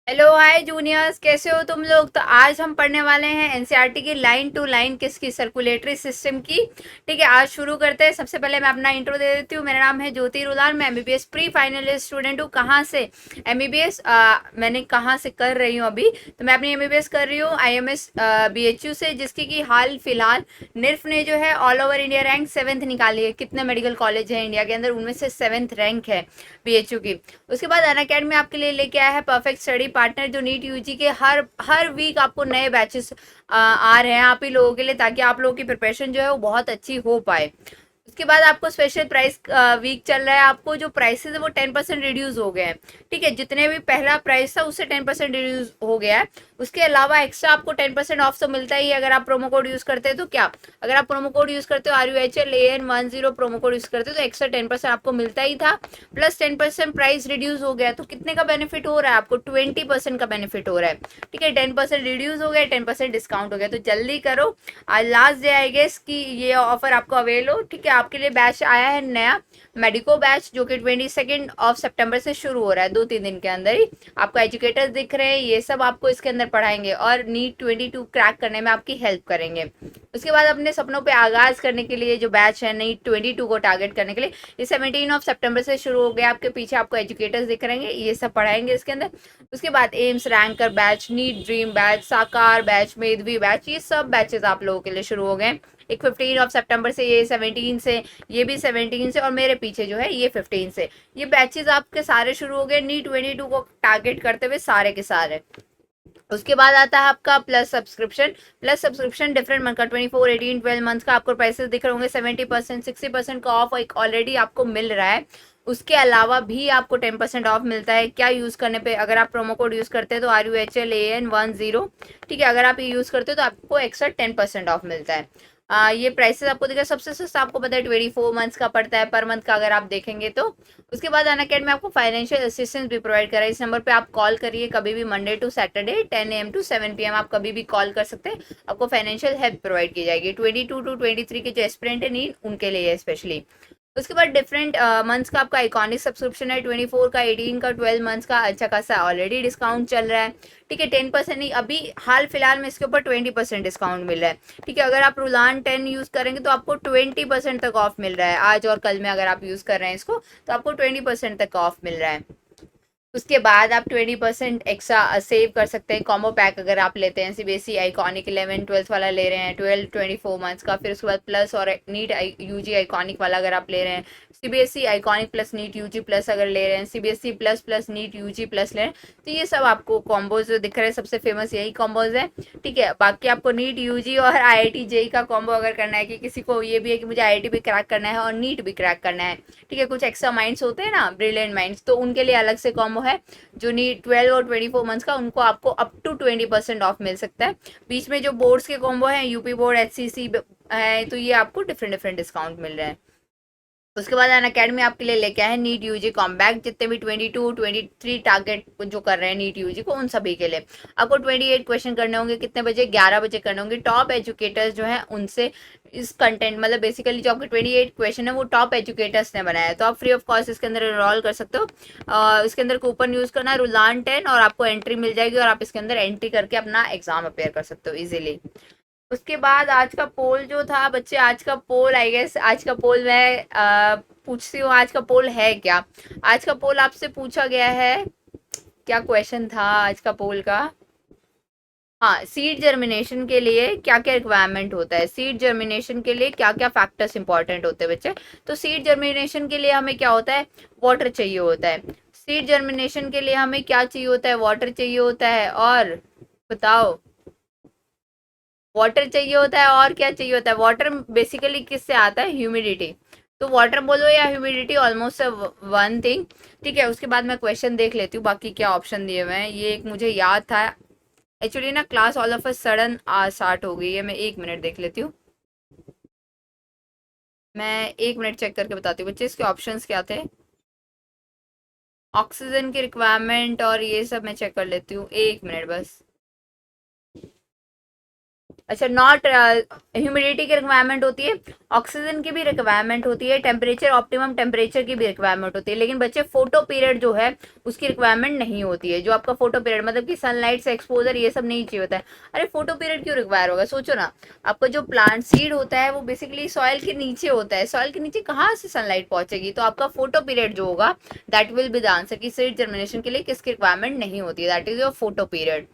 Hello hi juniors, कैसे हो तुम लोग। तो आज हम पढ़ने वाले हैं एनसीईआरटी की लाइन टू लाइन किसकी, सर्कुलेटरी सिस्टम की। ठीक है, आज शुरू करते हैं। सबसे पहले मैं अपना इंट्रो दे देती हूँ। मेरा नाम है ज्योति रुलाल, मैं एमबीबीएस प्री फाइनल स्टूडेंट हूँ। कहाँ से एमबीबीएस मैंने कहाँ से कर रही हूँ अभी, तो मैं अपनी एमबीबीएस कर रही हूँ आईएमएस बीएचयू से, जिसकी की हाल फिलहाल निर्फ ने जो है all over India rank 7th निकाली है। कितने मेडिकल कॉलेज है इंडिया के अंदर, उनमें से 7th रैंक है बीएचयू की। उसके बाद अनअकैडमी आपके लिए लेके आया है परफेक्ट स्टडी पार्टनर, जो नीट यूजी के हर हर वीक आपको नए बैचेस आ रहे हैं आप ही लोगों के लिए, ताकि आप लोगों की प्रिपरेशन जो है वो बहुत अच्छी हो पाए। उसके बाद आपको स्पेशल प्राइस वीक चल रहा है। आपको जो प्राइसेस है वो 10% रिड्यूस हो गए हैं। ठीक है, जितने भी पहला प्राइस था उससे 10% रिड्यूस हो गया है। उसके अलावा एक्स्ट्रा आपको 10% ऑफ तो मिलता ही है अगर आप प्रोमो कोड यूज करते हैं। तो क्या, अगर आप प्रोमो कोड यूज करते हो RUHLAN10 प्रोमो कोड यूज करते हो तो एक्स्ट्रा 10% आपको मिलता ही था। प्लस 10% प्राइस रिड्यूस हो गया, तो कितने का बेनिफिट हो रहा है आपको, 20% का बेनिफिट हो रहा है। ठीक है, 10% रिड्यूस हो गया, 10% डिस्काउंट हो गया। तो जल्दी करो, आज लास्ट डे आई गेस कि ये ऑफर आपको अवेल हो। ठीक है, आपके लिए बैच आया है नया मेडिको बैच, जो कि 22 सितंबर से शुरू हो रहा है, 2-3 दिन के अंदर ही। आपको एजुकेटर्स दिख रहे हैं, ये सब आपको इसके अंदर पढ़ाएंगे और नीट 22 क्रैक करने में आपकी हेल्प करेंगे। उसके बाद अपने सपनों पे आगाज करने के लिए जो बैच है नीट 22 को टारगेट करने के लिए, ये 17 सितंबर से शुरू हो गया। आपके पीछे आपको एजुकेटर्स दिख रहे हैं, ये सब पढ़ाएंगे इसके अंदर। उसके बाद AIIMS ranker batch, NEET dream batch, Sakar batch, Medhavi batch, ये सब बैचेस आप लोगों के लिए शुरू हो गए। एक 15 सितंबर से, ये 17 से, ये भी 17 से, और मेरे पीछे जो है ये 15 से। ये बैचेस आपके सारे शुरू हो गए नीट 22 को टारगेट करते हुए, सारे के सारे। उसके बाद आता है आपका plus subscription. Plus subscription different month का, 24, 18, 12 मंथ का आपको प्राइसेस दिख रहे होंगे। 70%, 60% का ऑफ एक ऑलरेडी आपको मिल रहा है। उसके अलावा भी आपको 10% ऑफ मिलता है। क्या यूज करने पे, अगर आप प्रोमो कोड यूज करते हैं तो RUHLAN10। ठीक है, अगर आप ये यूज करते हो तो आपको एक्स्ट्रा 10% ऑफ मिलता है। ये प्राइसेस आपको दिखा, सबसे सस्ता आपको पता है 24 मंथ्स का पड़ता है पर मंथ का, अगर आप देखेंगे तो। उसके बाद अनअकैडमी आपको फाइनेंशियल असिस्टेंस भी प्रोवाइड करा है। इस नंबर पे आप कॉल करिए कभी भी, Monday to Saturday 10 AM to 7 PM आप कभी भी कॉल कर सकते हैं। आपको फाइनेंशियल हेल्प प्रोवाइड की जाएगी। 22 to 23 के जो एस्पिरेंट है नीट, उनके लिए स्पेशली। उसके बाद डिफरेंट मंथ्स का आपका आइकॉनिक सब्सक्रिप्शन है, 24 का, 18 का, 12 मंथ्स का। अच्छा खासा ऑलरेडी डिस्काउंट चल रहा है। ठीक है, 10% नहीं, अभी हाल फिलहाल में इसके ऊपर 20% डिस्काउंट मिल रहा है। ठीक है, अगर आप रुलान 10 यूज करेंगे तो आपको 20% तक ऑफ मिल रहा है। आज और कल में अगर आप यूज कर रहे हैं इसको, तो आपको 20% तक ऑफ मिल रहा है। उसके बाद आप 20% एक्स्ट्रा सेव कर सकते हैं। कॉम्बो पैक अगर आप लेते हैं, सीबीएसई आइकॉनिक 11-12 वाला ले रहे हैं, 12-24 मंथ्स का, फिर उसके बाद प्लस और नीट यूजी आइकॉनिक वाला अगर आप ले रहे हैं, CBSE iconic plus NEET UG plus अगर ले रहे हैं, CBSE plus plus NEET UG plus ले रहे हैं, तो ये सब आपको कॉम्बोज जो दिख रहे हैं, सबसे फेमस यही कॉम्बोज है। ठीक है, बाकी आपको नीट यूजी और आईआईटी जेई का कॉम्बो अगर करना है, कि किसी को ये भी है कि मुझे आईआईटी भी क्रैक करना है और नीट भी क्रैक करना है। ठीक है, कुछ एक्स्ट्रा माइंड्स होते हैं ना, ब्रिलियंट माइंड्स, तो उनके लिए अलग से कॉम्बो है। जो नीट 12 और 24 मंथ्स का, उनको आपको अप टू 20% ऑफ मिल सकता है। बीच में जो बोर्ड्स के कॉम्बो है, यूपी बोर्ड, एचसीसी है, तो ये आपको डिफरेंट डिफरेंट डिस्काउंट मिल रहा है। उसके बाद अन अकेडमी आपके लिए लेके आए नीट यूजी कॉम्बैक्ट, जितने भी 22-23 टारगेट जो कर रहे हैं नीट यूजी को, उन सभी के लिए आपको 28 क्वेश्चन करने होंगे। कितने बजे, 11 बजे करने होंगे। टॉप एजुकेटर्स जो है उनसे इस कंटेंट, मतलब बेसिकली जो आपके 28 क्वेश्चन है वो टॉप एजुकेटर्स ने बनाया है, तो आप फ्री ऑफ कॉस्ट इसके अंदर इनरोल कर सकते हो। इसके अंदर कूपन यूज करना है रुलान 10, और आपको एंट्री मिल जाएगी, और आप इसके अंदर एंट्री करके अपना एग्जाम अपेयर कर सकते हो इजीली। उसके बाद आज का पोल जो था बच्चे, आज का पोल आई गेस, आज का पोल मैं पूछती हूँ, आज का पोल है क्या। आज का पोल आपसे पूछा गया है, क्या क्वेश्चन था आज का पोल का। हाँ, सीड जर्मिनेशन के लिए क्या क्या रिक्वायरमेंट होता है, सीड जर्मिनेशन के लिए क्या क्या फैक्टर्स इंपॉर्टेंट होते हैं बच्चे। तो सीड जर्मिनेशन के लिए हमें क्या होता है, वाटर चाहिए होता है। सीड जर्मिनेशन के लिए हमें क्या चाहिए होता है, वाटर चाहिए होता है, और बताओ, वाटर चाहिए होता है, और क्या चाहिए होता है। वाटर बेसिकली किससे आता है, ह्यूमिडिटी। तो वाटर बोलो या ह्यूमिडिटी, ऑलमोस्ट वन थिंग। ठीक है, उसके बाद मैं क्वेश्चन देख लेती हूँ बाकी क्या ऑप्शन दिए हुए हैं। ये एक मुझे याद था एक्चुअली ना, class all of a sudden start हो गई है। मैं 1 मिनट देख लेती हूँ, मैं 1 मिनट चेक करके बताती हूँ बच्चे इसके ऑप्शंस क्या थे। ऑक्सीजन की रिक्वायरमेंट और ये सब मैं चेक कर लेती हूँ, 1 मिनट बस। अच्छा, नॉट ह्यूमिडिटी की रिक्वायरमेंट होती है, ऑक्सीजन की भी रिक्वायरमेंट होती है, टेम्परेचर ऑप्टिमम टेम्परेचर की भी रिक्वायरमेंट होती है, लेकिन बच्चे फोटो पीरियड जो है उसकी रिक्वायरमेंट नहीं होती है। जो आपका फोटो पीरियड मतलब कि सनलाइट से एक्सपोजर ये सब नहीं चाहिए होता है। अरे फोटो पीरियड क्यों रिक्वायर होगा, सोचो ना, आपका जो प्लांट सीड होता है वो बेसिकली सॉइल के नीचे होता है, सॉइल के नीचे कहाँ से सनलाइट पहुंचेगी, तो आपका फोटो पीरियड जो होगा that will be the answer कि सीड जर्मिनेशन के लिए किसकी रिक्वायरमेंट नहीं होती है, that is your photo period.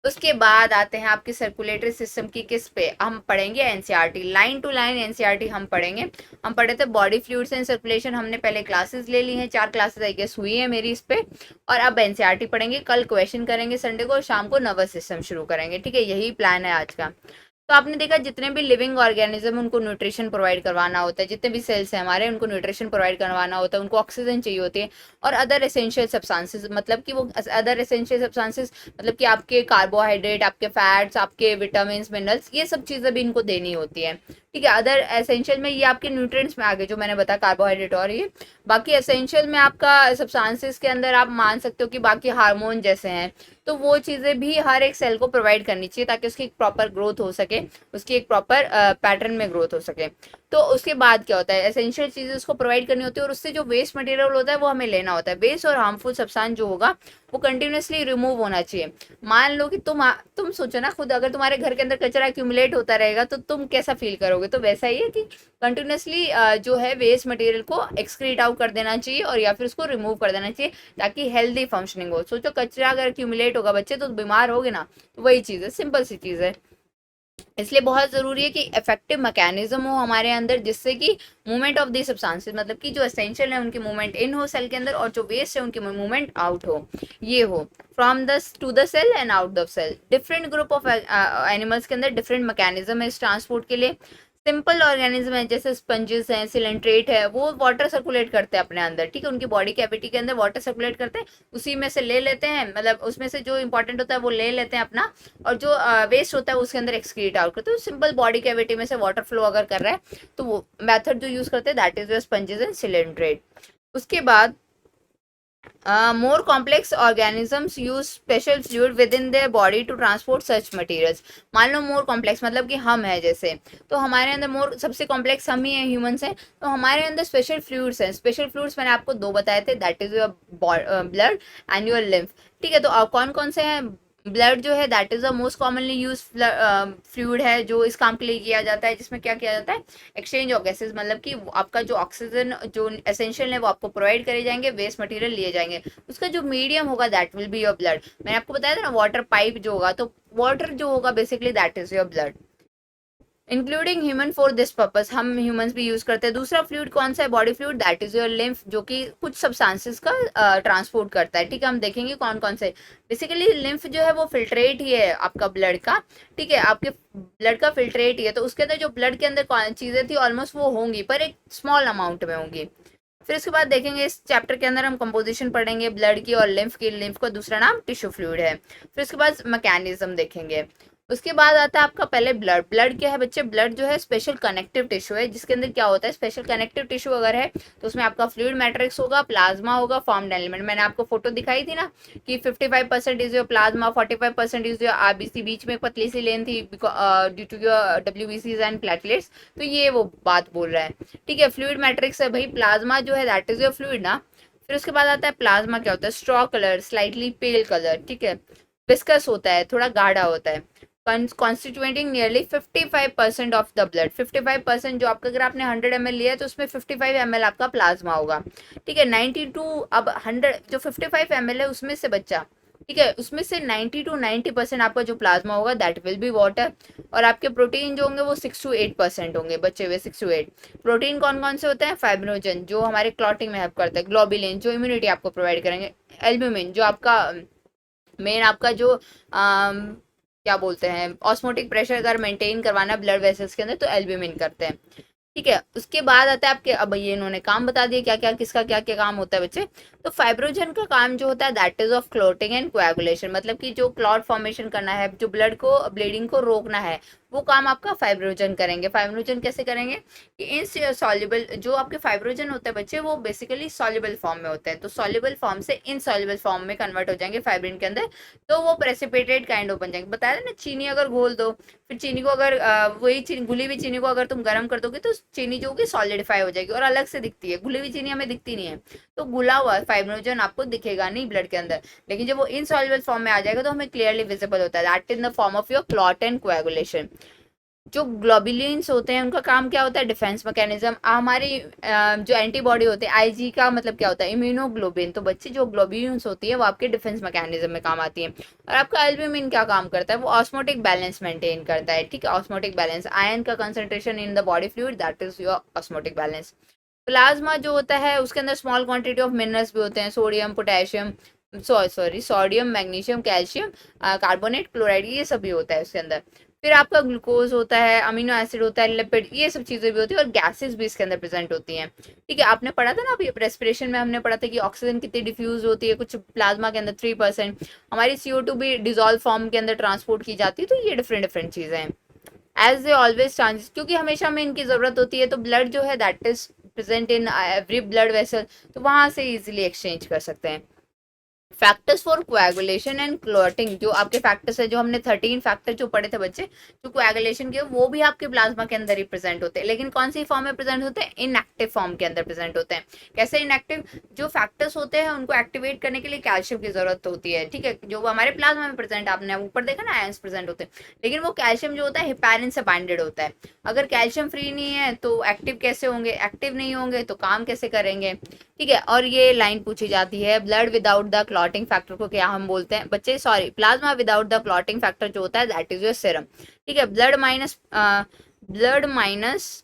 उसके बाद आते हैं आपके सर्कुलेटरी सिस्टम की किस पे हम पढ़ेंगे, NCERT, line to line NCERT हम पढ़ेंगे। हम पढ़े थे बॉडी फ्लूइड्स एंड सर्कुलेशन, हमने पहले क्लासेस ले ली हैं, 4 क्लासेस आई गेस हुई है मेरी इस पे, और अब एनसीईआरटी पढ़ेंगे। कल क्वेश्चन करेंगे संडे को, और शाम को नर्वस सिस्टम शुरू करेंगे, ठीक है, यही प्लान है आज का। तो आपने देखा जितने भी लिविंग ऑर्गेनिज्म उनको न्यूट्रिशन प्रोवाइड करवाना होता है, जितने भी सेल्स हैं हमारे उनको न्यूट्रिशन प्रोवाइड करवाना होता है, उनको ऑक्सीजन चाहिए होती है, और अदर एसेंशियल सब्सटेंसेस, मतलब कि वो अदर एसेंशियल सब्सटेंसेस मतलब कि आपके कार्बोहाइड्रेट, आपके फैट्स, आपके विटामिन मिनरल्स, ये सब चीज़ें भी इनको देनी होती है, ठीक है। अदर एसेंशियल में ये आपके न्यूट्रिएंट्स में आ गए जो मैंने बताया, कार्बोहाइड्रेट और ये। बाकी एसेंशियल में आपका सब्सटेंसेस के अंदर आप मान सकते हो कि बाकी हार्मोन जैसे हैं, तो वो चीज़ें भी हर एक सेल को प्रोवाइड करनी चाहिए ताकि उसकी एक प्रॉपर ग्रोथ हो सके, उसकी एक प्रॉपर पैटर्न में ग्रोथ हो सके। तो उसके बाद क्या होता है, एसेंशियल चीज़ें उसको प्रोवाइड करनी होती है, और उससे जो वेस्ट मटेरियल होता है वो हमें लेना होता है। वेस्ट और हार्मफुल सब्सटेंस जो होगा वो कंटिन्यूसली रिमूव होना चाहिए। मान लो कि तुम सोचो ना खुद, अगर तुम्हारे घर के अंदर कचरा एक्यूमुलेट होता रहेगा तो तुम कैसा फील करोगे, तो वैसा ही है कि कंटिन्यूसली जो है वेस्ट मटेरियल को एक्सक्रीट आउट कर देना चाहिए, और या फिर उसको रिमूव कर देना चाहिए ताकि हेल्दी फंक्शनिंग हो। सोचो कचरा अगर एक्यूमुलेट होगा बच्चे तो बीमार होगे ना, तो वही चीज़ है, सिंपल सी चीज़ है। इसलिए बहुत ज़रूरी है कि इफेक्टिव मैकेनिज्म हो हमारे अंदर, जिससे कि मूवमेंट ऑफ दी सब्सटेंसेस, मतलब कि जो एसेंशियल है उनकी मूवमेंट इन हो सेल के अंदर, और जो वेस्ट है उनकी मूवमेंट आउट हो, ये हो from the to the cell and out the cell. Different group of animals के अंदर डिफरेंट मैकेनिज्म है इस ट्रांसपोर्ट के लिए। सिंपल ऑर्गेनिज्म है जैसे स्पंजेस हैं, सिलेंट्रेट है, वो वाटर सर्कुलेट करते हैं अपने अंदर, ठीक है, उनकी बॉडी कैविटी के अंदर वाटर सर्कुलेट करते हैं, उसी में से ले लेते हैं, मतलब उसमें से जो इंपॉर्टेंट होता है वो ले लेते हैं अपना, और जो वेस्ट होता है उसके अंदर एक्सक्रीट आउट करते हैं। सिंपल बॉडी कैविटी में से वाटर फ्लो अगर कर रहा है तो वो मेथड जो यूज करते हैं that is sponges and coelenterate. उसके बाद more complex organisms use special fluid within their body to transport such materials। मान लो मोर कॉम्प्लेक्स मतलब कि हम है जैसे, तो हमारे अंदर मोर सबसे कॉम्प्लेक्स हम ही हैं, ह्यूमंस हैं, तो हमारे अंदर स्पेशल फ्लूइड्स हैं। स्पेशल फ्लूइड्स मैंने आपको 2 बताए थे, that is your blood and your lymph, ठीक है। तो कौन कौन से हैं, ब्लड जो है that is the most commonly use fluid है जो इस काम के लिए किया जाता है, जिसमें क्या किया जाता है, एक्सचेंज ऑफ गैसेज, मतलब कि आपका जो ऑक्सीजन जो एसेंशियल है वो आपको प्रोवाइड करे जाएंगे, वेस्ट मटेरियल लिए जाएंगे, उसका जो मीडियम होगा that will be your blood. मैंने आपको बताया था ना वाटर पाइप जो होगा, तो वाटर जो होगा basically that is your blood, including human for this purpose, हम ह्यूमंस भी यूज करते हैं। दूसरा फ्लूइड कौन सा है, body fluid, that is your lymph, जो कि कुछ सब्सटेंसेस का ट्रांसपोर्ट करता है, ठीक है। हम देखेंगे कौन कौन से। बेसिकली लिम्फ जो है वो फिल्ट्रेट ही है आपका ब्लड का, ठीक है, आपके ब्लड का फिल्ट्रेट ही है, तो उसके अंदर जो ब्लड के अंदर चीजें थी ऑलमोस्ट वो होंगी पर एक स्मॉल अमाउंट में होंगी। फिर उसके बाद देखेंगे इस चैप्टर के अंदर हम कंपोजिशन पढ़ेंगे ब्लड की और लिम्फ की, लिम्फ का दूसरा नाम टिश्यू फ्लूइड है। फिर उसके बाद मैकेनिज्म देखेंगे। उसके बाद आता है आपका पहले ब्लड। ब्लड क्या है बच्चे, ब्लड जो है स्पेशल कनेक्टिव टिश्यू है, जिसके अंदर क्या होता है, स्पेशल कनेक्टिव टिश्यू अगर है तो उसमें आपका फ्लूइड मैट्रिक्स होगा, प्लाज्मा होगा, फॉर्म्ड एलिमेंट। मैंने आपको फोटो दिखाई थी ना कि 55% is your plasma, 45% is your RBC, बीच में एक पतली सी लेन थी ड्यू टू योर डब्ल्यूबीसीज एंड प्लेटलेट्स, तो ये वो बात बोल रहा है, ठीक है। फ्लूइड मैट्रिक्स है भाई, प्लाज्मा जो है दैट इज योर फ्लूइड ना। फिर उसके बाद आता है प्लाज्मा क्या होता है, स्ट्रॉ कलर, स्लाइटली पेल कलर, ठीक है, विस्कस होता है, थोड़ा गाढ़ा होता है, constituting nearly 55% of the blood. 55% जो आपका, अगर आपने 100 ml लिया है तो उसमें 55 ml आपका प्लाज्मा होगा, ठीक है। 92 अब 100 जो 55 ml है उसमें से बच्चा, ठीक है, उसमें से 90 to 90% आपका जो प्लाज्मा होगा दैट विल बी वाटर, और आपके प्रोटीन जो होंगे वो 6 to 8% होंगे, बचे हुए 6 to 8। प्रोटीन कौन कौन से होते हैं, फाइब्रोजन जो हमारे क्लॉटिंग में हेल्प करता है, ग्लोबुलिन जो इम्यूनिटी आपको प्रोवाइड करेंगे, एल्ब्यूमिन जो आपका मेन आपका जो क्या बोलते हैं ऑस्मोटिक प्रेशर अगर मेंटेन करवाना ब्लड वेसल्स के अंदर तो एल्ब्यूमिन करते हैं, ठीक है। उसके बाद आता है आपके, अब ये इन्होंने काम बता दिया क्या क्या किसका क्या क्या काम होता है बच्चे। तो फाइब्रोजन का काम जो होता है that is of clotting and coagulation, मतलब कि जो क्लॉट फॉर्मेशन करना है, जो ब्लड को ब्लीडिंग को रोकना है, वो काम आपका फाइब्रोजन करेंगे। फाइब्रोजन कैसे करेंगे कि इन सॉल्युबल जो आपके फाइब्रोजन होते हैं बच्चे, वो बेसिकली सॉल्युबल फॉर्म में होते हैं, तो सॉल्युबल फॉर्म से इनसॉल्युबल फॉर्म में कन्वर्ट हो जाएंगे फाइब्रिन के अंदर, तो वो प्रेसिपिटेट काइंड ऑफ बन जाएंगे। बताया था ना, चीनी अगर घोल दो, फिर चीनी को अगर वही चीनी, घुली हुई चीनी को अगर तुम गर्म कर दोगे तो चीनी जो होगी सॉलिडिफाई हो जाएगी और अलग से दिखती है। घुली हुई चीनी हमें दिखती नहीं है, तो घुला हुआ फाइब्रोजन आपको दिखेगा नहीं ब्लड के अंदर, लेकिन जब वो इनसॉल्युबल फॉर्म में आ जाएगा तो हमें क्लियरली विजिबल होता है, that in the form of your clot and coagulation. जो ग्लोबुलिन्स होते हैं उनका काम क्या होता है, डिफेंस मैकेनिज्म। हमारी जो एंटीबॉडी होते हैं, आईजी का मतलब क्या होता है, इम्यूनोग्लोबिन। तो बच्चे जो ग्लोबुलिन्स होती है वो आपके डिफेंस मैकेनिज्म में काम आती है। और आपका एल्ब्यूमिन क्या काम करता है, वो ऑस्मोटिक बैलेंस मेंटेन करता है, ठीक है, ऑस्मोटिक बैलेंस, आयन का concentration in the body fluid, that is your osmotic balance. Plasma जो होता है उसके अंदर स्मॉल क्वांटिटी ऑफ मिनरल्स भी होते हैं, sodium, potassium, sorry sodium, magnesium, calcium, carbonate, chloride, ये सब भी होता है उसके अंदर। फिर आपका ग्लूकोज होता है, अमीनो एसिड होता है, लिपिड, ये सब चीजें भी होती है, और गैसेस भी इसके अंदर प्रेजेंट होती हैं। ठीक है, आपने पढ़ा था ना अभी रेस्पिरेशन में, हमने पढ़ा था कि ऑक्सीजन कितनी डिफ्यूज होती है कुछ प्लाज्मा के अंदर 3%, हमारी CO2 भी डिजोल्व फॉर्म के अंदर ट्रांसपोर्ट की जाती है। तो ये डिफरेंट डिफरेंट चीजें हैं। एज ए ऑलवेज चांसेस, क्योंकि हमेशा हमें इनकी जरूरत होती है, तो ब्लड जो है that is present in every blood vessel, तो वहां से इजिली एक्सचेंज कर सकते हैं। Factors for coagulation and clotting, जो आपके फैक्टर्स है, जो हमने 13 फैक्टर जो पढ़े थे बच्चे, जो कोएगुलेशन के, वो भी आपके प्लाज्मा के अंदर ही प्रेजेंट होते हैं, लेकिन कौन सी फॉर्म में प्रेजेंट होते हैं, इनएक्टिव फॉर्म के अंदर प्रेजेंट होते हैं। कैसे इनएक्टिव, जो फैक्टर्स होते हैं उनको एक्टिवेट करने के लिए कैल्शियम की जरूरत होती है, ठीक है, जो हमारे प्लाज्मा में प्रेजेंट, आपने ऊपर देखा ना आयंस प्रेजेंट होते हैं, लेकिन वो कैल्शियम जो होता है हेपेरिन से बाइंडेड होता है। अगर कैल्शियम फ्री नहीं है तो एक्टिव कैसे होंगे, एक्टिव नहीं होंगे तो काम कैसे करेंगे, ठीक है। और ये लाइन पूछी जाती है, blood without the clotting factor को क्या हम बोलते हैं बच्चे, sorry, plasma without the clotting factor जो होता है दैट इज योर सीरम, ठीक है। ब्लड माइनस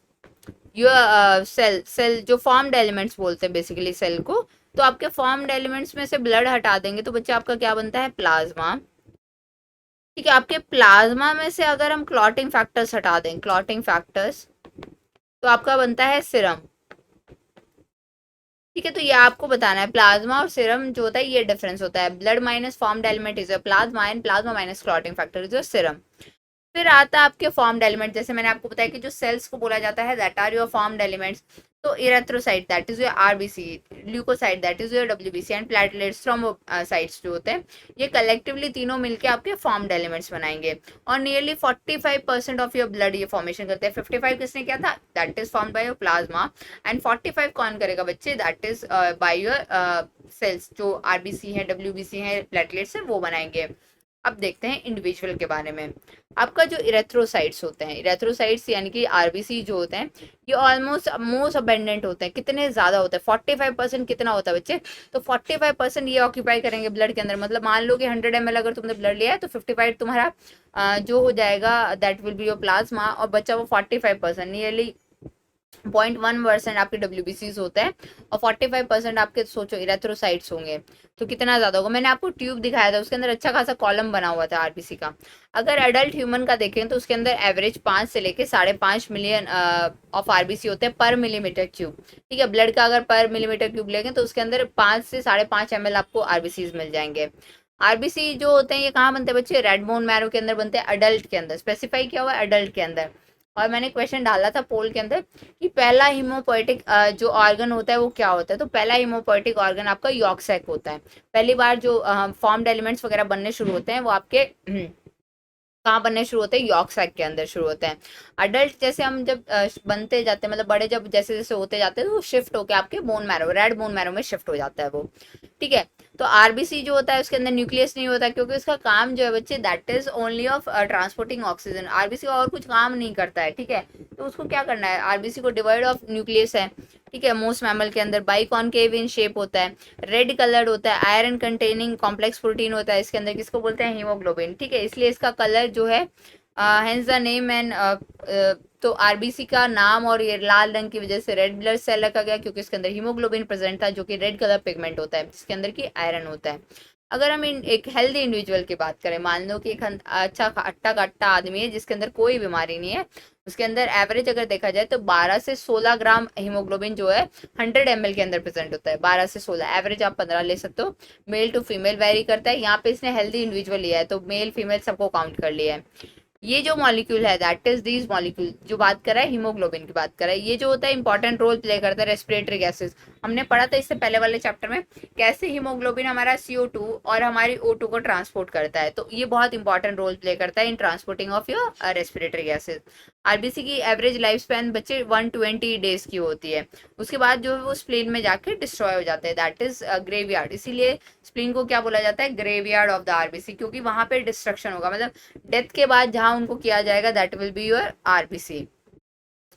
योर सेल जो फॉर्म्ड एलिमेंट्स बोलते हैं बेसिकली सेल को, तो आपके फॉर्म्ड एलिमेंट्स में से ब्लड हटा देंगे तो बच्चे आपका क्या बनता है, प्लाज्मा, ठीक है। आपके प्लाज्मा में से अगर हम क्लॉटिंग फैक्टर्स हटा दें, क्लॉटिंग फैक्टर्स, तो आपका बनता है सीरम, ठीक है। तो ये आपको बताना है, प्लाज्मा और सीरम जो होता है ये डिफरेंस होता है, blood minus formed element is plasma and plasma minus clotting factor is serum. फिर आता है आपके फॉर्म्ड एलिमेंट, जैसे मैंने आपको बताया कि जो सेल्स को बोला जाता है that are your formed elements, तो erythrocyte that is your RBC, leukocyte that is your WBC, and platelets, thrombocytes जो होते हैं, ये कलेक्टिवली तीनों मिलके आपके फॉर्म्ड एलिमेंट्स बनाएंगे। और नियरली 45% ऑफ योर ब्लड ये फॉर्मेशन करते हैं। 55 किसने किया था, that is formed by your plasma, and 45 कौन करेगा बच्चे, that is by your cells, जो RBC है, WBC है, प्लेटलेट्स है, वो बनाएंगे। अब देखते हैं इंडिविजुअल के बारे में। आपका जो इरेथ्रोसाइट्स होते हैं, इरेथ्रोसाइट्स यानी कि RBC जो होते हैं, ये ऑलमोस्ट मोस्ट अबेंडेंट होते हैं। कितने ज्यादा होते हैं, 45%, कितना होता है बच्चे, तो 45% ये ऑक्यूपाई करेंगे ब्लड के अंदर। मतलब मान लो कि 100 ml अगर तुमने ब्लड लिया है तो 55 तुम्हारा जो हो जाएगा that will be your plasma, और बच्चा वो 45%, नियरली 0.1% आपके WBCs होते हैं, और 45% आपके सोचो इरेथ्रोसाइट्स होंगे, तो कितना ज्यादा होगा। मैंने आपको ट्यूब दिखाया था, उसके अंदर अच्छा खासा कॉलम बना हुआ था RBC का। अगर एडल्ट ह्यूमन का देखें तो उसके अंदर एवरेज 5 से लेके 5.5 मिलियन ऑफ RBC होते हैं पर मिलीमीटर क्यूब, ठीक है। ब्लड का अगर पर मिलीमीटर क्यूब लेंगे तो उसके अंदर 5 से 5.5 ml आपको RBCs मिल जाएंगे। RBC जो होते हैं ये कहाँ बनते हैं बच्चे, रेड बोन मैरो के अंदर बनते हैं, अडल्ट के अंदर, स्पेसिफाई किया हुआ है अडल्ट के अंदर। और मैंने क्वेश्चन डाला था पोल के अंदर कि पहला हीमोपोएटिक जो ऑर्गन होता है वो क्या होता है, तो पहला हीमोपोएटिक ऑर्गन आपका यॉर्क सैक होता है। पहली बार जो फॉर्म्ड एलिमेंट्स वगैरह बनने शुरू होते हैं वो आपके कहाँ बनने शुरू होते हैं, यॉर्क सैक के अंदर शुरू होते हैं। अडल्ट जैसे हम जब बनते जाते हैं, मतलब बड़े जब जैसे जैसे होते जाते हैं तो वो शिफ्ट होकर आपके bone marrow, red bone marrow में शिफ्ट हो जाता है वो, ठीक है। तो RBC जो होता है उसके अंदर न्यूक्लियस नहीं होता, क्योंकि उसका काम जो है बच्चे that is only of transporting oxygen. RBC का और कुछ काम नहीं करता है, ठीक है। तो उसको क्या करना है, RBC को डिवाइड ऑफ न्यूक्लियस है, ठीक है। मोस्ट मैमल के अंदर बाइकॉनकेव इन शेप होता है, रेड कलर्ड होता है, आयरन कंटेनिंग कॉम्प्लेक्स प्रोटीन होता है इसके अंदर, किसको बोलते हैं, हीमोग्लोबिन, ठीक है। इसलिए इसका कलर जो है हेंस द नेम एंड तो RBC का नाम और ये लाल रंग की वजह से रेड ब्लड सेल रखा गया, क्योंकि इसके अंदर हीमोग्लोबिन प्रेजेंट था जो कि रेड कलर पिगमेंट होता है, जिसके अंदर की आयरन होता है। अगर हम एक हेल्दी इंडिविजुअल की बात करें, मान लो कि एक अच्छा अट्टा कट्टा आदमी है जिसके अंदर कोई बीमारी नहीं है, उसके अंदर एवरेज अगर देखा जाए तो 12 से 16 ग्राम हीमोग्लोबिन जो है 100 ml के अंदर प्रेजेंट होता है। 12 से 16, एवरेज आप 15 ले सकते हो। मेल टू फीमेल वेरी करता है, यहाँ पे इसने हेल्दी इंडिविजुअल लिया है तो मेल फीमेल सबको काउंट कर लिया है। ये जो मॉलिक्यूल है दैट इज दीज मॉलिक्यूल, जो बात कर रहा है हीमोग्लोबिन की बात कर रहा है, ये जो होता है इंपॉर्टेंट रोल प्ले करता है रेस्पिरेटरी गैसेस। हमने पढ़ा था इससे पहले वाले चैप्टर में कैसे हीमोग्लोबिन हमारा CO2 और हमारी O2 को ट्रांसपोर्ट करता है, तो ये बहुत इंपॉर्टेंट रोल प्ले करता है इन transporting of your respiratory gases. RBC की एवरेज लाइफ स्पैन बच्चे 120 डेज की होती है, उसके बाद जो है वो स्प्लीन में जाके डिस्ट्रॉय हो जाते हैं, दैट इज ग्रेवयार्ड। इसीलिए स्प्लीन को क्या बोला जाता है, ग्रेवयार्ड ऑफ द आरबीसी, क्योंकि वहां पे डिस्ट्रक्शन होगा, मतलब डेथ के बाद जहां उनको किया जाएगा that will be your RBC.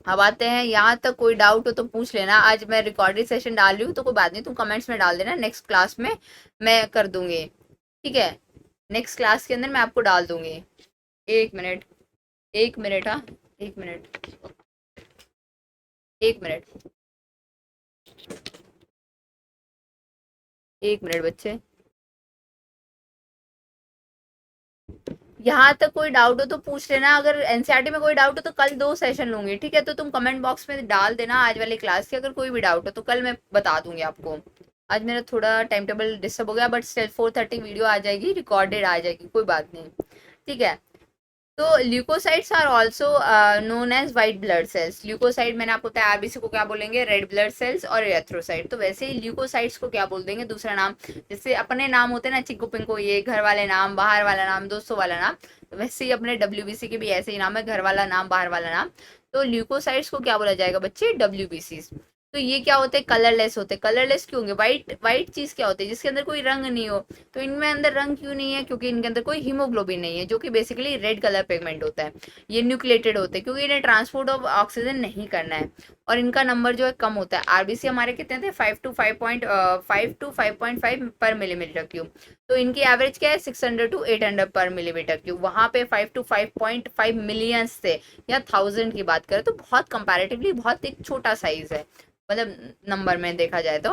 अब आते हैं, यहाँ तक कोई डाउट हो तो पूछ लेना। आज मैं रिकॉर्डेड सेशन डाल रही हूँ तो कोई बात नहीं, तुम कमेंट्स में डाल देना, नेक्स्ट क्लास में मैं कर दूंगी, ठीक है, नेक्स्ट क्लास के अंदर मैं आपको डाल दूंगी। एक मिनट, एक मिनट, हाँ, एक मिनट, एक मिनट, एक मिनट बच्चे। यहाँ तक कोई डाउट हो तो पूछ लेना, अगर एनसीईआरटी में कोई डाउट हो तो कल 2 सेशन लूंगी, ठीक है, तो तुम कमेंट बॉक्स में डाल देना आज वाली क्लास की, अगर कोई भी डाउट हो तो कल मैं बता दूंगी आपको। आज मेरा थोड़ा टाइम टेबल डिस्टर्ब हो गया, बट स्टिल 4:30 वीडियो आ जाएगी, रिकॉर्डेड आ जाएगी, कोई बात नहीं, ठीक है। तो leucocytes are also known as white blood cells. Leucocyte मैंने आपको बताया, आरबीसी को क्या बोलेंगे, रेड ब्लड सेल्स और एरिथ्रोसाइट, तो वैसे ही ल्यूकोसाइट्स को क्या बोल देंगे, दूसरा नाम, जैसे अपने नाम होते हैं ना, चिक्कू पिंको, ये घर वाले नाम, बाहर वाला नाम, दोस्तों वाला नाम, तो वैसे ही अपने डब्ल्यूबीसी के भी ऐसे ही नाम है, घर वाला नाम, बाहर वाला नाम। तो ल्यूकोसाइट्स को क्या बोला जाएगा बच्चे, WBC। तो ये क्या होते हैं, कलरलेस होते हैं। कलरलेस क्यों होंगे, वाइट वाइट चीज क्या होती है, जिसके अंदर कोई रंग नहीं हो, तो इनमें अंदर रंग क्यों नहीं है, क्योंकि इनके अंदर कोई हीमोग्लोबिन नहीं है, जो कि बेसिकली रेड कलर पिगमेंट होता है। ये न्यूक्लिएटेड होते हैं क्योंकि इन्हें ट्रांसपोर्ट ऑफ ऑक्सीजन नहीं करना है, और इनका नंबर जो है कम होता है। आरबीसी हमारे कितने थे, 5 to 5.5 पर मिलीमीटर क्यूब, तो इनकी एवरेज क्या है, 600 to 800 पर मिलीमीटर क्यूब। वहां पे 5 to 5.5 मिलियंस थे, या 1000 की बात करें तो बहुत कंपैरेटिवली बहुत एक छोटा साइज है, मतलब नंबर में देखा जाए तो।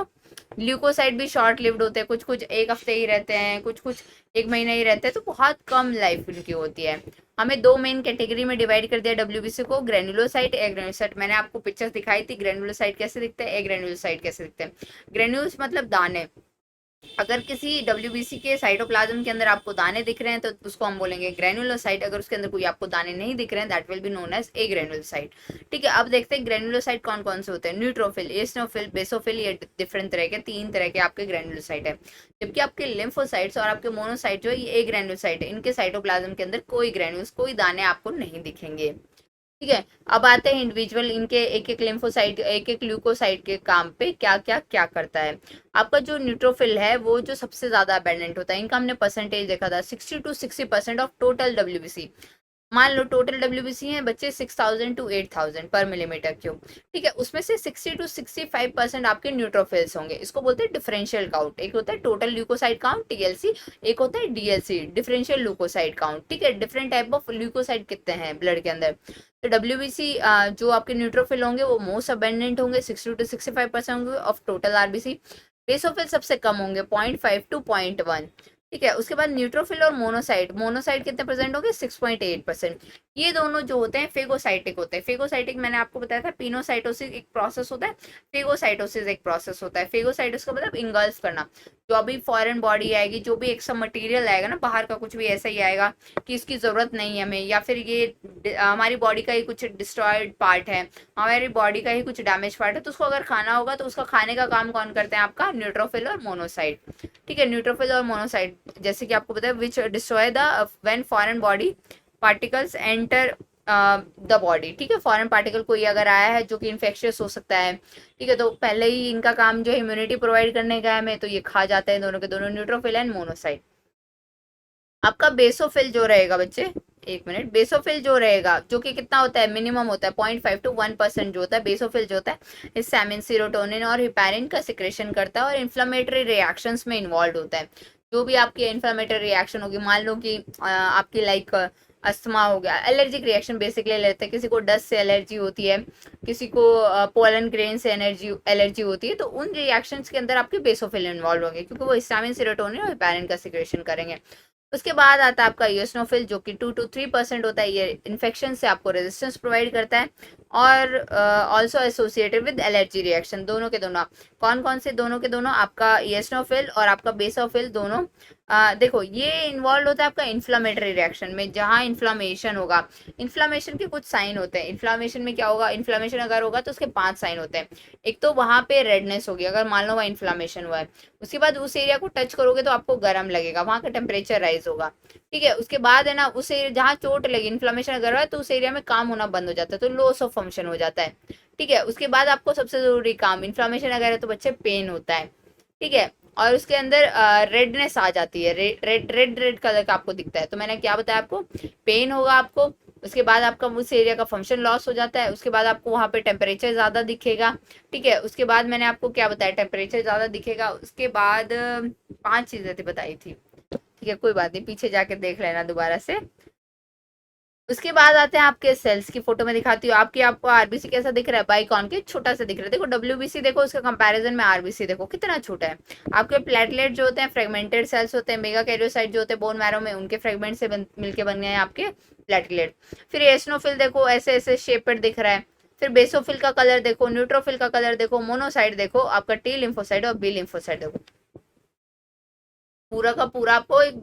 ल्यूकोसाइड भी शॉर्ट लिव्ड होते हैं, कुछ कुछ एक हफ्ते ही रहते हैं, कुछ कुछ एक महीना ही रहते हैं, तो बहुत कम लाइफ उनकी होती है। हमें 2 मेन कैटेगरी में डिवाइड कर दिया WBC को, ग्रेनुलोसाइट, एग्रेनुलोसाइट। मैंने आपको पिक्चर्स दिखाई थी, ग्रेनुलोसाइट कैसे दिखते हैं, एग्रेनुलोसाइट कैसे दिखते हैं। ग्रेन्यूल्स मतलब दाने, अगर किसी WBC के साइटोप्लाज्म के अंदर आपको दाने दिख रहे हैं तो उसको हम बोलेंगे ग्रेनुलोसाइट, अगर उसके अंदर कोई आपको दाने नहीं दिख रहे हैं that will be known as a granulocyte, ठीक है। अब देखते हैं ग्रेनुलोसाइट कौन कौन से होते हैं, न्यूट्रोफिल, एसिनोफिल, बेसोफिल, ये डिफरेंट तरह के 3 तरह के आपके ग्रेनुलोसाइट है। जबकि आपके लिम्फोसाइट्स और आपके मोनोसाइट जो है ये ए ग्रेनुलोसाइट है, इनके साइटोप्लाज्म के अंदर कोई ग्रेन्यूल्स, कोई दाने आपको नहीं दिखेंगे, ठीक है। अब आते हैं इंडिविजुअल, इनके एक एक लिम्फोसाइट, एक एक ल्यूकोसाइट के काम पे क्या क्या क्या करता है। आपका जो न्यूट्रोफिल है वो जो सबसे ज्यादा अबेंडेंट होता है, इनका हमने परसेंटेज देखा था 60 to 60% ऑफ टोटल WBC। मान लो टोटल WBC है बच्चे 6000 to 8000 पर मिलीमीटर क्यूब, ठीक है, उसमें से 60 to 65% आपके न्यूट्रोफिल्स होंगे। इसको बोलते हैं डिफरेंशियल काउंट। एक होता है टोटल ल्यूकोसाइड काउंट TLC, एक होता है DLC, डिफरेंशियल ल्यूकोसाइड काउंट, ठीक है। डिफरेंट टाइप ऑफ ल्यूकोसाइड कितने हैं ब्लड के अंदर, तो WBC जो आपके न्यूट्रोफिल होंगे वो मोस्ट अबेंडेंट होंगे, 60 to 65% होंगे ऑफ टोटल आरबीसी। बेसोफिल सबसे कम होंगे, 0.5 to 0.1, ठीक है। उसके बाद न्यूट्रोफिल और मोनोसाइट, मोनोसाइट कितने प्रेजेंट होंगे, 6.8%। ये दोनों जो होते हैं फेगोसाइटिक होते हैं। फेगोसाइटिक मैंने आपको बताया था, पिनोसाइटोसिस एक प्रोसेस होता है, फेगोसाइटोसिस एक प्रोसेस होता है। फेगोसाइटोसिस का मतलब इंगल्फ करना, जो भी फॉरेन बॉडी आएगी, जो भी एक सब मटेरियल आएगा ना बाहर का, कुछ भी ऐसा ही आएगा कि इसकी जरूरत नहीं है हमें, या फिर ये हमारी बॉडी का ही कुछ डिस्ट्रॉयड पार्ट है, हमारी बॉडी का ही कुछ डैमेज पार्ट है, तो उसको अगर खाना होगा तो उसका खाने का काम कौन करते हैं, आपका न्यूट्रोफिल और मोनोसाइट, ठीक है। न्यूट्रोफिल और मोनोसाइट, जैसे कि आपको पता है which destroy the when foreign body particles enter the body, ठीक है। फॉरेन पार्टिकल कोई अगर आया है जो कि इन्फेक्शियस हो सकता है, ठीक है, तो पहले ही इनका काम जो है इम्यूनिटी प्रोवाइड करने का है हमें, तो ये खा जाते हैं दोनों के दोनों, न्यूट्रोफिल एंड मोनोसाइट। आपका बेसोफिल जो रहेगा बच्चे, एक मिनट, बेसोफिल जो रहेगा जो कि कितना होता है, मिनिमम होता है 0.5 to 1% जो होता है बेसोफिल जो होता है, इस सैमिन, सीरोटोनिन और हिपैरिन का सिक्रेशन करता है और इन्फ्लामेटरी रिएक्शंस में इन्वॉल्व होता है। जो भी आपकी इन्फ्लामेटरी रिएक्शन होगी, मान लो कि आपकी लाइक अस्थमा हो गया, एलर्जिक रिएक्शन बेसिकली लेते हैं, किसी को डस्ट से एलर्जी होती है, किसी को पोलन ग्रेन से एलर्जी होती है, तो उन रिएक्शंस के अंदर आपके बेसोफिल इन्वॉल्व होंगे, क्योंकि वो हिस्टामिन, सीरोटोनिन और हिपैरिन का सिक्रेशन करेंगे। उसके बाद आता है आपका ईओसिनोफिल, जो कि 2 to 3% होता है। ये इन्फेक्शन से आपको रेजिस्टेंस प्रोवाइड करता है और also associated with allergy reaction. दोनों के दोनों, कौन कौन से, दोनों के दोनों, आपका ईओसिनोफिल और आपका बेसोफिल दोनों देखो ये इन्वॉल्व होता है आपका इन्फ्लामेटरी रिएक्शन में, जहाँ इन्फ्लामेशन होगा। इन्फ्लामेशन के कुछ साइन होते हैं। इन्फ्लामेशन में क्या होगा, इन्फ्लामेशन अगर होगा तो उसके 5 साइन होते हैं। एक तो वहां पे रेडनेस होगी, अगर मान लो वहाँ इन्फ्लामेशन हुआ है। उसके बाद उस एरिया को टच करोगे तो आपको गर्म लगेगा, वहां का टेम्परेचर राइज होगा। ठीक है, उसके बाद है ना, उस एरिया जहाँ चोट लगी, इन्फ्लामेशन अगर है तो उस एरिया में काम होना बंद हो जाता है, तो लॉस ऑफ फंक्शन हो जाता है। ठीक है, उसके बाद आपको सबसे जरूरी काम, इन्फ्लामेशन अगर है तो बच्चे पेन होता है। ठीक है, और उसके अंदर रेडनेस आ जाती है, red red red red colour का आपको दिखता है। तो मैंने क्या बताया आपको, पेन होगा आपको। उसके बाद आपका उस एरिया का फंक्शन लॉस हो जाता है। उसके बाद आपको वहां पे टेम्परेचर ज्यादा दिखेगा। ठीक है, उसके बाद मैंने आपको क्या बताया, टेम्परेचर ज्यादा दिखेगा। उसके बाद 5 चीजें थी बताई थी। ठीक है, कोई बात नहीं, पीछे जाके देख लेना दोबारा से। उसके बाद आते हैं आपके सेल्स की फोटो में दिखाती हूँ। आपको आरबीसी कैसा दिख रहा है, बाइकॉन के छोटा सा दिख रहा है। देखो डब्ल्यूबीसी देखो, उसके कंपैरिजन में आरबीसी देखो कितना छोटा है। आपके प्लेटलेट जो होते हैं फ्रेगमेंटेड सेल्स होते हैं, मेगा कैरियोसाइट जो होते हैं बोन मैरो में, उनके फ्रेगमेंट से मिलके बन गए हैं आपके प्लेटलेट। फिर एसनोफिल देखो, ऐसे ऐसे शेपेड दिख रहा है। फिर बेसोफिल का कलर देखो, न्यूट्रोफिल का कलर देखो, मोनोसाइट देखो, आपका टी लिम्फोसाइट और बी लिम्फोसाइट देखो। पूरा का पूरा आपको एक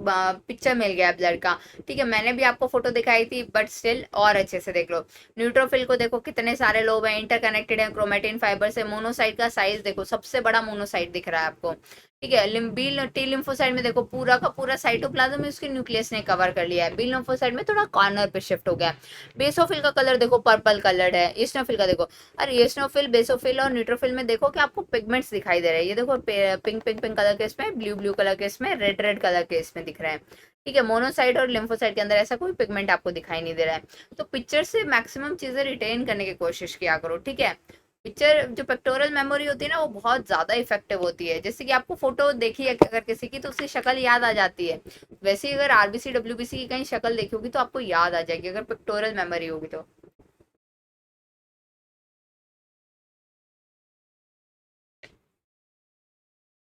पिक्चर मिल गया ब्लड का। ठीक है, मैंने भी आपको फोटो दिखाई थी, बट स्टिल और अच्छे से देख लो। न्यूट्रोफिल को देखो कितने सारे लोब हैं, इंटरकनेक्टेड है क्रोमेटिन फाइबर से। मोनोसाइट का साइज देखो, सबसे बड़ा मोनोसाइट दिख रहा है आपको। ठीक है, बी टी लिम्फोसाइट में देखो पूरा का पूरा साइटोप्लाज्म में उसके न्यूक्लियस ने कवर कर लिया है। बी लिम्फोसाइट में थोड़ा कॉर्नर पे शिफ्ट हो गया। बेसोफिल का कलर देखो पर्पल कलर है। ईस्नोफिल का देखो, अरे ईस्नोफिल, बेसोफिल और न्यूट्रोफिल में देखो कि आपको पिगमेंट्स दिखाई दे रहे हैं। ये देखो पिंक पिंक पिंक कलर के इसमें, ब्लू ब्लू कलर के इसमें, रेड रेड कलर के इसमें दिख रहा है। ठीक है, मोनोसाइट और लिम्फोसाइट के अंदर ऐसा कोई पिगमेंट आपको दिखाई नहीं दे रहा है। तो पिक्चर से मैक्सिमम चीजें रिटेन करने की कोशिश किया करो। ठीक है, पिक्चर जो पिक्टोरल मेमोरी होती है ना, वो बहुत ज्यादा इफेक्टिव होती है। जैसे कि आपको फोटो देखी है अगर किसी की, तो उसकी शक्ल याद आ जाती है। वैसे ही अगर आरबीसी डब्ल्यूबीसी की कहीं शक्ल देखी होगी तो आपको याद आ जाएगी, अगर पिक्टोरल मेमोरी होगी तो।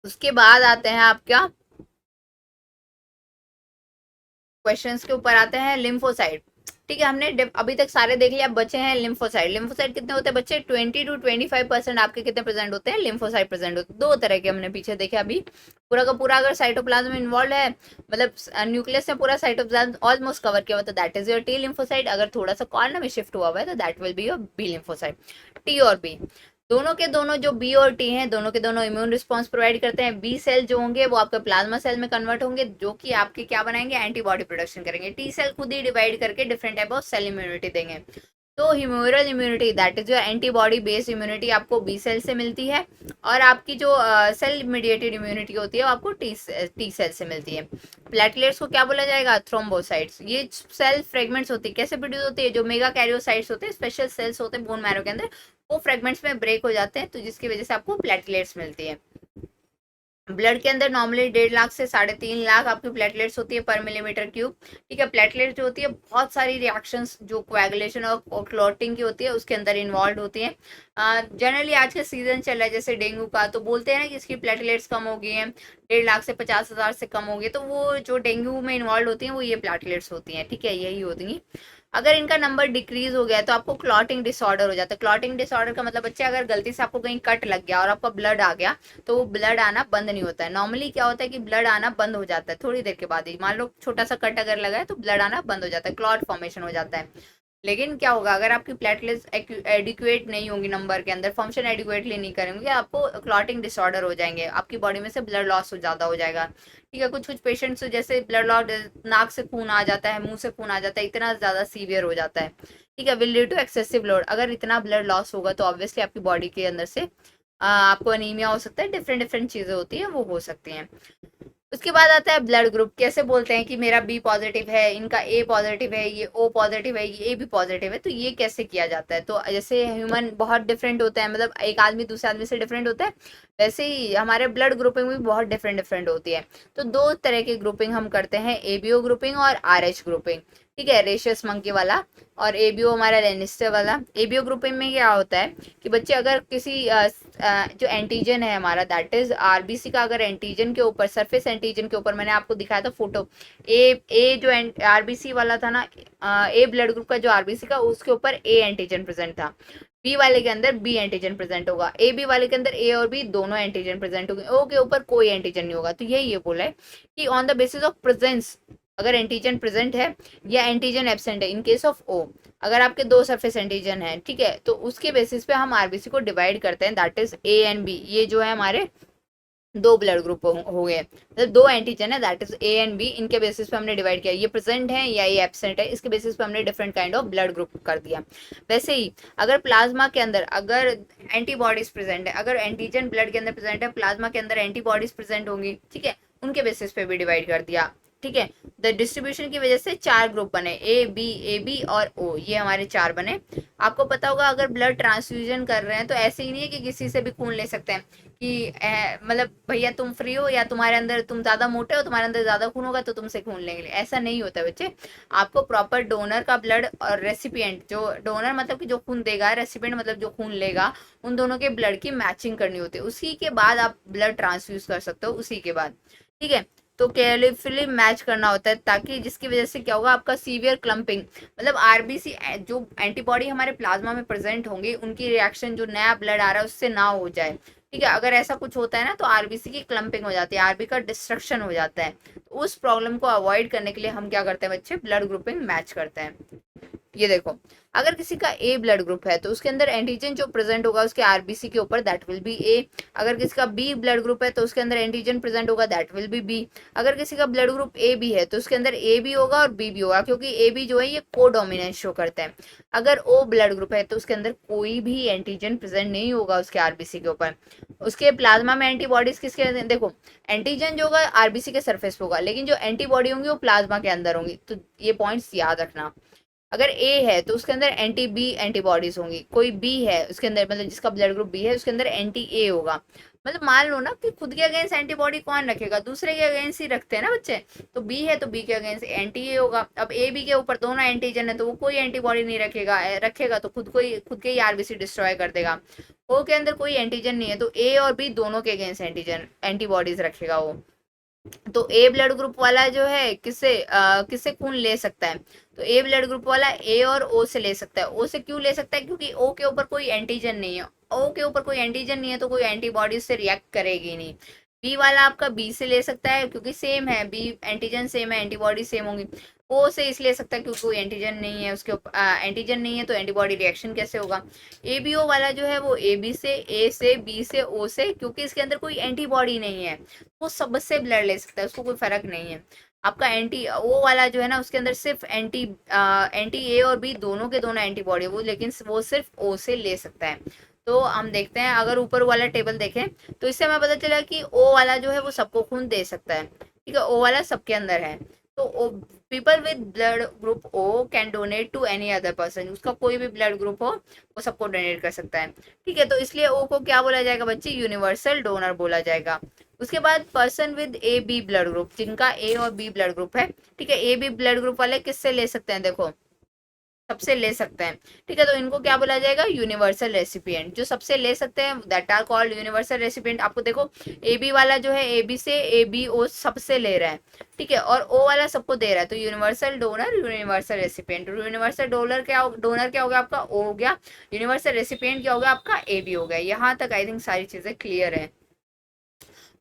उसके बाद आते हैं आपका क्वेश्चंस के ऊपर आते हैं, लिम्फोसाइट। ठीक है, हमने अभी तक सारे देख लिया, अब बचे हैं लिम्फोसाइट। लिम्फोसाइट कितने होते हैं बच्चे, 20 to 25% आपके कितने प्रेजेंट होते हैं, लिम्फोसाइट प्रेजेंट होते हैं। दो तरह के हमने पीछे देखे अभी। पूरा का पूरा अगर साइटोप्लाज्म इन्वॉल्व है, मतलब न्यूक्लियस में पूरा साइटोप्लाज्म ऑलमोस्ट कवर किया हुआ, तो that is your T lymphocyte. अगर थोड़ा सा कॉर्नर में शिफ्ट हुआ हुआ है तो that will be your B lymphocyte. T और बी दोनों के दोनों, जो बी और टी हैं, दोनों के दोनों इम्यून रिस्पांस प्रोवाइड करते हैं। बी सेल जो होंगे वो आपके प्लाज्मा सेल में कन्वर्ट होंगे, जो कि आपके क्या बनाएंगे, एंटीबॉडी प्रोडक्शन करेंगे। टी सेल खुद ही डिवाइड करके different type of cell immunity देंगे। तो ह्यूमोरल इम्यूनिटी, दैट इज जो एंटीबॉडी बेस्ड इम्यूनिटी, आपको बी सेल से मिलती है। और आपकी जो सेल मीडिएटेड इम्यूनिटी होती है वो आपको टी सेल से मिलती है। प्लेटलेट्स को क्या बोला जाएगा, थ्रोम्बोसाइट्स। ये सेल फ्रेगमेंट्स होती है, कैसे प्रोड्यूस होती है, जो मेगा कैरियोसाइट्स होते हैं, स्पेशल सेल्स होते हैं बोन मैरो के अंदर, वो फ्रेगमेंट्स में ब्रेक हो जाते हैं, तो जिसकी वजह से आपको प्लेटलेट्स मिलती है। ब्लड के अंदर नॉर्मली 1.5 लाख से 3.5 लाख आपकी प्लेटलेट्स होती है पर मिलीमीटर क्यूब। ठीक है, प्लेटलेट्स जो होती है बहुत सारी रिएक्शंस जो कोएगुलेशन और क्लॉटिंग की होती है उसके अंदर इन्वॉल्व होती है। जनरली आज का सीजन चल रहा है जैसे डेंगू का, तो बोलते हैं ना कि इसकी प्लेटलेट्स कम हो गई हैं, 1.5 लाख से 50,000 से कम हो गई, तो वो जो डेंगू में इन्वॉल्व होती हैं वो ये प्लेटलेट्स होती हैं। ठीक है, यही होती हैं। अगर इनका नंबर डिक्रीज हो गया तो आपको क्लॉटिंग डिसऑर्डर हो जाता है। क्लॉटिंग डिसऑर्डर का मतलब बच्चे, अगर गलती से आपको कहीं कट लग गया और आपका ब्लड आ गया, तो वो ब्लड आना बंद नहीं होता है। नॉर्मली क्या होता है कि ब्लड आना बंद हो जाता है थोड़ी देर के बाद ही। मान लो छोटा सा कट अगर लगा है तो ब्लड आना बंद हो जाता है, क्लॉट फॉर्मेशन हो जाता है। लेकिन क्या होगा, अगर आपकी प्लेटलेट्स एडिक्वेट नहीं होंगी, नंबर के अंदर फंक्शन एडिक्वेटली नहीं करेंगे, आपको क्लॉटिंग डिसऑर्डर हो जाएंगे, आपकी बॉडी में से ब्लड लॉस हो ज्यादा हो जाएगा। ठीक है, कुछ कुछ पेशेंट्स जैसे ब्लड लॉस, नाक से खून आ जाता है, मुंह से खून आ जाता है, इतना ज्यादा सीवियर हो जाता है। ठीक है, will lead to excessive load. अगर इतना ब्लड लॉस होगा तो ऑब्वियसली आपकी बॉडी के अंदर से आपको अनीमिया हो सकता है, डिफरेंट डिफरेंट चीजें होती हैं वो हो सकती हैं। उसके बाद आता है ब्लड ग्रुप। कैसे बोलते हैं कि मेरा बी पॉजिटिव है, इनका ए पॉजिटिव है, ये ओ पॉजिटिव है, ये ए भी पॉजिटिव है, तो ये कैसे किया जाता है। तो जैसे ह्यूमन बहुत डिफरेंट होता है, मतलब एक आदमी दूसरे आदमी से डिफरेंट होता है, वैसे ही हमारे ब्लड ग्रुपिंग भी बहुत डिफरेंट डिफरेंट होती है। तो दो तरह की ग्रुपिंग हम करते हैं, एबीओ ग्रुपिंग और आरएच ग्रुपिंग। ठीक है, रेशियस मंकी वाला। और एबीओ हमारा लेनिस्टर वाला। एबीओ ग्रुपिंग में क्या होता है कि बच्चे अगर किसी जो एंटीजन है हमारा, दैट इज आरबीसी का, अगर एंटीजन के ऊपर, सरफेस एंटीजन के ऊपर, मैंने आपको दिखाया था फोटो, ए जो आरबीसी वाला था ना, ए ब्लड ग्रुप का जो आरबीसी का, उसके ऊपर ए एंटीजन प्रेजेंट था। बी वाले के अंदर बी एंटीजन प्रेजेंट होगा, ए बी वाले के अंदर ए और बी दोनों एंटीजन प्रेजेंट होंगे, ओ के ऊपर कोई एंटीजन नहीं होगा। तो यही ये बोला है कि on the basis of presence, अगर एंटीजन प्रेजेंट है या एंटीजन एब्सेंट है, इन केस ऑफ ओ, अगर आपके दो सरफेस एंटीजन है, ठीक है, तो उसके बेसिस पे हम आरबीसी को डिवाइड करते हैं, that is A and B. ये जो है हमारे दो ब्लड ग्रुप हो गए, मतलब दो एंटीजन है, that is A and B, इनके बेसिस पे हमने डिवाइड किया, ये प्रेजेंट है या ये एब्सेंट है, इसके बेसिस पे हमने different kind of blood group कर दिया। वैसे ही अगर प्लाज्मा के अंदर अगर एंटीबॉडीज प्रेजेंट है, अगर एंटीजन ब्लड के अंदर प्रेजेंट है, प्लाज्मा के अंदर एंटीबॉडीज प्रेजेंट होंगी, ठीक है, उनके बेसिस पे भी डिवाइड कर दिया। ठीक है, द डिस्ट्रीब्यूशन की वजह से चार ग्रुप बने, ए बी और ओ, ये हमारे चार बने। आपको पता होगा अगर ब्लड ट्रांसफ्यूजन कर रहे हैं तो ऐसे ही नहीं है कि किसी से भी खून ले सकते हैं कि मतलब भैया तुम फ्री हो या तुम्हारे अंदर, तुम ज्यादा मोटे हो, तुम्हारे अंदर ज्यादा खून होगा तो तुमसे खून लेंगे, ऐसा नहीं होता बच्चे। आपको प्रॉपर डोनर का ब्लड और रेसिपिएंट, जो डोनर मतलब कि जो खून देगा, रेसिपिएंट मतलब जो खून लेगा, उन दोनों के ब्लड की मैचिंग करनी होती है, उसी के बाद आप ब्लड ट्रांसफ्यूज कर सकते हो, उसी के बाद। ठीक है, तो केयरफुली मैच करना होता है, ताकि जिसकी वजह से क्या होगा, आपका सीवियर क्लम्पिंग, मतलब आरबीसी जो एंटीबॉडी हमारे प्लाज्मा में प्रेजेंट होंगी, उनकी रिएक्शन जो नया ब्लड आ रहा है उससे ना हो जाए। ठीक है, अगर ऐसा कुछ होता है ना तो आरबीसी की क्लम्पिंग हो जाती है, आरबी का डिस्ट्रक्शन हो जाता है। तो उस प्रॉब्लम को अवॉइड करने के लिए हम क्या करते हैं बच्चे, ब्लड ग्रुपिंग मैच करते हैं। ये देखो, अगर किसी का ए ब्लड ग्रुप है तो उसके अंदर एंटीजन जो प्रेजेंट होगा उसके आरबीसी के ऊपर, दैट विल बी ए। अगर किसी का बी ब्लड ग्रुप है तो उसके अंदर एंटीजन प्रेजेंट होगा, दैट विल बी बी। अगर किसी का ब्लड ग्रुप ए बी है तो उसके अंदर ए भी होगा और बी भी होगा, क्योंकि ए बी जो है ये को डोमिनेंस शो करते हैं। अगर ओ ब्लड ग्रुप है तो उसके अंदर कोई भी एंटीजन प्रेजेंट नहीं होगा उसके आरबीसी के ऊपर। उसके प्लाज्मा में एंटीबॉडीज किसके, देखो एंटीजन जो होगा आरबीसी के सरफेस पे होगा, लेकिन जो एंटीबॉडी होंगी वो प्लाज्मा के अंदर होंगी। तो ये पॉइंट्स याद रखना। अगर ए है तो उसके अंदर एंटी बी एंटीबॉडीज होंगी, कोई बी है उसके अंदर, मतलब जिसका ब्लड ग्रुप बी है उसके अंदर एंटी ए होगा। मतलब मान लो ना कि खुद के अगेंस्ट एंटीबॉडी कौन रखेगा, दूसरे के अगेंस्ट ही रखते हैं ना बच्चे, तो बी है तो बी के अगेंस्ट एंटी ए होगा। अब ए बी के ऊपर दोनों एंटीजन है तो वो कोई एंटीबॉडी नहीं रखेगा, रखेगा तो खुद के ही आरबीसी डिस्ट्रॉय कर देगा। ओ के अंदर कोई एंटीजन नहीं है तो ए और बी दोनों के अगेंस्ट एंटीबॉडीज रखेगा वो। तो ए ब्लड ग्रुप वाला जो है किससे खून ले सकता है, तो ए ब्लड ग्रुप वाला ए और ओ से ले सकता है। ओ से क्यों ले सकता है, क्योंकि ओ के ऊपर कोई एंटीजन नहीं है, ओ के ऊपर कोई एंटीजन नहीं है तो कोई एंटीबॉडी से रिएक्ट करेगी नहीं। बी वाला आपका बी से ले सकता है क्योंकि सेम है, बी एंटीजन सेम है, एंटीबॉडी सेम होंगी। ओ से इसलिए सकता है क्योंकि कोई एंटीजन नहीं है उसके ऊपर, एंटीजन नहीं है तो एंटीबॉडी रिएक्शन कैसे होगा। ए बी ओ वाला जो है वो ए बी से, ए से, बी से, ओ से, क्योंकि इसके अंदर कोई एंटीबॉडी नहीं है, वो सबसे ब्लड ले सकता है, उसको कोई फर्क नहीं है। आपका एंटी ओ वाला जो है ना उसके अंदर सिर्फ एंटी ए और बी दोनों के दोनों एंटीबॉडी वो, लेकिन वो सिर्फ ओ से ले सकता है। तो हम देखते हैं, अगर ऊपर वाला टेबल देखें तो इससे हमें पता चला कि ओ वाला जो है वो सबको खून दे सकता है। ठीक है, ओ वाला सबके अंदर है, तो people with blood group O can donate to any other person, उसका कोई भी ब्लड ग्रुप हो वो सबको डोनेट कर सकता है। ठीक है, तो इसलिए ओ को क्या बोला जाएगा बच्चे, यूनिवर्सल डोनर बोला जाएगा। उसके बाद person with A B blood group, जिनका ए और बी ब्लड ग्रुप है, ठीक है, ए बी ब्लड ग्रुप वाले किससे ले सकते हैं, देखो सबसे ले सकते हैं। ठीक है, तो इनको क्या बोला जाएगा, यूनिवर्सल रेसिपिएंट। जो सबसे ले सकते हैं that are called universal recipient. आपको देखो ए बी वाला जो है ए बी से ए बी ओ सबसे ले रहा है, ठीक है, और ओ वाला सबको दे रहा है, तो universal donor, universal recipient. Universal donor क्या हो गया आपका, ओ हो गया। यूनिवर्सल रेसिपिएंट क्या हो गया आपका, ए बी हो गया। यहाँ तक आई थिंक सारी चीजें क्लियर है।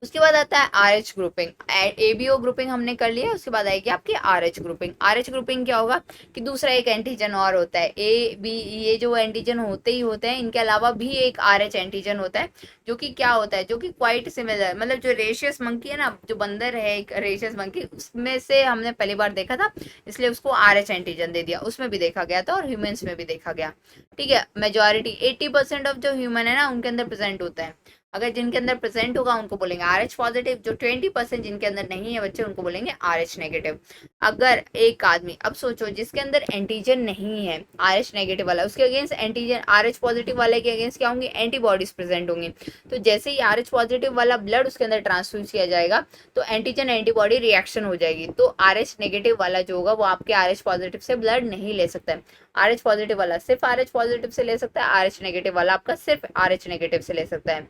उसके बाद आता है R H grouping. ABO grouping हमने कर लिया, उसके बाद आएगी आपकी R H grouping. R H grouping क्या होगा कि दूसरा एक एंटीजन और होता है, ए बी, ये जो एंटीजन होते ही होते हैं, इनके अलावा भी एक आर एच एंटीजन होता है, जो कि क्या होता है, जो कि क्वाइट सिमिलर, मतलब जो रेशियस मंकी है ना, जो बंदर है एक रेशियस मंकी, उसमें से हमने पहली बार देखा था इसलिए उसको आर एच एंटीजन दे दिया। उसमें भी देखा गया था और ह्यूमंस में भी देखा गया। ठीक है, मेजोरिटी 80% ऑफ जो ह्यूमन है ना उनके अंदर प्रेजेंट होता है। अगर जिनके अंदर प्रेजेंट होगा उनको बोलेंगे RH पॉजिटिव, जो 20% जिनके अंदर नहीं है बच्चे उनको बोलेंगे RH नेगेटिव। अगर एक आदमी, अब सोचो जिसके अंदर एंटीजन नहीं है RH नेगेटिव वाला, उसके अगेंस्ट एंटीजन RH पॉजिटिव वाले के अगेंस्ट क्या होंगे, एंटीबॉडीज प्रेजेंट होंगी। तो जैसे ही RH पॉजिटिव वाला ब्लड उसके अंदर ट्रांसफ्यूज किया जाएगा तो एंटीजन एंटीबॉडी रिएक्शन हो जाएगी, तो RH नेगेटिव वाला जो होगा वो आपके RH पॉजिटिव से ब्लड नहीं ले सकता है। RH पॉजिटिव वाला सिर्फ RH पॉजिटिव से ले सकता है, RH नेगेटिव वाला आपका सिर्फ RH नेगेटिव से ले सकता है,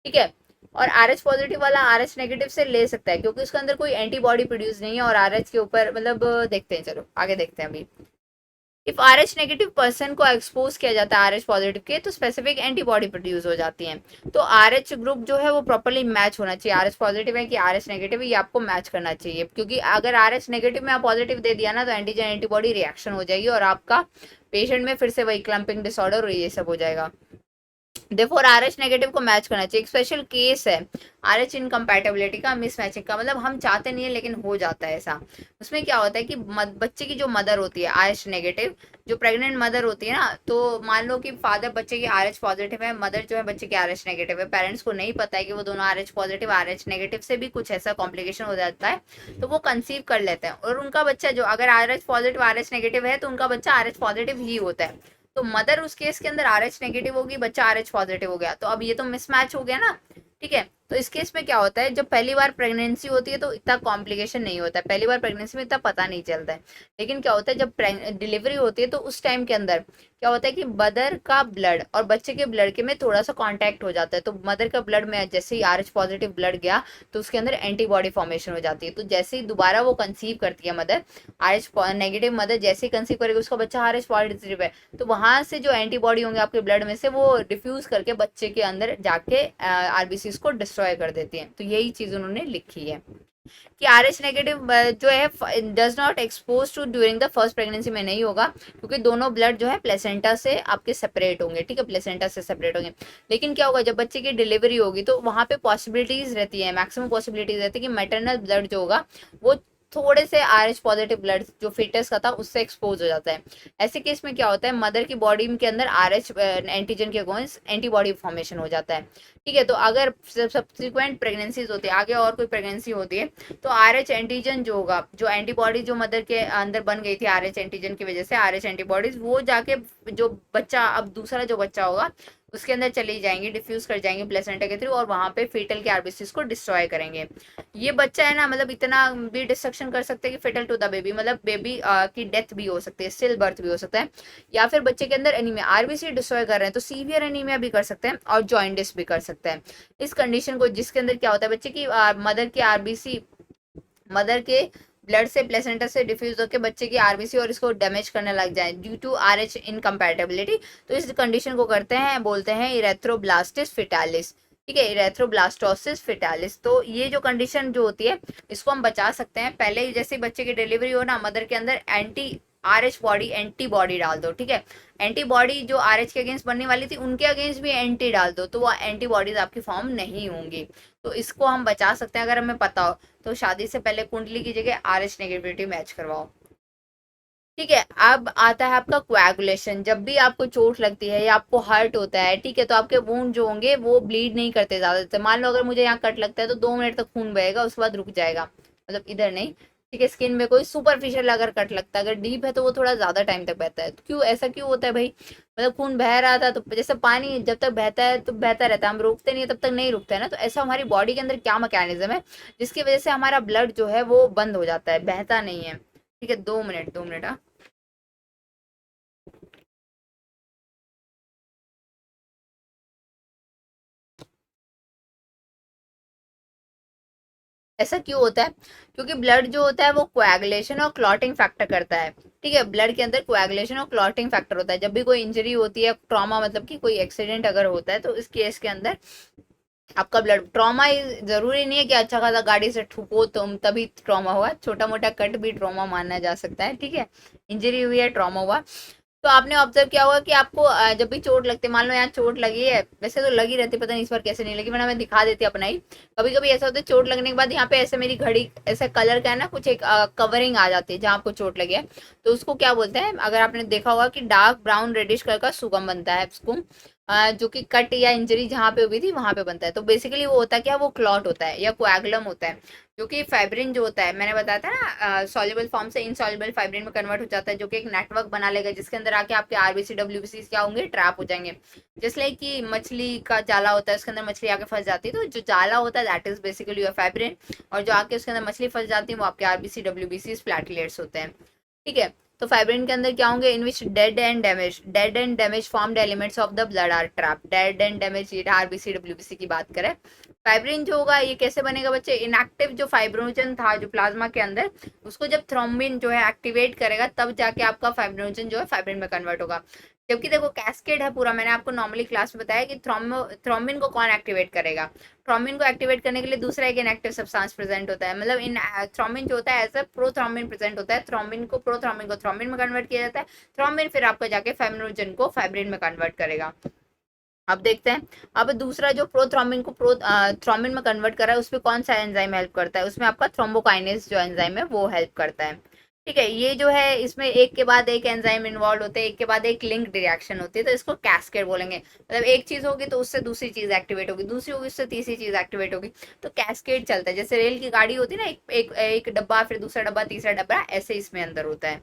ठीक है। और RH पॉजिटिव वाला RH नेगेटिव से ले सकता है क्योंकि उसके अंदर कोई एंटीबॉडी प्रोड्यूस नहीं है और RH के ऊपर मतलब देखते हैं, चलो आगे देखते हैं अभी। इफ RH नेगेटिव पर्सन को एक्सपोज किया जाता है RH पॉजिटिव के तो स्पेसिफिक एंटीबॉडी प्रोड्यूस हो जाती है। तो RH ग्रुप जो है वो प्रॉपर्ली मैच होना चाहिए, RH पॉजिटिव है कि RH नेगेटिव है ये आपको मैच करना चाहिए, क्योंकि अगर RH नेगेटिव में आप पॉजिटिव दे दिया ना तो एंटीजन एंटीबॉडी रिएक्शन हो जाएगी और आपका पेशेंट में फिर से वही क्लम्पिंग डिसऑर्डर और ये सब हो जाएगा। देयरफॉर RH नेगेटिव को मैच करना चाहिए। एक स्पेशल केस है RH इनकम्पैटिबिलिटी का, मिसमैचिंग का, मतलब हम चाहते नहीं है लेकिन हो जाता है ऐसा। उसमें क्या होता है कि बच्चे की जो मदर होती है RH नेगेटिव, जो प्रेग्नेंट मदर होती है ना, तो मान लो कि फादर बच्चे की RH पॉजिटिव है, मदर जो है बच्चे की RH नेगेटिव है, पेरेंट्स को नहीं पता है कि वो दोनों RH पॉजिटिव RH नेगेटिव से भी कुछ ऐसा कॉम्प्लिकेशन हो जाता है, तो वो कंसीव कर लेते हैं और उनका बच्चा जो अगर RH पॉजिटिव RH नेगेटिव है तो उनका बच्चा RH पॉजिटिव ही होता है। तो मदर उस केस के अंदर RH नेगेटिव होगी, बच्चा RH पॉजिटिव हो गया, तो अब ये तो मिसमैच हो गया ना, ठीक है। तो इस केस में क्या होता है, जब पहली बार प्रेगनेंसी होती है तो इतना कॉम्प्लिकेशन नहीं होता है, पहली बार प्रेगनेंसी में इतना पता नहीं चलता है। लेकिन क्या होता है जब डिलीवरी होती है तो उस टाइम के अंदर क्या होता है कि मदर का ब्लड और बच्चे के ब्लड के में थोड़ा सा कांटेक्ट हो जाता है, तो मदर का ब्लड में जैसे ही RH पॉजिटिव ब्लड गया तो उसके अंदर एंटीबॉडी फॉर्मेशन हो जाती है। तो जैसे ही दोबारा वो कंसीव करती है मदर, RH नेगेटिव मदर जैसे ही कंसीव करेगी उसका बच्चा RH पॉजिटिव है, तो वहां से जो एंटीबॉडी होंगे आपके ब्लड में से वो डिफ्यूज करके बच्चे के अंदर जाके RBCs को डिस्ट्रॉय कर देती है। तो यही चीज उन्होंने लिखी है कि RH नेगेटिव जो है does not expose to during the first pregnancy में नहीं होगा, क्योंकि दोनों ब्लड जो है प्लेसेंटा से आपके सेपरेट होंगे, ठीक है, प्लेसेंटा से सेपरेट होंगे। लेकिन क्या होगा जब बच्चे की डिलीवरी होगी तो वहां पे पॉसिबिलिटीज रहती है, मैक्सिमम पॉसिबिलिटीज रहती है कि मैटरनल ब्लड जो होगा वो थोड़े से RH पॉजिटिव ब्लड जो फीटस का था उससे एक्सपोज हो जाता है। ऐसे केस में क्या होता है मदर की बॉडी के अंदर RH एंटीजन के अगेंस्ट एंटीबॉडी फॉर्मेशन हो जाता है, ठीक है। तो अगर सब्सिक्वेंट प्रेगनेंसीज होती है, आगे और कोई प्रेगनेंसी होती है, तो RH एंटीजन जो होगा, जो एंटीबॉडी जो मदर के अंदर बन गई थी RH एंटीजन की वजह से, RH एंटीबॉडीज वो जाके जो बच्चा, अब दूसरा जो बच्चा होगा उसके अंदर चली जाएंगी, डिफ्यूज कर जाएंगी प्लेसेंटा के थ्रू और वहां पे फीटल के RBCs को डिस्ट्रॉय करेंगे। ये बच्चा है ना, मतलब इतना भी डिस्ट्रक्शन कर सकते हैं कि फेटल टू द बेबी, मतलब बेबी की डेथ भी हो सकती है, स्टिल बर्थ भी हो सकता है, या फिर बच्चे के अंदर एनीमिया, RBC डिस्ट्रॉय कर रहे हैं तो सीवियर एनीमिया भी कर सकते हैं और जॉइंटिस भी कर सकते हैं। इस कंडीशन को जिसके अंदर क्या होता है बच्चे की मदर की RBC, मदर के ब्लड से प्लेसेंटा से डिफ्यूज होकर बच्चे की RBC और इसको डैमेज करने लग जाए ड्यू टू RH इनकम्पैटिबिलिटी, तो इस कंडीशन को करते हैं, बोलते हैं इरेथ्रोब्लास्टिस फिटालिस, ठीक है, इरेथ्रोब्लास्टोसिस फिटालिस। तो ये जो कंडीशन जो होती है इसको हम बचा सकते हैं, पहले ही जैसे बच्चे की डिलीवरी हो ना, मदर के अंदर RH बॉडी एंटीबॉडी डाल दो, ठीक है, एंटीबॉडी जो RH के अगेंस्ट बनने वाली थी उनके अगेंस्ट भी एंटी डाल दो, तो वो एंटीबॉडीज आपकी फॉर्म नहीं होंगी। तो इसको हम बचा सकते हैं अगर हमें पता हो, तो शादी से पहले कुंडली की जगह RH नेगेटिविटी मैच करवाओ, ठीक है। अब आता है आपका कोएगुलेशन, जब भी आपको चोट लगती है या आपको हर्ट होता है, ठीक है, तो आपके वुंड जो होंगे वो ब्लीड नहीं करते ज्यादा। मान लो अगर मुझे यहाँ कट लगता है तो 2 मिनट तक खून बहेगा, उसके बाद रुक जाएगा, मतलब इधर नहीं, ठीक है। स्किन में कोई सुपरफिशियल अगर कट लगता है, अगर डीप है तो वो थोड़ा ज्यादा टाइम तक बहता है। तो क्यों ऐसा क्यों होता है भाई, मतलब खून बह रहा था तो जैसे पानी जब तक बहता है तो बहता रहता है, हम रोकते नहीं है तब तक नहीं रुकता है ना, तो ऐसा हमारी बॉडी के अंदर क्या मैकेनिज्म है जिसकी वजह से हमारा ब्लड जो है वो बंद हो जाता है, बहता नहीं है, ठीक है। 2 मिनट 2 मिनट, हाँ। ऐसा क्यों होता है, क्योंकि ब्लड जो होता है वो कोएगुलेशन और क्लॉटिंग फैक्टर करता है, ठीक है। ब्लड के अंदर कोएगुलेशन और क्लॉटिंग फैक्टर होता है। जब भी कोई इंजरी होती है, ट्रॉमा मतलब कि कोई एक्सीडेंट अगर होता है तो इस केस के अंदर आपका ब्लड, ट्रॉमा जरूरी नहीं है कि अच्छा खासा गाड़ी से ठुको तुम तभी ट्रॉमा हुआ, छोटा मोटा कट भी ट्रॉमा माना जा सकता है, ठीक है। इंजरी हुई है, ट्रॉमा हुआ। तो आपने ऑब्जर्व किया होगा कि आपको जब भी चोट लगती है, मान लो यहाँ चोट लगी है, वैसे तो लगी रहती, पता नहीं इस बार कैसे नहीं लगी, मैं दिखा देती अपना ही। कभी कभी ऐसा होता है चोट लगने के बाद यहाँ पे ऐसे मेरी घड़ी ऐसे कलर का है ना, कुछ एक कवरिंग आ जाती है जहाँ आपको चोट लगी है, तो उसको क्या बोलते हैं, अगर आपने देखा होगा कि डार्क ब्राउन रेडिश कलर का सुगम बनता है उसको, जो कि कट या इंजरी जहाँ पे हुई थी वहां पे बनता है। तो बेसिकली वो होता है क्या, वो क्लॉट होता है या कोएगुलम होता है, जो कि फाइब्रिन जो होता है, मैंने बताया था ना, सॉल्युबल फॉर्म से इनसॉल्युबल फाइब्रिन में कन्वर्ट हो जाता है, जो कि एक नेटवर्क बना लेगा जिसके अंदर आके आपके आरबीसी डब्ल्यूबीसी क्या होंगे, ट्रैप हो जाएंगे। जैसे लाइक कि मछली का जाला होता है, उसके अंदर मछली आके फंस जाती है, तो जो जाला होता है that is basically your fibrin, और जो आके उसके अंदर मछली फंस जाती है वो आपके आरबीसी डब्ल्यूबीसी प्लेटलेट्स होते हैं। ठीक है, तो फाइब्रिन के अंदर क्या होंगे, in which dead and damage formed elements of the blood are trap. Dead and damage, ये आरबीसी डब्ल्यूबीसी की बात करें। फाइब्रिन जो होगा ये कैसे बनेगा बच्चे, इनएक्टिव जो फाइब्रोजन था जो प्लाज्मा के अंदर, उसको जब थ्रोम्बिन जो है एक्टिवेट करेगा तब जाके आपका फाइब्रोजन जो है फाइब्रिन में कन्वर्ट होगा। जबकि देखो कैस्केड है पूरा, मैंने आपको नॉर्मली क्लास में बताया कि थ्रोम्बिन को कौन एक्टिवेट करेगा। थ्रोम्बिन को एक्टिवेट करने के लिए दूसरा एक इनएक्टिव सब्सटेंस प्रेजेंट होता है, मतलब इन थ्रोम्बिन जो होता है एज अ प्रोथ्रोम्बिन प्रेजेंट होता है, थ्रोम्बिन को थ्रोम्बिन में कन्वर्ट किया जाता है, थ्रोम्बिन फिर आपका जाके फाइब्रोजन को फाइब्रिन में कन्वर्ट करेगा। अब देखते हैं, अब दूसरा जो प्रोथ्रोम्बिन को थ्रोम्बिन में कन्वर्ट कर रहा है उसमें कौन सा एंजाइम हेल्प करता है, उसमें आपका थ्रोम्बोकाइनेज जो एंजाइम है वो हेल्प करता है। ठीक है, ये जो है इसमें एक के बाद एक एंजाइम इन्वॉल्व होते हैं, एक के बाद एक लिंक रिएक्शन होती है, तो इसको कैस्केड बोलेंगे। मतलब एक चीज होगी तो उससे दूसरी चीज एक्टिवेट होगी, दूसरी होगी उससे तीसरी चीज एक्टिवेट होगी, तो कैस्केड चलता है। जैसे रेल की गाड़ी होती है ना, एक डब्बा, फिर दूसरा डब्बा, तीसरा डब्बा, ऐसे इसमें अंदर होता है।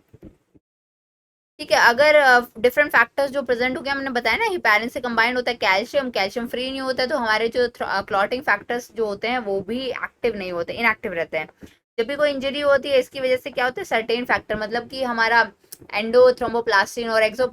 ठीक है, अगर डिफरेंट फैक्टर्स जो प्रेजेंट हो गया, हमने बताया ना हिपैरिन से कंबाइंड होता है कैल्शियम, कैल्शियम फ्री नहीं होता है, तो हमारे जो क्लॉटिंग फैक्टर्स जो होते हैं वो भी एक्टिव नहीं होते, इनएक्टिव रहते हैं। जब भी कोई इंजरी होती है इसकी वजह से क्या होता है, सर्टेन फैक्टर, मतलब कि हमारा एंडो थ्रोम्बोप्लास्टिन और एक्सो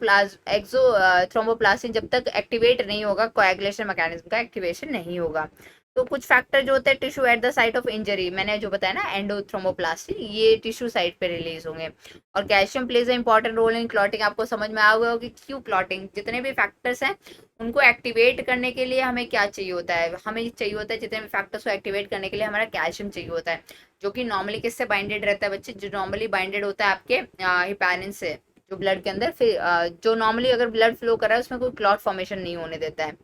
थ्रोम्बोप्लास्टिन जब तक एक्टिवेट नहीं होगा, कोएगुलेशन मैकेनिज्म का एक्टिवेशन नहीं होगा। तो कुछ फैक्टर जो होते हैं tissue at the site of injury, मैंने जो बताया ना एंडोथ्रोम्बोप्लास्टिन, ये टिश्यू साइट पे रिलीज होंगे। और calcium plays a important role in clotting, आपको समझ में आ गया होगा कि क्यों क्लॉटिंग, जितने भी फैक्टर्स हैं उनको एक्टिवेट करने के लिए हमें क्या चाहिए होता है, हमें चाहिए होता है जितने भी फैक्टर्स को एक्टिवेट करने के लिए हमारा कैल्शियम चाहिए होता है, जो कि नॉर्मली किससे बाइंडेड रहता है बच्चे, जो नॉर्मली बाइंडेड होता है आपके हिपैरिन से, जो ब्लड के अंदर, फिर जो नॉर्मली अगर ब्लड फ्लो कर रहा है उसमें कोई क्लॉट फॉर्मेशन नहीं होने देता है।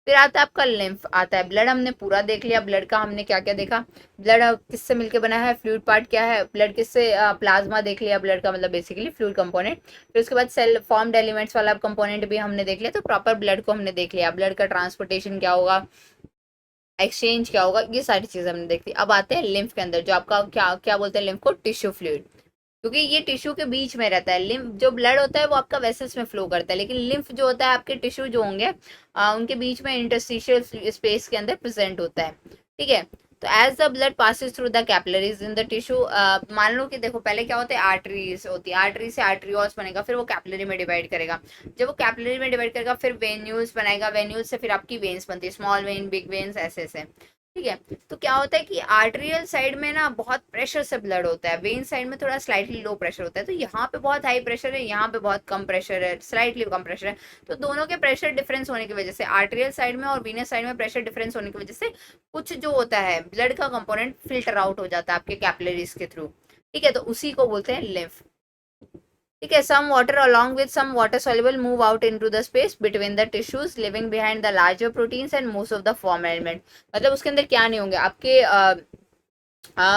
फिर आता है आपका लिम्फ, आता है ब्लड, हमने पूरा देख लिया ब्लड का, हमने क्या क्या देखा, ब्लड किससे मिलके बना है, फ्लूइड पार्ट क्या है, ब्लड किससे, प्लाज्मा देख लिया ब्लड का, मतलब बेसिकली फ्लूइड कंपोनेंट। फिर उसके बाद सेल फॉर्म्ड एलिमेंट्स वाला कंपोनेंट भी हमने देख लिया, तो प्रॉपर ब्लड को हमने देख लिया, ब्लड का ट्रांसपोर्टेशन क्या होगा, एक्सचेंज क्या होगा, ये सारी चीजें हमने देख ली। अब आते हैं लिम्फ के अंदर, जो आपका क्या क्या बोलते हैं लिम्फ को, टिश्यू फ्लूइड, क्योंकि ये टिश्यू के बीच में रहता है। लिम्फ जो ब्लड होता है वो आपका वेसल्स में फ्लो करता है, लेकिन लिम्फ जो होता है आपके टिश्यू जो होंगे उनके बीच में इंटरस्टिशियल स्पेस के अंदर प्रेजेंट होता है। ठीक है, तो as the blood passes through the capillaries in the tissue, मान लो कि देखो पहले क्या होता है, आर्टरीज होती है, आर्टरी से आर्टरियोल्स बनेगा, फिर वो कैपिलरी में डिवाइड करेगा, जब वो कैपिलरी में डिवाइड करेगा फिर वेन्यूल्स बनाएगा, वेन्यूल्स से फिर आपकी वेन्स बनती है, स्मॉल वेन, बिग वेन्स, ऐसे ऐसे। ठीक है, तो क्या होता है कि आर्टेरियल साइड में ना बहुत प्रेशर से ब्लड होता है, वेन साइड में थोड़ा स्लाइटली लो प्रेशर होता है, तो यहाँ पे बहुत हाई प्रेशर है, यहाँ पे बहुत कम प्रेशर है, स्लाइटली कम प्रेशर है। तो दोनों के प्रेशर डिफरेंस होने की वजह से, आर्टेरियल साइड में और वीनस साइड में प्रेशर डिफरेंस होने की वजह से कुछ जो होता है ब्लड का कंपोनेंट फिल्टर आउट हो जाता है आपके कैपिलरीज के थ्रू। ठीक है, तो उसी को बोलते हैं लिम्फ। ठीक है, some water along with some water soluble move out into the space between the tissues leaving behind the larger proteins and most of the form element, मतलब उसके अंदर क्या नहीं होंगे आपके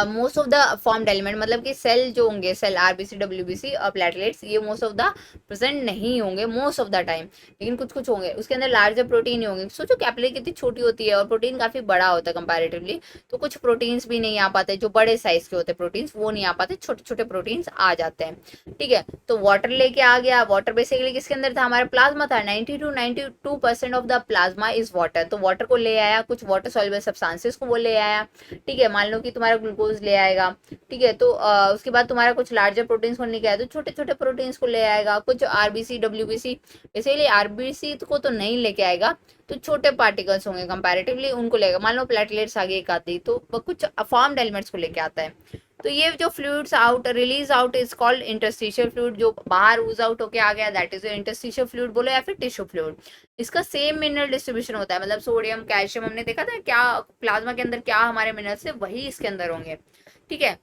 most of the formed element, मतलब कि cell जो होंगे, सेल आरबीसी डब्ल्यूबीसी और प्लेटलेट्स, ये मोस्ट ऑफ द प्रेजेंट नहीं होंगे मोस्ट ऑफ द टाइम, लेकिन कुछ कुछ होंगे। उसके अंदर लार्जर प्रोटीन ही होंगे, सोचो कैपिलरी कितनी छोटी होती है और प्रोटीन काफी बड़ा होता है कंपैरेटिवली, तो कुछ प्रोटीन्स भी नहीं आ पाते, जो बड़े साइज के होते हैं प्रोटीन्स वो नहीं आ पाते, छोटे छोटे प्रोटीन्स आ जाते हैं। ठीक है, तो वाटर लेके आ गया, वाटर बेसिकली किसके अंदर था, हमारा प्लाज्मा था, 90 to 92% of the plasma is water, तो वाटर को ले आया, कुछ वाटर सॉल्युबल सब्सटेंसेस को वो ले आया। ठीक है, मान लो कि तुम्हारा ग्लूकोज ले आएगा, ठीक है, तो उसके बाद तुम्हारा कुछ लार्जर प्रोटीन्स को लेके आया, तो छोटे छोटे प्रोटीन्स को ले आएगा, कुछ आरबीसी डब्ल्यूबीसी, इसीलिए आरबीसी को तो नहीं लेके आएगा, तो छोटे पार्टिकल्स होंगे कंपैरेटिवली उनको लेगा, मान लो प्लेटलेट्स आगे एक आती, तो कुछ फॉर्म्ड एलिमेंट्स को लेके आता है। तो ये जो fluids out release out is called interstitial fluid, जो बाहर ऊज आउट होके आ गया दैट इज इंटरस्टिशियल फ्लूइड बोलो या फिर टिश्यू फ्लूइड। इसका सेम मिनरल डिस्ट्रीब्यूशन होता है, मतलब सोडियम कैल्शियम हमने देखा था क्या प्लाज्मा के अंदर क्या हमारे मिनरल्स है वही इसके अंदर होंगे। ठीक है,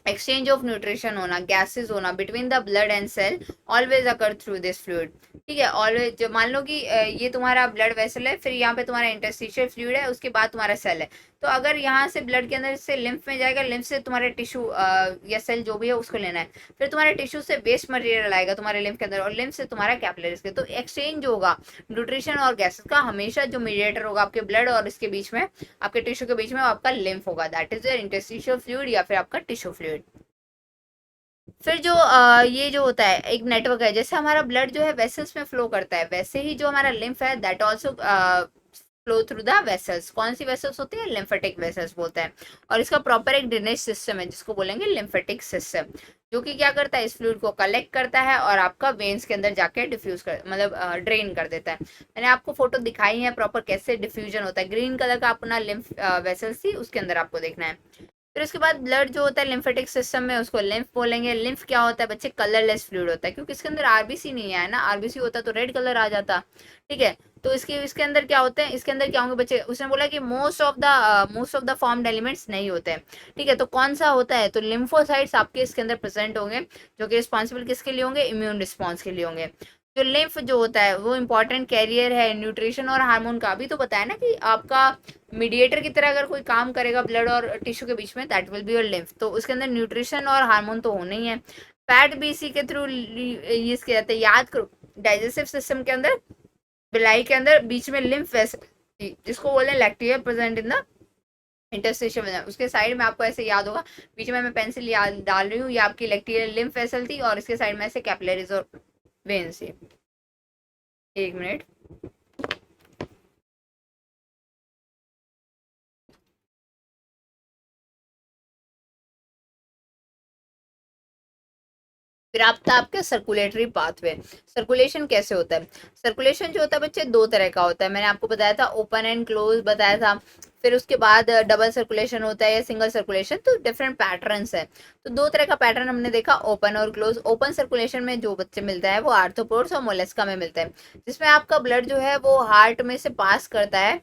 एक्सचेंज ऑफ न्यूट्रिशन होना, गैसेस होना between the blood and cell always occur through this fluid. ठीक है, ऑलवेज जो मान लो कि ये तुम्हारा ब्लड वेसल है, फिर यहाँ पे तुम्हारा इंटरस्टिशियल फ्लूइड है, उसके बाद तुम्हारा सेल है। तो अगर यहाँ से ब्लड के अंदर से लिम्फ में जाएगा, लिम्फ से तुम्हारे टिश्यू या सेल जो भी है उसको लेना है, फिर तुम्हारे टिश्यू से वेस्ट मटेरियल आएगा तुम्हारे लिम्फ के अंदर, और लिम्फ से तुम्हारा कैपिलरीज के। तो एक्सचेंज होगा न्यूट्रिशन और गैसेस का, हमेशा जो मीडिएटर होगा आपके ब्लड और इसके बीच में, आपके टिश्यू के बीच में, वो आपका लिम्फ होगा, that is your interstitial fluid या फिर आपका टिश्यू फ्लूइड। फिर जो ये जो होता है एक नेटवर्क है, जैसे हमारा ब्लड जो है वेसल्स में फ्लो करता है, वैसे ही जो हमारा लिम्फ है that also flow through the vessels. कौन सी वेसल्स होती है? लिम्फेटिक वेसल्स बोलते हैं। और इसका प्रॉपर एक ड्रेनेज सिस्टम है जिसको बोलेंगे लिम्फेटिक सिस्टम, जो कि क्या करता है, इस फ्लूइड को कलेक्ट करता है और आपका वेन्स के अंदर जाके डिफ्यूज कर, मतलब ड्रेन कर देता है। मैंने आपको फोटो दिखाई है प्रॉपर कैसे डिफ्यूजन होता है। ग्रीन कलर का अपना लिम्फ वेसल्स थी, उसके अंदर आपको देखना है। फिर उसके बाद ब्लड जो होता है लिम्फेटिक सिस्टम में, उसको लिम्फ बोलेंगे। लिम्फ क्या होता है बच्चे? कलरलेस फ्लूइड होता है, क्योंकि इसके अंदर आरबीसी नहीं है ना, आरबीसी होता तो रेड कलर आ जाता। ठीक है, तो इसके अंदर क्या होते हैं, इसके अंदर क्या होंगे बच्चे? उसने बोला कि most of the formed elements नहीं होते हैं। ठीक है, तो कौन सा होता है? तो लिम्फोसाइट्स आपके इसके अंदर प्रेजेंट होंगे, जो कि रिस्पॉन्सिबल किसके लिए होंगे? इम्यून रिस्पॉन्स के लिए होंगे। जो लिम्फ जो होता है वो इंपॉर्टेंट कैरियर है न्यूट्रिशन और हार्मोन का। भी तो बताया ना कि आपका मीडिएटर की तरह अगर कोई काम करेगा ब्लड और टिश्यू के बीच में, that will be your lymph. तो उसके अंदर न्यूट्रिशन और हार्मोन तो होने ही है। फैट भी इसी के थ्रू यूज किया जाता है, याद करो। डाइजेस्टिव सिस्टम के अंदर, बिलाई के अंदर बीच में लिम्फ वेसल, जिसको बोले लैक्टिया, प्रेजेंट इन द इंटरस्टिशियल। उसके साइड में आपको ऐसे याद होगा, बीच में मैं पेंसिल डाल रही हूँ, ये आपकी लैक्टियल लिम्फ वेसल थी, और इसके साइड में ऐसे कैपिलरीज और वेन्स। एक मिनट। फिर आपका आपका सर्कुलेटरी पाथवे। सर्कुलेशन कैसे होता है? सर्कुलेशन जो होता है बच्चे दो तरह का होता है, मैंने आपको बताया था, ओपन एंड क्लोज बताया था। फिर उसके बाद डबल सर्कुलेशन होता है या सिंगल सर्कुलेशन, तो डिफरेंट पैटर्न्स है। तो दो तरह का पैटर्न हमने देखा, ओपन और क्लोज। ओपन सर्कुलेशन में जो बच्चे मिलता है वो आर्थ्रोपोड्स और मोलस्का में मिलता है, जिसमें आपका ब्लड जो है वो हार्ट में से पास करता है,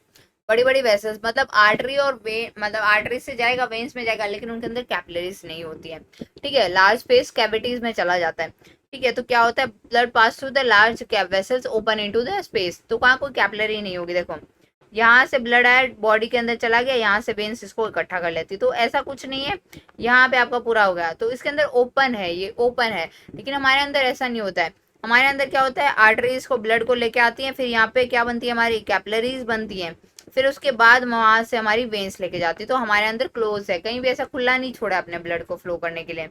बड़ी बड़ी वेसल्स, मतलब आर्टरी और वेन, मतलब आर्टरी से जाएगा वेन्स में जाएगा, लेकिन उनके अंदर कैपिलरीज नहीं होती है। ठीक है, लार्ज स्पेस कैविटीज में चला जाता है। ठीक है, तो क्या होता है, blood pass through the large vessels open into the space. तो वहां कोई कैपिलरी नहीं होगी। देखो, यहाँ से ब्लड आया, बॉडी के अंदर चला गया, यहाँ से वेन्स इसको इकट्ठा कर लेती, तो ऐसा कुछ नहीं है। यहाँ पे आपका पूरा हो गया, तो इसके अंदर ओपन है, ये ओपन है। लेकिन हमारे अंदर ऐसा नहीं होता है। हमारे अंदर क्या होता है, आर्टरीज को ब्लड को लेके आती है, फिर यहाँ पे क्या बनती है, हमारी कैपिलरीज बनती है, फिर उसके बाद वहां से हमारी वेन्स लेके जाती है। तो हमारे अंदर क्लोज है, कहीं भी ऐसा खुला नहीं छोड़ा अपने ब्लड को फ्लो करने के लिए।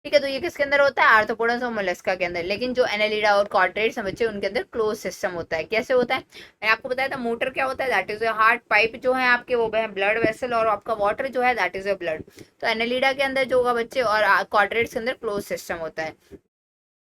ठीक है, तो ये किसके अंदर होता है? आर्थ्रोपोड्स और मोलस्का के अंदर। लेकिन जो एनालिडा और कॉर्डेट्स बच्चे, उनके अंदर क्लोज सिस्टम होता है। कैसे होता है? मैंने आपको बताया था, मोटर क्या होता है, that is your heart. Pipe जो है आपके वो है ब्लड वेसल, और आपका वाटर जो है दैट इज योर ब्लड। तो एनालिडा के अंदर जो होगा बच्चे, और कॉर्डेट्स के अंदर क्लोज सिस्टम होता है,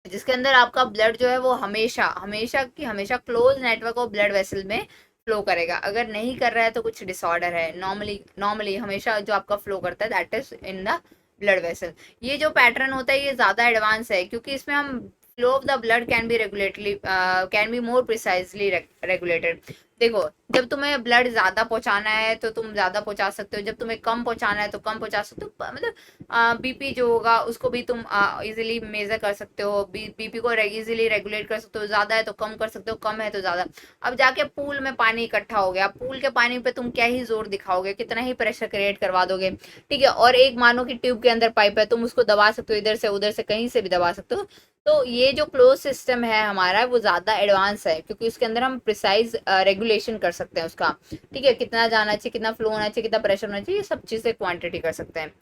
जिसके अंदर आपका ब्लड जो है वो हमेशा हमेशा की हमेशा close network of blood vessel में फ्लो करेगा। अगर नहीं कर रहा है तो कुछ डिसऑर्डर है। नॉर्मली नॉर्मली हमेशा जो आपका फ्लो करता है that is in the blood vessel. ये जो पैटर्न होता है ये ज्यादा एडवांस है, क्योंकि इसमें हम flow of the blood can be regularly, can be more precisely regulated. देखो, जब तुम्हें ब्लड ज्यादा पहुंचाना है तो तुम ज्यादा पहुंचा सकते हो, जब तुम्हें कम पहुंचाना है तो कम पहुंचा सकते हो। मतलब बीपी जो होगा उसको भी तुम इजीली मेजर कर सकते हो, बीपी को इजीली रेगुलेट कर सकते हो, ज्यादा है तो कम कर सकते हो, कम है तो ज्यादा। अब जाके पूल में पानी इकट्ठा हो गया, पूल के पानी पे तुम क्या ही जोर दिखाओगे, कितना ही प्रेशर क्रिएट करवा दोगे। ठीक है, और एक मानो कि ट्यूब के अंदर पाइप है, तुम उसको दबा सकते हो, इधर से उधर से कहीं से भी दबा सकते हो। तो ये जो क्लोज सिस्टम है हमारा वो ज़्यादा एडवांस है, क्योंकि उसके अंदर हम प्रिसाइज रेगुलेशन कर सकते हैं उसका। ठीक है, कितना जाना चाहिए, कितना फ्लो होना चाहिए, कितना प्रेशर होना चाहिए, ये सब चीज़ें क्वांटिटी कर सकते हैं।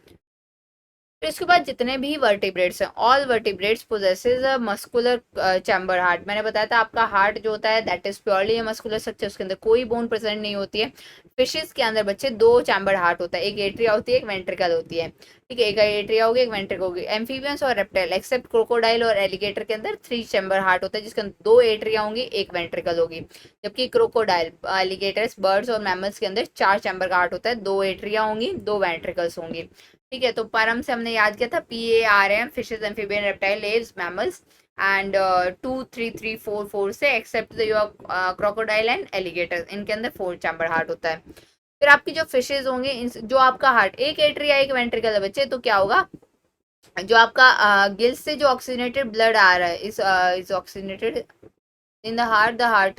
फिर इसके बाद जितने भी वर्टिब्रेट्स हैं, all vertebrates possesses a muscular chamber heart. मैंने बताया था आपका हार्ट जो होता है that is purely muscular structure, उसके अंदर कोई बोन प्रेजेंट नहीं होती है। फिशेस के अंदर बच्चे दो चैम्बर हार्ट होता है, एक एट्रिया होती है, एक वेंट्रिकल होती है। ठीक है, एक एट्रिया होगी, एक वेंट्रिकल होगी। एम्फीबियंस और रेप्टाइल एक्सेप्ट क्रोकोडाइल और एलिगेटर के अंदर थ्री चैम्बर हार्ट होता है, जिसके अंदर दो एट्रिया होंगी, एक वेंट्रिकल होगी। जबकि क्रोकोडाइल, एलिगेटर्स, बर्ड्स और मैमल्स के अंदर चार चैम्बर का हार्ट होता है, दो एट्रिया होंगी, दो वेंट्रिकल्स होंगी। ठीक है, तो परम से हमने याद किया था, PARM, fishes, amphibian, reptile, aves, mammals, and 2 3 3 4 4 से except your crocodile and alligator, इनके अंदर फोर चैम्बर हार्ट होता है। फिर आपकी जो फिशेज होंगे, जो आपका हार्ट एक एट्रिया एक वेंट्रिकल है बच्चे, तो क्या होगा, जो आपका गिल्स से जो ऑक्सीजनेटेड ब्लड आ रहा है इस ऑक्सीजनेटेड द हार्ट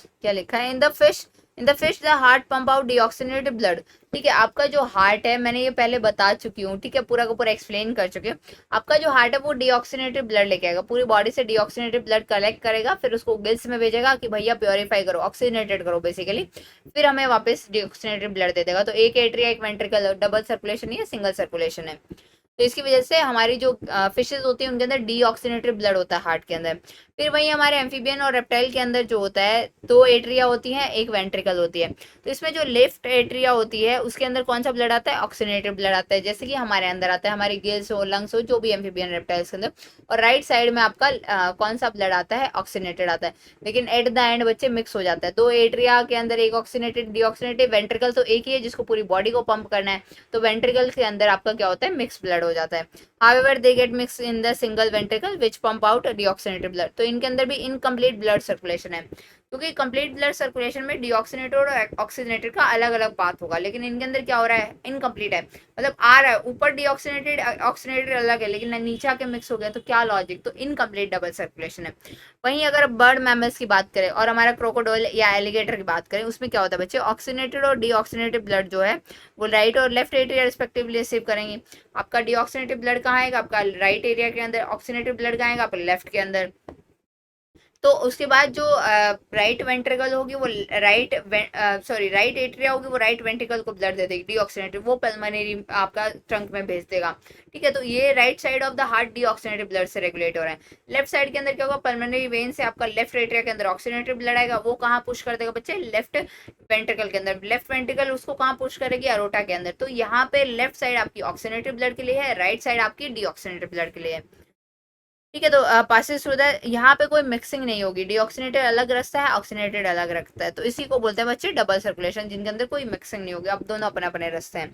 क्या लिखा है, in the fish the heart pump out deoxygenated blood. ठीक है, आपका जो हार्ट है, मैंने ये पहले बता चुकी हूँ, ठीक है, पूरा का पूरा एक्सप्लेन कर चुके हैं। आपका जो हार्ट है वो डीऑक्सीनेटेड ब्लड लेके आएगा, पूरी बॉडी से डीऑक्सीनेटेड ब्लड कलेक्ट करेगा, फिर उसको गिल्स में भेजेगा कि भैया प्योरीफाई करो, ऑक्सीजनेटेड करो बेसिकली, फिर हमें वापस डीऑक्सीनेटेड ब्लड दे देगा। तो एक एट्रिया एक वेंट्रिकल, डबल सर्कुलेशन नहीं है, सिंगल सर्कुलेशन है। तो इसकी वजह से हमारी जो फिशेज होती हैं उनके अंदर डीऑक्सीनेटेड ब्लड होता है हार्ट के अंदर। फिर वहीं हमारे एम्फीबियन और रेप्टाइल के अंदर जो होता है, दो एट्रिया होती हैं, एक वेंट्रिकल होती है। तो इसमें जो लेफ्ट एट्रिया होती है उसके अंदर कौन सा ब्लड आता है, ऑक्सीनेटेड ब्लड आता है, जैसे कि हमारे अंदर आता है, हमारी गिल्स हो, लंग्स हो, जो भी एम्फीबियन रेप्टाइल्स के अंदर। और राइट साइड में आपका कौन सा ब्लड आता है, ऑक्सीनेटेड आता है। लेकिन एट द एंड बच्चे मिक्स हो जाता है, दो एट्रिया के अंदर एक ऑक्सीनेटेड डीऑक्सीनेटेड, वेंट्रिकल तो एक ही है जिसको पूरी बॉडी को पंप करना है, तो वेंट्रिकल के अंदर आपका क्या होता है, मिक्स ब्लड हो जाता है। However, they get mixed in the single ventricle which pump out deoxygenated blood। तो इनके अंदर भी इनकम्प्लीट ब्लड सर्कुलेशन है, क्योंकि कंप्लीट ब्लड सर्कुलेशन में डीऑक्सीनेटेड और ऑक्सीजनेटेड का अलग अलग पाथ होगा, लेकिन इनके अंदर क्या हो रहा है, इनकम्प्लीट है, मतलब आ रहा है ऊपर डीऑक्सीनेटेड ऑक्सीजनेटेड अलग है, लेकिन नीचे आके मिक्स हो गया, तो क्या लॉजिक, तो इनकम्प्लीट डबल सर्कुलेशन है। वहीं अगर बर्ड मैमल्स की बात करें और हमारा क्रोकोडाइल या एलिगेटर की बात करें, उसमें क्या होता है बच्चे, ऑक्सीजनेटेड और डीऑक्सीनेटेड ब्लड जो है वो राइट और लेफ्ट एट्रिया रिस्पेक्टिवली रिसीव करेंगे। आपका डीऑक्सीनेटेड ब्लड कहाँ आएगा, आपका राइट एरिया के अंदर, ऑक्सीनेटेड ब्लड कहाँ आएगा, आपका लेफ्ट के अंदर। तो उसके बाद जो राइट वेंट्रिकल होगी वो राइट एट्रिया होगी वो राइट वेंट्रिकल को ब्लड दे देगी डीऑक्सीनेटेड, वो पल्मोनरी आपका ट्रंक में भेज देगा। ठीक है, तो ये right side of the heart deoxygenated blood से रेगुलेट हो रहा है। लेफ्ट साइड के अंदर क्या होगा, पल्मोनरी वेन से आपका लेफ्ट एट्रिया के अंदर ऑक्सीनेटेड ब्लड आएगा, वो कहाँ पुश कर देगा बच्चे, लेफ्ट वेंट्रिकल के अंदर। लेफ्ट वेंट्रिकल उसको कहाँ पुश करेगी, अरोटा के अंदर। तो यहाँ पे लेफ्ट साइड आपकी ऑक्सीनेटेड ब्लड के लिए है, राइट साइड आपकी डीऑक्सीनेटेड ब्लड के लिए है। ठीक है, तो पासिस थ्रू द, यहाँ पे कोई मिक्सिंग नहीं होगी, डीऑक्सीनेटेड अलग रास्ता है, ऑक्सीनेटेड अलग रखता है, तो इसी को बोलते हैं बच्चे डबल सर्कुलेशन, जिनके अंदर कोई मिक्सिंग नहीं होगी, अब दोनों अपने अपने रास्ते हैं।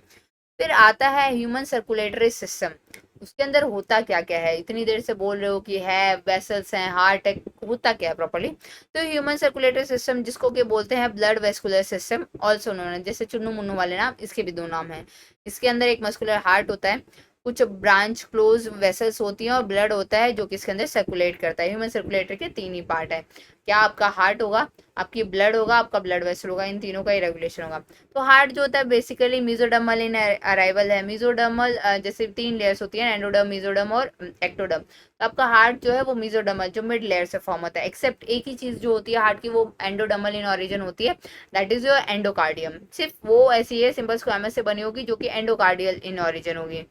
फिर आता है ह्यूमन सर्कुलेटरी सिस्टम। उसके अंदर होता क्या क्या है, इतनी देर से बोल रहे हो कि है वेसल्स हैं, हार्ट है, होता क्या है प्रॉपर्ली। तो ह्यूमन सर्कुलेटरी सिस्टम, जिसको कि बोलते हैं blood vascular system also known है, जैसे चुन्नू मुन्नू वाले नाम, इसके भी दो नाम हैं। इसके अंदर एक मस्कुलर हार्ट होता है, कुछ ब्रांच क्लोज वेसल्स होती हैं और ब्लड होता है जो कि इसके अंदर सर्कुलेट करता है। ह्यूमन सर्कुलेटर के तीन ही पार्ट है, क्या आपका हार्ट होगा, आपकी ब्लड होगा, आपका ब्लड वेसल होगा, इन तीनों का ही रेगुलेशन होगा। तो हार्ट जो होता है बेसिकली मेसोडर्मल इन अराइवल है। मेसोडर्मल जैसे तीन लेयर्स होती हैं, एंडोडर्म, मेसोडर्म और एक्टोडर्म। तो आपका हार्ट जो है वो मेसोडर्मल जो मिड लेयर से फॉर्म होता है, एक्सेप्ट एक ही चीज जो होती है हार्ट की, वो एंडोडर्मल इन ऑरिजिन होती है, दैट इज योर एंडोकार्डियम। सिर्फ वो ऐसी है सिंपल स्क्वामस से बनी होगी जो कि एंडोकार्डियल इन ऑरिजिन होगी।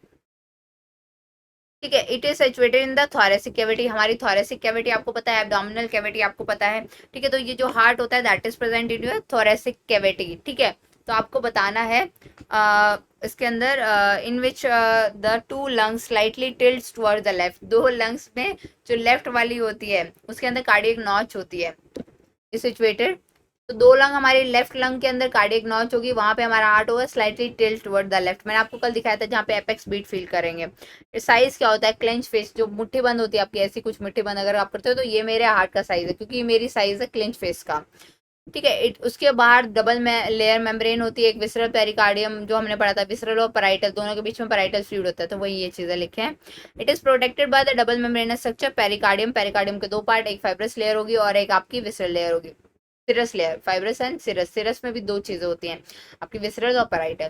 ठीक है, it is situated in the thoracic cavity. हमारी थोरेसिक कैविटी आपको पता है, एब्डोमिनल कैविटी आपको पता है। ठीक है, तो ये जो हार्ट होता है that is present in your thoracic cavity. ठीक है, तो आपको बताना है इसके अंदर in which the two lungs slightly tilts toward the left. दो लंग्स में जो लेफ्ट वाली होती है उसके अंदर कार्डियक नॉच होती है, इज सिचुएटेड। तो दो लंग, हमारी लेफ्ट लंग के अंदर कार्डियक नॉच होगी, वहां पे हमारा हार्ट होगा slightly tilt toward the left. मैंने आपको कल दिखाया था जहाँ पे एपेक्स बीट फील करेंगे। साइज क्या होता है, क्लेंच फेस, जो मुट्ठी बंद होती है आपकी, ऐसी कुछ मुट्ठी बंद अगर आप करते हो, तो ये मेरे हार्ट का साइज है, क्योंकि ये मेरी साइज है क्लेंच फेस का। ठीक है, उसके बाहर डबल में लेयर मेम्ब्रेन होती है, एक विसरल पेरिकार्डियम जो हमने पढ़ा था, विसरल और पैराइटल दोनों के बीच में पैराइटल फ्लूइड होता है, तो वही ये चीजें लिखे हैं। It is protected by the double membranous structure pericardium. Pericardium के दो पार्ट, एक फाइब्रस लेयर होगी और एक आपकी विसरल लेयर होगी, सिरस लेयर, फाइब्रस एंड सिरस। सिरस में भी दो चीजें होती हैं, आपकी विसरल और पैराइटल।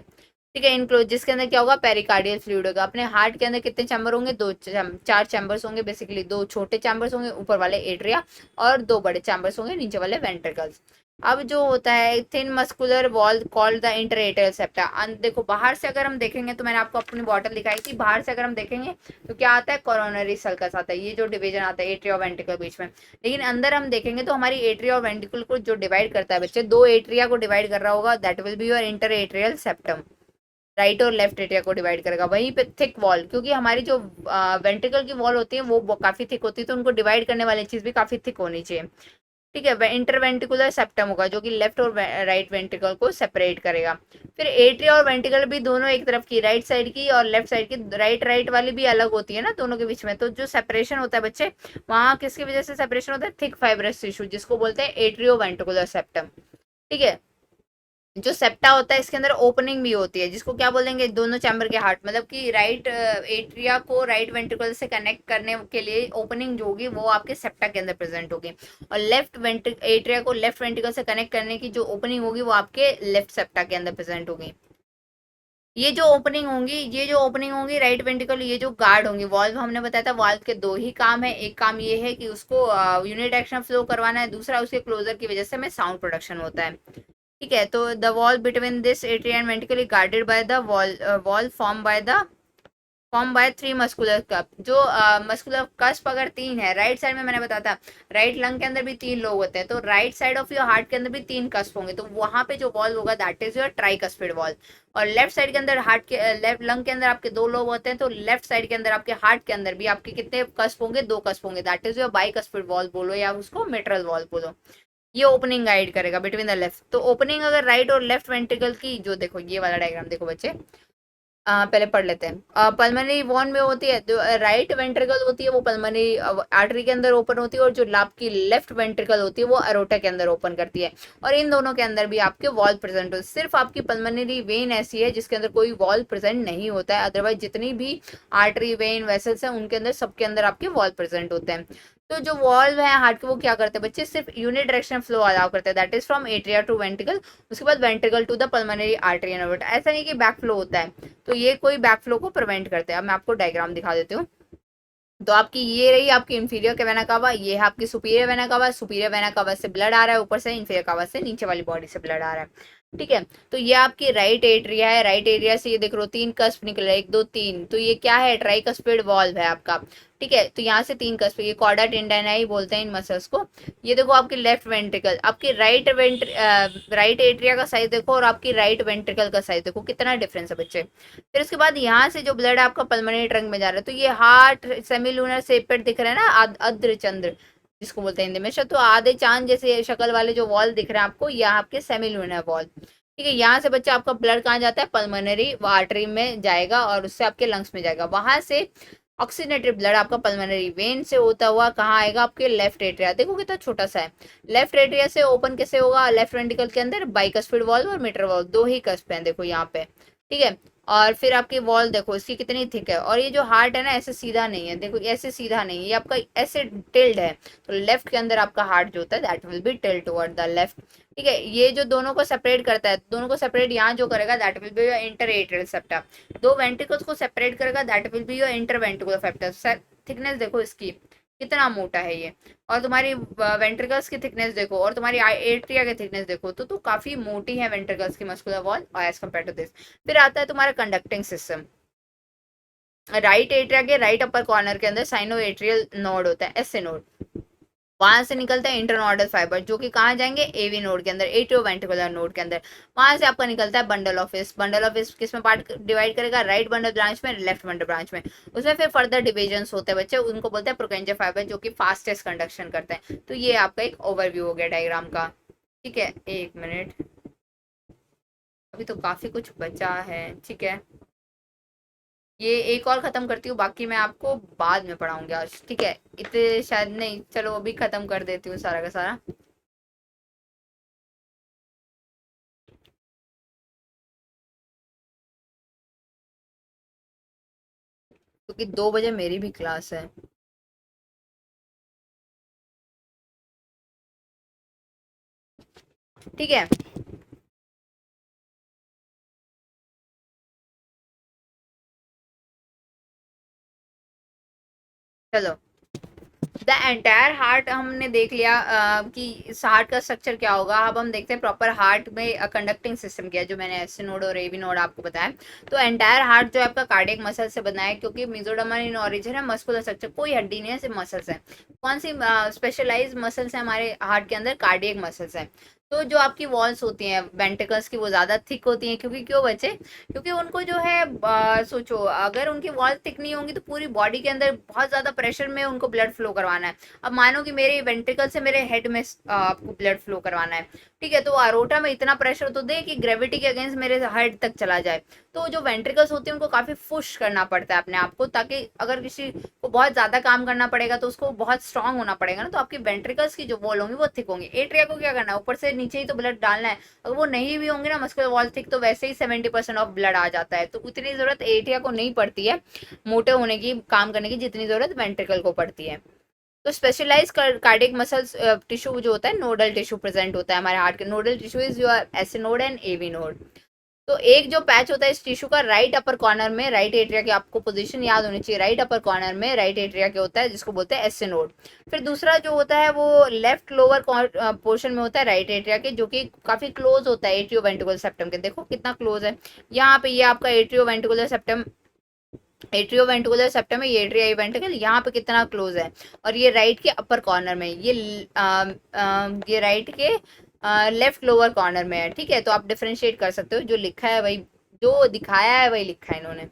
ठीक है, इनक्लोज, जिसके अंदर क्या होगा, पेरिकार्डियल फ्लूइड होगा। अपने हार्ट के अंदर कितने चैम्बर होंगे, चार चैम्बर्स होंगे बेसिकली, दो छोटे चैम्बर्स होंगे ऊपर वाले एट्रिया, और दो बड़े चैम्बर्स होंगे नीचे वाले वेंट्रिकल्स। अब जो होता है thin muscular wall called the interatrial septa. देखो बाहर से अगर हम देखेंगे, तो मैंने आपको अपनी बॉटल दिखाई थी, बाहर से अगर हम देखेंगे तो क्या आता है, कोरोनरी सल्कस आता है, ये जो डिवीजन आता है एट्रिया और वेंट्रिकल बीच में। लेकिन अंदर हम देखेंगे तो हमारी एट्रिया और वेंट्रिकल को जो डिवाइड करता है बच्चे, दो एट्रिया को डिवाइड कर रहा होगा, that will be your interatrial septum. Right और लेफ्ट एट्रिया को डिवाइड करेगा। वहीं पे थिक वॉल, क्योंकि हमारी जो वेंट्रिकल की वॉल होती है वो काफी थिक होती है, तो उनको डिवाइड करने वाली चीज भी काफी थिक होनी चाहिए। ठीक है, इंटरवेंट्रिकुलर सेप्टम होगा जो कि लेफ्ट और राइट वेंट्रिकल को सेपरेट करेगा। फिर एट्रिया और वेंट्रिकल भी दोनों एक तरफ की, राइट साइड की और लेफ्ट साइड की, राइट वाली भी अलग होती है ना दोनों के बीच में। तो जो सेपरेशन होता है बच्चे, वहां किसकी वजह से सेपरेशन होता है, थिक फाइब्रस टिश्यू, जिसको बोलते हैं एट्रियो वेंट्रिकुलर सेप्टम। ठीक है, जो सेप्टा होता है इसके अंदर ओपनिंग भी होती है, जिसको क्या बोलेंगे, दोनों चैम्बर के हार्ट, मतलब कि राइट एट्रिया को राइट वेंट्रिकल से कनेक्ट करने के लिए ओपनिंग जो होगी वो आपके सेप्टा के अंदर प्रेजेंट होगी, और लेफ्ट एट्रिया को लेफ्ट वेंट्रिकल से कनेक्ट करने की जो ओपनिंग होगी वो आपके लेफ्ट सेप्टा के अंदर प्रेजेंट होगी। ये जो ओपनिंग होंगी राइट वेंट्रिकल, ये जो गार्ड होंगी, वाल्व हमने बताया था, वाल्व के दो ही काम है, एक काम ये है कि उसको यूनिडायरेक्शनल फ्लो करवाना है, दूसरा उसके क्लोजर की वजह से हमें साउंड प्रोडक्शन होता है। ठीक है, तो the wall between this atria and ventricle guarded by the wall form by three muscular cup. जो मस्कुलर कस्प अगर तीन है, राइट साइड में मैंने बताया था राइट लंग के अंदर भी तीन लोग होते हैं, तो right side of your heart के अंदर भी तीन कस्प होंगे, तो वहां पे जो वॉल होगा that is your tricuspid wall. और लेफ्ट साइड के अंदर हार्ट के लेफ्ट लंग के अंदर आपके दो लोग होते हैं, तो लेफ्ट साइड के अंदर आपके हार्ट के अंदर भी आपके कितने कस्प होंगे, दो कस्प होंगे, that is your bicuspid valve बोलो या उसको मिट्रल वॉल बोलो। ये ओपनिंग गाइड करेगा बिटवीन द लेफ्ट। तो ओपनिंग अगर राइट और लेफ्ट वेंट्रिकल की, जो देखो ये वाला डायग्राम देखो बच्चे, पहले पढ़ लेते हैं। पल्मोनरी वॉन में होती है, जो राइट वेंट्रिकल होती है वो पल्मोनरी आर्टरी के अंदर ओपन होती है, और जो आपकी लेफ्ट वेंट्रिकल होती है वो अरोटा के अंदर ओपन करती है, और इन दोनों के अंदर भी आपके वॉल प्रेजेंट होते हैं। सिर्फ आपकी पल्मोनरी वेन ऐसी है जिसके अंदर कोई वॉल प्रेजेंट नहीं होता है, अदरवाइज जितनी भी आर्टरी वेन वेसल्स हैं उनके अंदर सबके अंदर आपके वॉल प्रेजेंट होते हैं। तो जो वॉल्व है हार्ट के वो क्या करते हैं बच्चे, सिर्फ यूनिट डायरेक्शन फ्लो अलाउ करते हैं, that is from atria to ventricle, उसके बाद ventricle to the pulmonary artery and aorta. ऐसा नहीं कि बैक फ्लो होता है, तो ये कोई बैक फ्लो को प्रिवेंट करते हैं। अब मैं आपको डायग्राम दिखा देती हूँ। तो आपकी ये रही आपकी इंफीरियर के वेना कावा, ये है आपकी superior vena cava, superior vena cava से ब्लड आ रहा है ऊपर से, इंफीरियर कावा से नीचे वाली बॉडी से ब्लड आ रहा है। ठीक है, तो ये आपकी राइट एट्रिया है, राइट एरिया से ये देख लो तीन कस्प निकल रहा है, एक दो तीन, तो ये क्या है, ट्राइकस्पिड वॉल्व है आपका। ठीक है, तो यहाँ से तीन कस्प, ये कॉर्डा टेंडाइनाई बोलते हैं इन मसल्स को। ये देखो आपकी लेफ्ट वेंट्रिकल, आपकी राइट एट्रिया का साइज देखो और आपकी राइट वेंट्रिकल का साइज देखो, कितना डिफरेंस है बच्चे। फिर उसके बाद यहाँ से जो ब्लड आपका पल्मोनरी ट्रंक में जा रहा है, तो ये हार्ट सेमिलूनर शेप पर दिख रहा है ना, अद्र चंद्र जिसको बोलते हैं हिंदी में, तो आधे चांद जैसे शक्ल वाले जो वॉल दिख रहे हैं आपको, ये आपके सेमिलूनर वॉल। ठीक है, यहाँ से बच्चा आपका ब्लड कहाँ जाता है, पल्मोनरी आर्टरी में जाएगा और उससे आपके लंग्स में जाएगा, वहां से ऑक्सीनेटेड ब्लड आपका पल्मोनरी वेन से होता हुआ कहाँ आएगा, आपके लेफ्ट एट्रिया। देखो कितना छोटा सा है, लेफ्ट एट्रिया से ओपन कैसे होगा, लेफ्ट वेंट्रिकल के अंदर बाइकस्पिड वॉल्व और मिट्रल वॉल्व दो ही कस्प हैं देखो यहाँ पे। ठीक है, और फिर आपकी वॉल देखो इसकी कितनी थिक है, और ये जो हार्ट है ना ऐसे सीधा नहीं है, देखो ऐसे सीधा नहीं है, ये आपका ऐसे टिल्ड है, तो लेफ्ट के अंदर आपका हार्ट जो होता है that will B tilde toward the left. ठीक है, ये जो दोनों को सेपरेट करता है, दोनों को सेपरेट यहाँ जो करेगा that will be your inter atrial septa. दो वेंट्रिकल्स को सेपरेट करेगा that will be your inter ventricular septa. Thickness देखो इसकी कितना मोटा है ये, और तुम्हारी वेंट्रिकल्स की थिकनेस देखो और तुम्हारी एट्रिया की थिकनेस देखो, तो काफी मोटी है वेंट्रिकल्स की muscular wall as compare to this. फिर आता है तुम्हारा कंडक्टिंग सिस्टम। राइट एट्रिया के राइट अपर कॉर्नर के अंदर साइनो एट्रियल नोड होता है, एस नोड, वहां से निकलता है इंटरनोडल फाइबर जो कि कहाँ जाएंगे, एवी नोड के अंदर, एट्रियोवेंट्रिकुलर नोड के अंदर। वहां से आपका निकलता है bundle of wisp. Bundle of wisp किस में पार्ट डिवाइड करेगा, राइट बंडल ब्रांच में, लेफ्ट बंडल ब्रांच में। उसमें फिर फर्दर डिविजन होते हैं बच्चे, उनको बोलते हैं प्रोकेंजर फाइबर जो कि फास्टेस्ट कंडक्शन करते हैं। तो ये आपका एक ओवरव्यू हो गया डायग्राम का। ठीक है, एक मिनट, अभी तो काफी कुछ बचा है। ठीक है, ये एक और खत्म करती हूँ, बाकी मैं आपको बाद में पढ़ाऊंगी आज। ठीक है, इतने शायद नहीं, चलो अभी खत्म कर देती हूँ सारा का सारा। क्योंकि 2 बजे मेरी भी क्लास है। ठीक है, चलो, द एंटायर हार्ट हमने देख लिया कि इस हार्ट का स्ट्रक्चर क्या होगा। अब हम देखते हैं प्रॉपर हार्ट में कंडक्टिंग सिस्टम क्या है, जो मैंने एस नोड और एवी नोड आपको बताया। तो एंटायर हार्ट जो है आपका कार्डियक मसल से बना है, क्योंकि मेसोडर्मल इन ओरिजिन है, मस्कुलर स्ट्रक्चर, कोई हड्डी नहीं है, सिर्फ मसल्स है। कौन सी स्पेशलाइज मसल्स है हमारे हार्ट के अंदर, कार्डियक मसल्स है। तो जो आपकी वॉल्स होती हैं वेंट्रिकल्स की वो ज्यादा थिक होती हैं, क्योंकि क्यों बच्चे, क्योंकि उनको जो है सोचो अगर उनकी वॉल थिक नहीं होंगी तो पूरी बॉडी के अंदर बहुत ज्यादा प्रेशर में उनको ब्लड फ्लो करवाना है। अब मानो कि मेरे वेंट्रिकल से मेरे हेड में आपको ब्लड फ्लो करवाना है। ठीक है, तो अरोटा में इतना प्रेशर तो दे कि ग्रेविटी के अगेंस्ट मेरे हेड तक चला जाए। तो जो वेंट्रिकल्स होते हैं उनको काफी पुश करना पड़ता है अपने आप को, ताकि अगर किसी को बहुत ज्यादा काम करना पड़ेगा तो उसको बहुत स्ट्रांग होना पड़ेगा ना, तो आपकी वेंट्रिकल्स की जो वॉल होंगी वो थिक होंगी। एट्रिया को क्या करना है, ऊपर से नीचे ही तो ब्लड डालना है, अगर वो नहीं भी होंगे ना मस्कुलर वॉल थिक, तो वैसे ही 70% ऑफ ब्लड आ जाता है। तो उतनी जरूरत एट्रिया को नहीं पड़ती है मोटे होने की, काम करने की, जितनी जरूरत वेंट्रिकल को पड़ती है। तो स्पेशलाइज कार्डियक मसल्स टिश्यू जो होता है, नोडल टिश्यू प्रेजेंट होता है हमारे हार्ट के। Nodal tissue is your AC node and AV node. तो एक जो पैच होता है इस टिश्यू का राइट अपर कॉर्नर में, राइट एट्रिया की आपको पोजीशन याद होनी चाहिए, राइट अपर कॉर्नर में राइट एट्रिया के होता है, जिसको बोलते हैं एसी नोड। फिर दूसरा जो होता है वो लेफ्ट लोअर पोर्शन में होता है राइट एट्रिया के, जो कि काफी क्लोज होता है एट्रियो वेंट्रिकुलर सेप्टम के। देखो कितना क्लोज है, यहाँ पे ये आपका atrio ventricular septum, atrio ventricular septum है, ये एट्रिया वेंट्रिकल यहाँ पे कितना क्लोज है, और ये राइट के अपर कॉर्नर में, ये राइट के लेफ्ट लोअर कॉर्नर में है। ठीक है, तो आप डिफरेंशिएट कर सकते हो, जो लिखा है वही, जो दिखाया है वही लिखा है इन्होंने।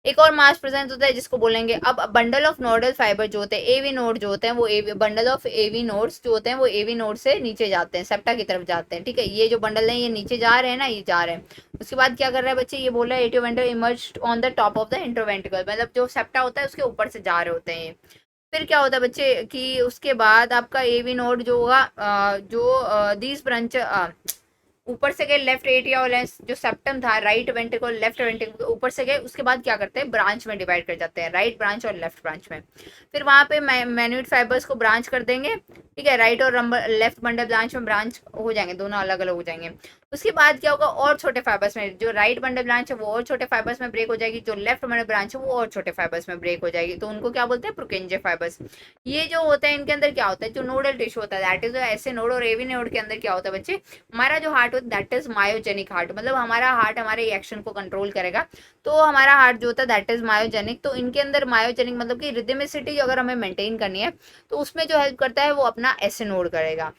एक और मास प्रेजेंस होता है जिसको बोलेंगे अब बंडल ऑफ नोडल फाइबर जो होते हैं, एवी नोड जो होते हैं, वो बंडल ऑफ एवी नोड्स जो होते हैं वो एवी नोड से नीचे जाते हैं, सेप्टा की तरफ जाते हैं। ठीक है, ये जो बंडल है ये नीचे जा रहे हैं ना, ये जा रहे हैं। उसके बाद क्या कर रहा है बच्चे, ये बोल रहा है atrioventricular emerged on the top of the interventricular, मतलब जो सेप्टा होता है उसके ऊपर से जा रहे होते हैं ये। फिर क्या होता है बच्चे कि उसके बाद आपका एवी नोड जो होगा, जो दीज ब्रांच ऊपर से गए लेफ्ट एट्रिया और जो सेप्टम था राइट वेंट्रिकल लेफ्ट वेंट्रिकल ऊपर से गए, उसके बाद क्या करते हैं ब्रांच में डिवाइड कर जाते हैं, राइट ब्रांच और लेफ्ट ब्रांच में। फिर वहां पे मैन्यूट फाइबर्स को ब्रांच कर देंगे। ठीक है, राइट और लेफ्ट बंडल ब्रांच में ब्रांच हो जाएंगे, दोनों अलग अलग हो जाएंगे। उसके बाद क्या होगा, और छोटे फाइबर्स में, जो राइट बंडल ब्रांच है वो और छोटे फाइबर्स में ब्रेक हो जाएगी, जो लेफ्ट बंडल ब्रांच है वो और छोटे फाइबर्स में ब्रेक हो जाएगी। तो उनको क्या बोलते हैं, प्रोकेंजे फाइबर्स। ये जो होता है इनके अंदर क्या होता है, जो नोडल टिश्यू होता है दैट इज ऐसे नोड और एवी नोड के अंदर क्या होता है बच्चे, हमारा जो हार्ट होता है दैट इज मायोजेनिक हार्ट, मतलब हमारा हार्ट हमारे एक्शन को कंट्रोल करेगा। तो हमारा हार्ट जो होता है दैट इज मायोजेनिक। तो इनके अंदर मायोजेनिक मतलब कि रिदमिसिटी अगर हमें मेंटेन करनी है तो उसमें जो हेल्प करता है वो अपना एसे नोड करेगा।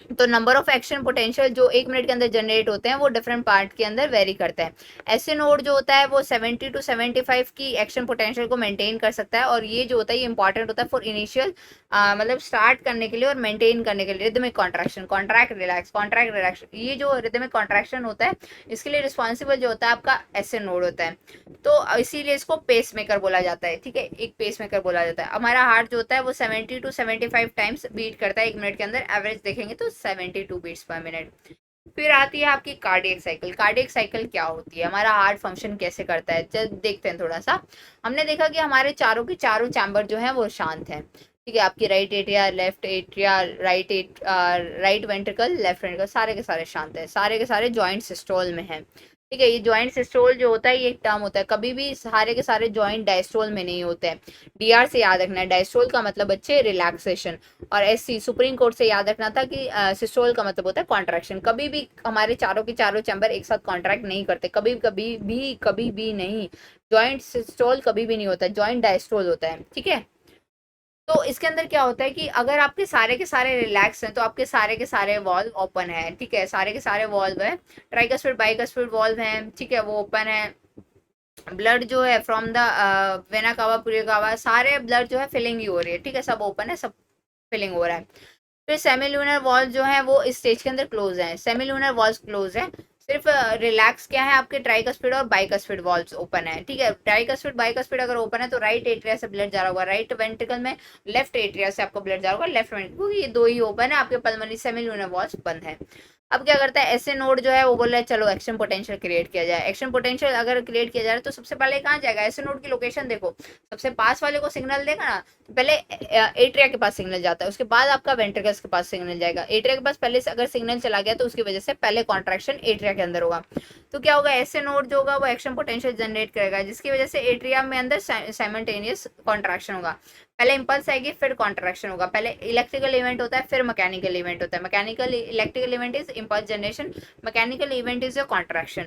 तो नंबर ऑफ एक्शन पोटेंशियल जो 1 मिनट के अंदर जनरेट होते हैं वो डिफरेंट पार्ट के अंदर वेरी करता है। ऐसे नोड जो होता है वो 70 to 75 की एक्शन पोटेंशियल को मेंटेन कर सकता है, और ये जो होता है ये इंपॉर्टेंट होता है फॉर इनिशियल मतलब स्टार्ट करने के लिए और मेंटेन करने के लिए। Rhythmic contraction, contract relax, contract relax, ये जो रिदमिक कॉन्ट्रैक्शन होता है इसके लिए रिस्पॉन्सिबल जो होता है आपका ऐसे नोड होता है। तो इसीलिए इसको पेस मेकर बोला जाता है। ठीक है, एक पेस मेकर बोला जाता है। हमारा हार्ट जो होता है वो 70 to 75 टाइम्स बीट करता है 1 मिनट के अंदर, एवरेज देखेंगे तो 72 बीट्स पर मिनट। फिर आती है आपकी कार्डियक साइकिल। कार्डियक साइकिल क्या होती है, हमारा हार्ट फंक्शन कैसे करता है, चल देखते हैं थोड़ा सा। हमने देखा कि हमारे चारों के चारों चैम्बर जो है वो शांत है। ठीक है, आपकी right atria, left atria, right ventricle, left ventricle, सारे के सारे शांत है, सारे के सारे जॉइंट सिस्टोल में है। ठीक है, ये जॉइंट सिस्टोल जो होता है ये एक टर्म होता है, कभी भी सारे के सारे जॉइंट डायस्टोल में नहीं होते हैं। डीआर से याद रखना है, डायस्टोल का मतलब बच्चे रिलैक्सेशन, और एससी सुप्रीम कोर्ट से याद रखना था कि सिस्टोल का मतलब होता है कॉन्ट्रैक्शन। कभी भी हमारे चारों के चारों चैम्बर एक साथ कॉन्ट्रैक्ट नहीं करते, कभी भी नहीं। जॉइंट सिस्टोल कभी भी नहीं होता, जॉइंट डायस्टोल होता है। ठीक है, तो इसके अंदर क्या होता है कि अगर आपके सारे के सारे रिलैक्स हैं तो आपके सारे के सारे वॉल्व ओपन है। ठीक है, सारे के सारे वॉल्व है, ट्राइकस्पिड बाइकस्पिड वॉल्व हैं। ठीक है, वो ओपन है। ब्लड जो है फ्रॉम द वेना कावा पुरिया कावा, सारे ब्लड जो है फिलिंग ही हो रही है। ठीक है, सब ओपन है, सब फिलिंग हो रहा है। फिर सेमिलूनर वॉल्व जो है वो इस स्टेज के अंदर क्लोज है, सेमिलूनर वॉल्व क्लोज है। सिर्फ रिलैक्स क्या है, आपके ट्राइकस्पिड और बाइकस्पिड वॉल्व्स ओपन है। ठीक है, ट्राइकस्पिड बाइकस्पिड अगर ओपन है तो राइट एट्रिया से ब्लड जा रहा होगा राइट वेंट्रिकल में, लेफ्ट एट्रिया से आपको ब्लड जा रहा होगा लेफ्ट वेंट्रिकल, ये दो ही ओपन है, आपके पल्मोनरी सेमिलूनर वॉल्व्स बंद है। अब क्या करता है ऐसे नोड जो है वो बोल रहा है चलो एक्शन पोटेंशियल क्रिएट किया जाए। एक्शन पोटेंशियल अगर क्रिएट किया जा रहा है तो सबसे पहले कहाँ जाएगा, ऐसे नोड की लोकेशन देखो, सबसे पास वाले को सिग्नल देगा ना, तो पहले एट्रिया के पास सिग्नल जाता है, उसके बाद आपका वेंट्रिकल्स के पास सिग्नल जाएगा। एट्रिया के पास पहले से अगर सिग्नल चला गया तो उसकी वजह से पहले कॉन्ट्रैक्शन एट्रिया के अंदर होगा। तो क्या होगा, ऐसे नोड जो होगा वो एक्शन पोटेंशियल जनरेट करेगा, जिसकी वजह से एट्रिया में अंदर साइमल्टेनियस कॉन्ट्रैक्शन होगा। पहले इंपल्स आएगी फिर कॉन्ट्रैक्शन होगा, पहले इलेक्ट्रिकल इवेंट होता है फिर मैकेनिकल इवेंट होता है। Mechanical electrical event is impulse generation, mechanical event is your contraction.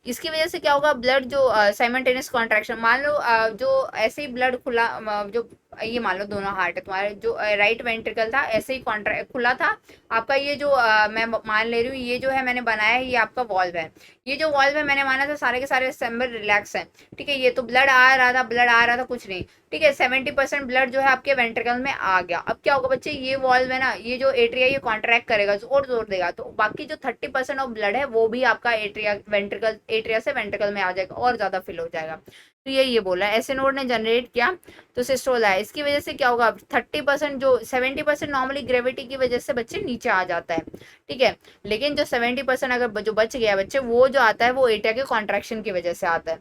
इसकी वजह से क्या होगा, ब्लड जो साइमल्टेनियस कॉन्ट्रैक्शन, मान लो जो ऐसे ही ब्लड खुला, जो ये मान लो दोनों हार्ट है तुम्हारे, जो राइट वेंट्रिकल था ऐसे ही कॉन्ट्रैक्ट खुला था आपका, ये जो मैं मान ले रही हूँ ये जो है मैंने बनाया है ये आपका वॉल्व है, ये जो वॉल्व है मैंने माना था सारे के सारे चैम्बर रिलैक्स हैं। ठीक है, ये तो ब्लड आ रहा था, ब्लड आ रहा था कुछ नहीं। ठीक है, 70% ब्लड जो है आपके वेंट्रिकल में आ गया। अब क्या होगा बच्चे, ये वॉल्व है ना, ये जो एट्रिया ये कॉन्ट्रैक्ट करेगा और जोर देगा, तो बाकी जो 30% ऑफ ब्लड है वो भी आपका एट्रिया वेंट्रिकल एट्रिया से वेंट्रिकल में आ जाएगा और ज्यादा फिल हो जाएगा। तो ये बोला ऐसे नोड ने जनरेट किया तो सिस्टोल आया। इसकी वजह से क्या होगा, 30% जो 70% नॉर्मली ग्रेविटी की वजह से बच्चे नीचे आ जाता है, ठीक है। लेकिन जो 70% अगर जो बच गया बच्चे, वो जो आता है वो एटिया के कॉन्ट्रैक्शन की वजह से आता है।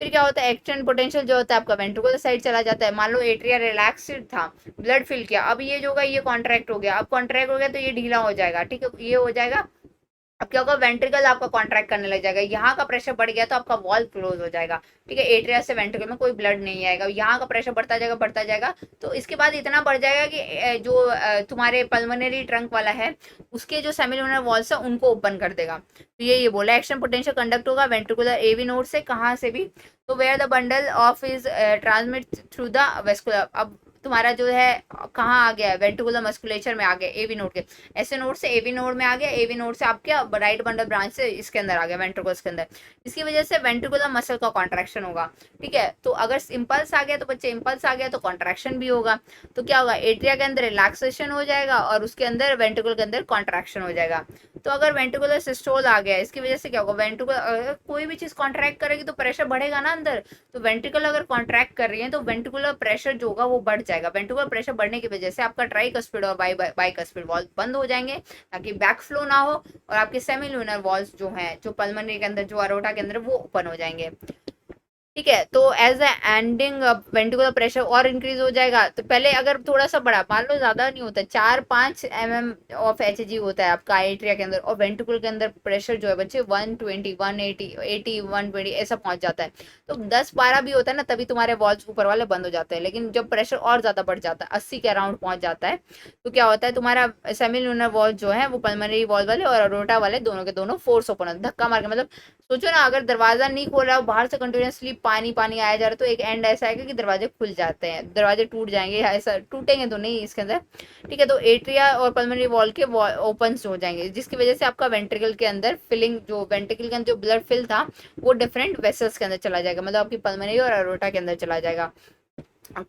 फिर क्या होता है, एक्सटर्नल पोटेंशियल जो होता है आपका वेंट्रिकुलर साइड चला जाता है। मान लो एट्रिया रिलैक्स्ड था, ब्लड फिल किया, अब ये जो होगा ये कॉन्ट्रैक्ट हो गया। अब कॉन्ट्रैक्ट हो गया तो ये ढीला हो जाएगा, ठीक है, ये हो जाएगा। अब क्या होगा, वेंट्रिकल आपका कॉन्ट्रैक्ट करने लग जाएगा, यहाँ का प्रेशर बढ़ गया तो आपका वॉल्व क्लोज हो जाएगा, ठीक है। एट्रिया से वेंट्रिकल में कोई ब्लड नहीं आएगा, यहाँ का प्रेशर बढ़ता जाएगा। तो इसके बाद इतना बढ़ जाएगा कि जो तुम्हारे पल्मोनरी ट्रंक वाला है उसके जो सेमिलुनर वॉल्स है उनको ओपन कर देगा। तो ये बोला एक्शन पोटेंशियल कंडक्ट होगा वेंट्रिकुलर एवी नोड से, कहाँ से भी, तो where the bundle of is transmit through the vascular. अब तुम्हारा जो है कहाँ आ गया, वेंट्रिकुलर मस्कुलेचर में आ गया, एवी नोड के ऐसे नोड से एवी नोड में आ गया, एवी नोड से आपके राइट बंडल ब्रांच से इसके अंदर आ गया, वेंट्रिकल्स के अंदर। इसकी वजह से वेंट्रिकुलर मसल का कॉन्ट्रैक्शन होगा, ठीक है। तो अगर इम्पल्स आ गया तो बच्चे इम्पल्स आ गया तो कॉन्ट्रैक्शन भी होगा। तो क्या होगा, एट्रिया के अंदर रिलैक्सेशन हो जाएगा और उसके अंदर वेंट्रिकल के अंदर कॉन्ट्रैक्शन हो जाएगा। तो अगर वेंट्रिकुलर सिस्टोल आ गया, इसकी वजह से क्या होगा, वेंट्रिकुलर अगर कोई भी चीज कॉन्ट्रैक्ट करेगी तो प्रेशर बढ़ेगा ना अंदर। तो वेंट्रिकल अगर कॉन्ट्रैक्ट कर रही है तो वेंट्रिकुलर प्रेशर जो होगा वो बढ़ जाएगा। वेंट्रिकुलर प्रेशर बढ़ने की वजह से आपका ट्राइकस्पिड और बाइकस्पिड वॉल्व बंद हो जाएंगे ताकि बैक फ्लो ना हो, और आपके सेमिलुनर वॉल्स जो हैं, जो पल्मोनरी के अंदर, जो अरोटा के अंदर, वो ओपन हो जाएंगे, ठीक है। तो as a ending ventricular pressure और इंक्रीज हो जाएगा। तो पहले अगर थोड़ा सा बड़ा, मान लो ज्यादा नहीं होता, 4-5 mm ऑफ एच होता है आपका एट्रिया के अंदर, और वेंट्रिकल के अंदर प्रेशर जो है बच्चे 120, 180, 80, 120 ऐसा पहुंच जाता है। तो 10-12 भी होता है ना, तभी तुम्हारे वॉल्स ऊपर वाले बंद हो जाते हैं। लेकिन जब प्रेशर और ज्यादा बढ़ जाता है, 80 के अराउंड पहुंच जाता है, तो क्या होता है, तुम्हारा सेमिलुनर वॉल जो है वो पल्मोनरी वॉल वाले और अरोटा वाले दोनों के दोनों फोर्स ओपन होते, धक्का मार के। मतलब सोचो ना, अगर दरवाजा नहीं खोल रहा हो, बाहर से कंटिन्यूसली पानी पानी आया जा रहा है, तो एक एंड ऐसा आएगा कि दरवाजे खुल जाते हैं, दरवाजे टूट जाएंगे, ऐसा टूटेंगे तो नहीं इसके अंदर, ठीक है। तो एट्रिया और पल्मोनरी वॉल के ओपन हो जाएंगे, जिसकी वजह से आपका वेंट्रिकल के अंदर फिलिंग, जो वेंट्रिकल के अंदर जो ब्लड फिल था वो डिफरेंट वेसल्स के अंदर चला जाएगा, मतलब आपकी पल्मोनरी और अरोटा के अंदर चला जाएगा।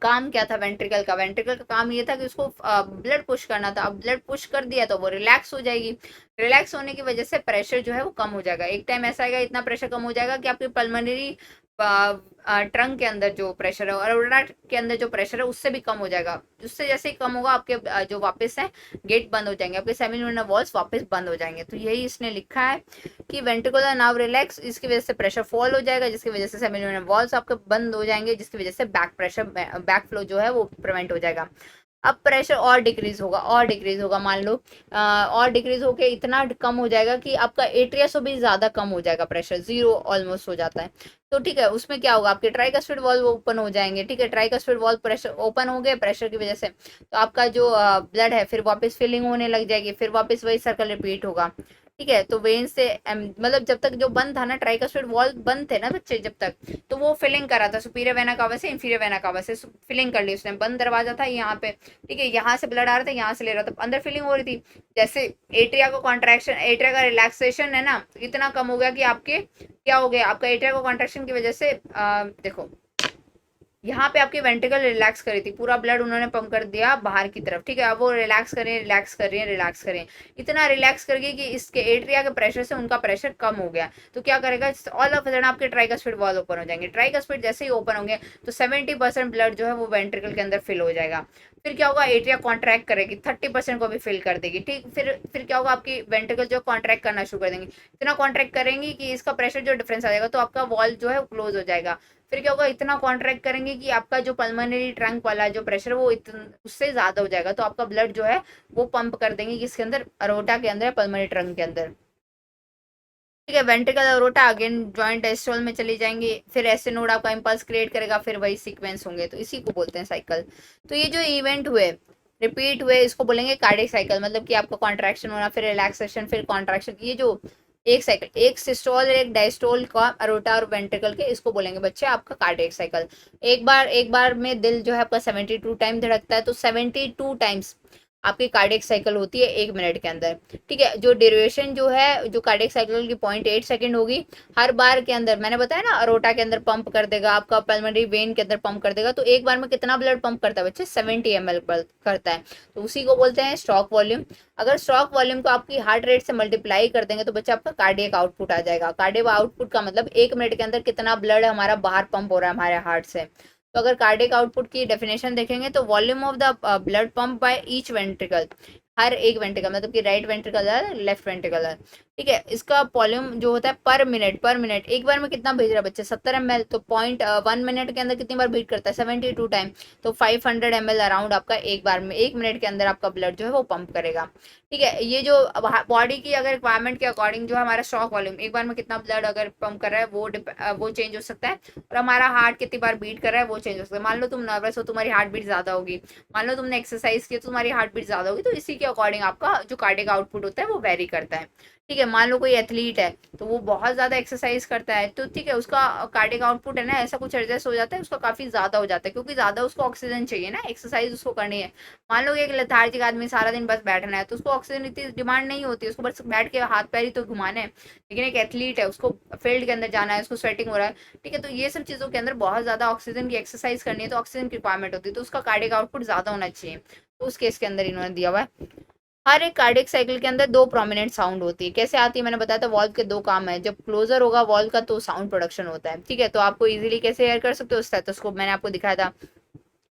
काम क्या था वेंट्रिकल का, वेंट्रिकल का काम ये था कि उसको ब्लड पुश करना था। अब ब्लड पुश कर दिया तो वो रिलैक्स हो जाएगी, रिलैक्स होने की वजह से प्रेशर जो है वो कम हो जाएगा। एक टाइम ऐसा आएगा, इतना प्रेशर कम हो जाएगा कि आपकी पल्मोनरी ट्रंक के अंदर जो प्रेशर है और अरोटा के अंदर जो प्रेशर है उससे भी कम हो जाएगा। उससे जैसे ही कम होगा, आपके जो वापस है गेट बंद हो जाएंगे, आपके सेमिलुनर वॉल्स वापस बंद हो जाएंगे। तो यही इसने लिखा है कि वेंट्रिकुलर नाउ रिलैक्स, इसकी वजह से प्रेशर फॉल हो जाएगा, जिसकी वजह से सेमिलुनर वॉल्स आपके बंद हो जाएंगे, जिसकी वजह से बैक फ्लो जो है वो प्रिवेंट हो जाएगा। अब प्रेशर और डिक्रीज होगा, और डिक्रीज होगा, मान लो और डिक्रीज होके इतना कम हो जाएगा कि आपका एट्रिया से भी ज्यादा कम हो जाएगा, प्रेशर 0 ऑलमोस्ट हो जाता है। तो ठीक है, उसमें क्या होगा, आपके ट्राइकस्पिड वॉल्व ओपन हो जाएंगे, ठीक है। ट्राइकस्पिड वॉल्व प्रेशर ओपन हो गए प्रेशर की वजह से, तो आपका जो ब्लड है फिर वापस फिलिंग होने लग जाएगी, फिर वापस वही सर्कल रिपीट होगा, ठीक है। तो वेन से मतलब जब तक जो बंद था ना, ट्राइकस्पिड वॉल्व बंद थे ना बच्चे जब तक, तो वो फिलिंग करा था सुपीरियर वेना कावा से, इंफीरियर वेना कावा से फिलिंग कर ली उसने। बंद दरवाजा था यहाँ पे, ठीक है, यहाँ से ब्लड आ रहा था, यहाँ से ले रहा था, अंदर फिलिंग हो रही थी। जैसे एट्रिया को कॉन्ट्रैक्शन, एट्रिया का रिलैक्सेशन है ना, इतना कम हो गया कि आपके क्या हो गया, आपका एट्रिया को कॉन्ट्रैक्शन की वजह से देखो यहाँ पे आपकी वेंट्रिकल रिलैक्स करी थी, पूरा ब्लड उन्होंने पंप कर दिया बाहर की तरफ, ठीक है। अब वो रिलैक्स करें, रिलैक्स कर रही है, रिलैक्स करें, इतना रिलैक्स करके कि इसके एट्रिया के प्रेशर से उनका प्रेशर कम हो गया। तो क्या करेगा, ऑल ऑफ सडन आपके ट्राइकस्पिड वॉल्व ओपन हो जाएंगे। ट्राइकस्पिड जैसे ही ओपन होंगे तो 70% ब्लड जो है वो वेंट्रिकल के अंदर फिल हो जाएगा। फिर क्या होगा, एट्रिया कॉन्ट्रैक्ट करेगी, 30% को भी फिल कर देगी, ठीक। फिर क्या होगा, आपकी वेंट्रिकल जो कॉन्ट्रैक्ट करना शुरू कर देंगे, इतना कॉन्ट्रैक्ट करेंगी कि इसका प्रेशर जो डिफरेंस आ जाएगा, तो आपका वॉल्व जो है क्लोज हो जाएगा। फिर क्या होगा, इतना कॉन्ट्रैक्ट करेंगे कि आपका जो पल्मोनरी ट्रंक वाला जो प्रेशर वो उससे ज्यादा हो जाएगा, तो आपका ब्लड जो है वो पंप कर देंगे किसके अंदर, अरोटा के अंदर, पल्मोनरी ट्रंक के अंदर, ठीक है। Ventricle aorta again joint diastole में चली जाएंगे, फिर ऐसे नोड आपका इंपल्स क्रिएट करेगा, फिर वही सीक्वेंस होंगे, तो इसी को बोलते हैं साइकिल। तो ये जो इवेंट हुए, रिपीट हुए, इसको बोलेंगे कार्डियक साइकिल। मतलब कि आपका कॉन्ट्रैक्शन होना, फिर रिलैक्सेशन, फिर कॉन्ट्रैक्शन, ये जो एक साइकिल, एक सिस्टोल और एक डायस्टोल का अरोटा और वेंट्रिकल के, इसको बोलेंगे बच्चे आपका कार्डियक साइकिल। एक बार में दिल जो है आपका 72 टाइम धड़कता है, तो 72 टाइम्स आपकी कार्डियक साइकिल होती है 1 मिनट के अंदर। ठीक है, जो ड्यूरेशन जो है जो कार्डियक साइकिल की 0.8 सेकेंड होगी हर बार के अंदर। मैंने बताया ना अरोटा के अंदर पंप कर देगा, आपका पल्मोनरी वेन के अंदर पंप कर देगा। तो एक बार में कितना ब्लड पंप करता है बच्चे? 70 ml करता है। तो उसी को बोलते हैं स्ट्रोक वॉल्यूम। अगर स्ट्रोक वॉल्यूम को आपकी हार्ट रेट से मल्टीप्लाई कर देंगे तो बच्चा आपका कार्डियक आउटपुट आ जाएगा। कार्डियक आउटपुट का मतलब 1 मिनट के अंदर कितना ब्लड हमारा बाहर पंप हो रहा है हमारे हार्ट से। तो अगर कार्डियक आउटपुट की डेफिनेशन देखेंगे तो volume of the blood pump by each ventricle, हर एक वेंट्रिकल, मतलब कि राइट वेंट्रिकल है लेफ्ट वेंट्रिकल है। ठीक है, इसका वॉल्यूम जो होता है पर मिनट एक बार में कितना भेज रहा है बच्चे? 70 ml। तो 0.1 मिनट के अंदर कितनी बार बीट करता है? 72 टाइम। तो 500 ml अराउंड आपका एक बार में 1 मिनट के अंदर आपका ब्लड जो है वो पंप करेगा। ठीक है, ये जो बॉडी की अगर रिक्वायरमेंट के अकॉर्डिंग जो हमारा स्ट्रोक वॉल्यूम एक बार में कितना ब्लड अगर पंप कर रहा है वो चेंज हो सकता है। और हमारा हार्ट कितनी बार बीट कर रहा है वो चेंज हो सकता है। मान लो तुम नर्वस हो, तुम्हारी हार्ट बीट ज्यादा होगी, मान लो तुमने एक्सरसाइज की तो तुम्हारी हार्ट बीट ज्यादा होगी। तो इसी के अकॉर्डिंग आपका जो कार्डियक आउटपुट होता है वो वेरी करता है। ठीक है, मान लो कोई एथलीट है तो वो बहुत ज्यादा एक्सरसाइज करता है तो ठीक है उसका कार्डियक आउटपुट है ना ऐसा कुछ एडजस्ट हो जाता है, उसका काफी ज्यादा हो जाता है क्योंकि ज्यादा उसको ऑक्सीजन चाहिए ना, एक्सरसाइज उसको करनी है। मान लो एक लेथार्जिक आदमी सारा दिन बस बैठना है तो उसको ऑक्सीजन इतनी डिमांड नहीं होती, उसको बस बैठ के हाथ पैर ही तो घुमाने हैं। लेकिन एक एथलीट है उसको फील्ड के अंदर जाना है, उसको स्वेटिंग हो रहा है। ठीक है, तो ये सब चीजों के अंदर बहुत ज्यादा ऑक्सीजन की एक्सरसाइज करनी है तो ऑक्सीजन की रिक्वायरमेंट होती है, तो उसका कार्डियक आउटपुट ज्यादा होना चाहिए। तो उस केस के अंदर इन्होंने दिया हुआ है हर एक कार्डियक साइकिल के अंदर दो प्रोमिनेंट साउंड होती है। कैसे आती है? मैंने बताया था वॉल्व के दो काम है, जब क्लोजर होगा वॉल्व का तो साउंड प्रोडक्शन होता है। ठीक है, तो आपको इजीली कैसे हेयर कर सकते हो? स्टेथोस्कोप मैंने आपको दिखाया था।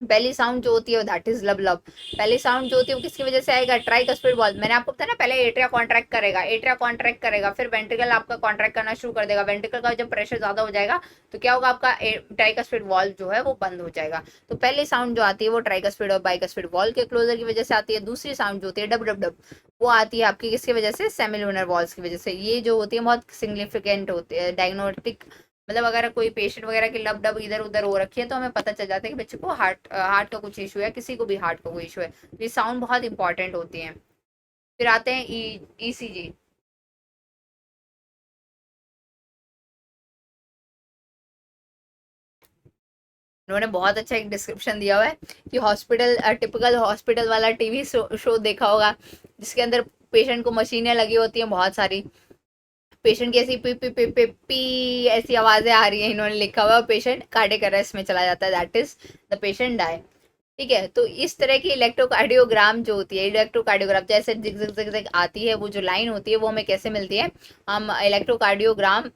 पहली साउंड जो होती है दैट इज लब लब। पहली साउंड जो होती है वो किसकी वजह से आएगा? Tricuspid valve. मैंने आपको बताया ना पहले एट्रिया कॉन्ट्रैक्ट करेगा, एट्रिया कॉन्ट्रैक्ट करेगा, फिर वेंट्रिकल आपका कॉन्ट्रैक्ट करना शुरू कर देगा। वेंट्रिकल का जब प्रेशर ज्यादा हो जाएगा तो क्या होगा? आपका ट्राइकस्पिड वॉल्व जो है वो बंद हो जाएगा। तो पहली साउंड जो आती है वो ट्राइकस्पिड और बाइकस्पिड वॉल्व के क्लोजर की वजह से आती है। दूसरी साउंड जो होती है डब डब डब, वो आती है आपकी किसकी वजह से? सेमिलुनर वॉल्व्स की वजह से। ये जो होती है बहुत सिग्निफिकेंट होती है डायग्नोस्टिक, मतलब अगर कोई पेशेंट वगैरह की लब डब इधर उधर हो रखी है तो हमें पता चल जाता है कि बच्चे को हार्ट हार्ट का कुछ इशू है, किसी को भी हार्ट का कोई इशू है। तो ये साउंड बहुत इंपॉर्टेंट होती है। फिर आते हैं ईसीजी। उन्होंने बहुत अच्छा एक डिस्क्रिप्शन दिया हुआ है कि हॉस्पिटल टिपिकल हॉस्पिटल वाला टीवी शो देखा होगा जिसके अंदर पेशेंट को मशीनें लगी होती हैं बहुत सारी, पेशेंट की ऐसी P P P P P ऐसी आवाजें आ रही है, इन्होंने लिखा हुआ पेशेंट कार्डियक अरेस्ट में चला जाता है, that is the patient die. ठीक है, तो इस तरह की इलेक्ट्रोकार्डियोग्राम जो होती है, इलेक्ट्रोकार्डियोग्राम जैसे जिग जिग जिग जिग आती है, वो जो लाइन होती है वो हमें कैसे मिलती है? हम इलेक्ट्रोकार्डियोग्राम,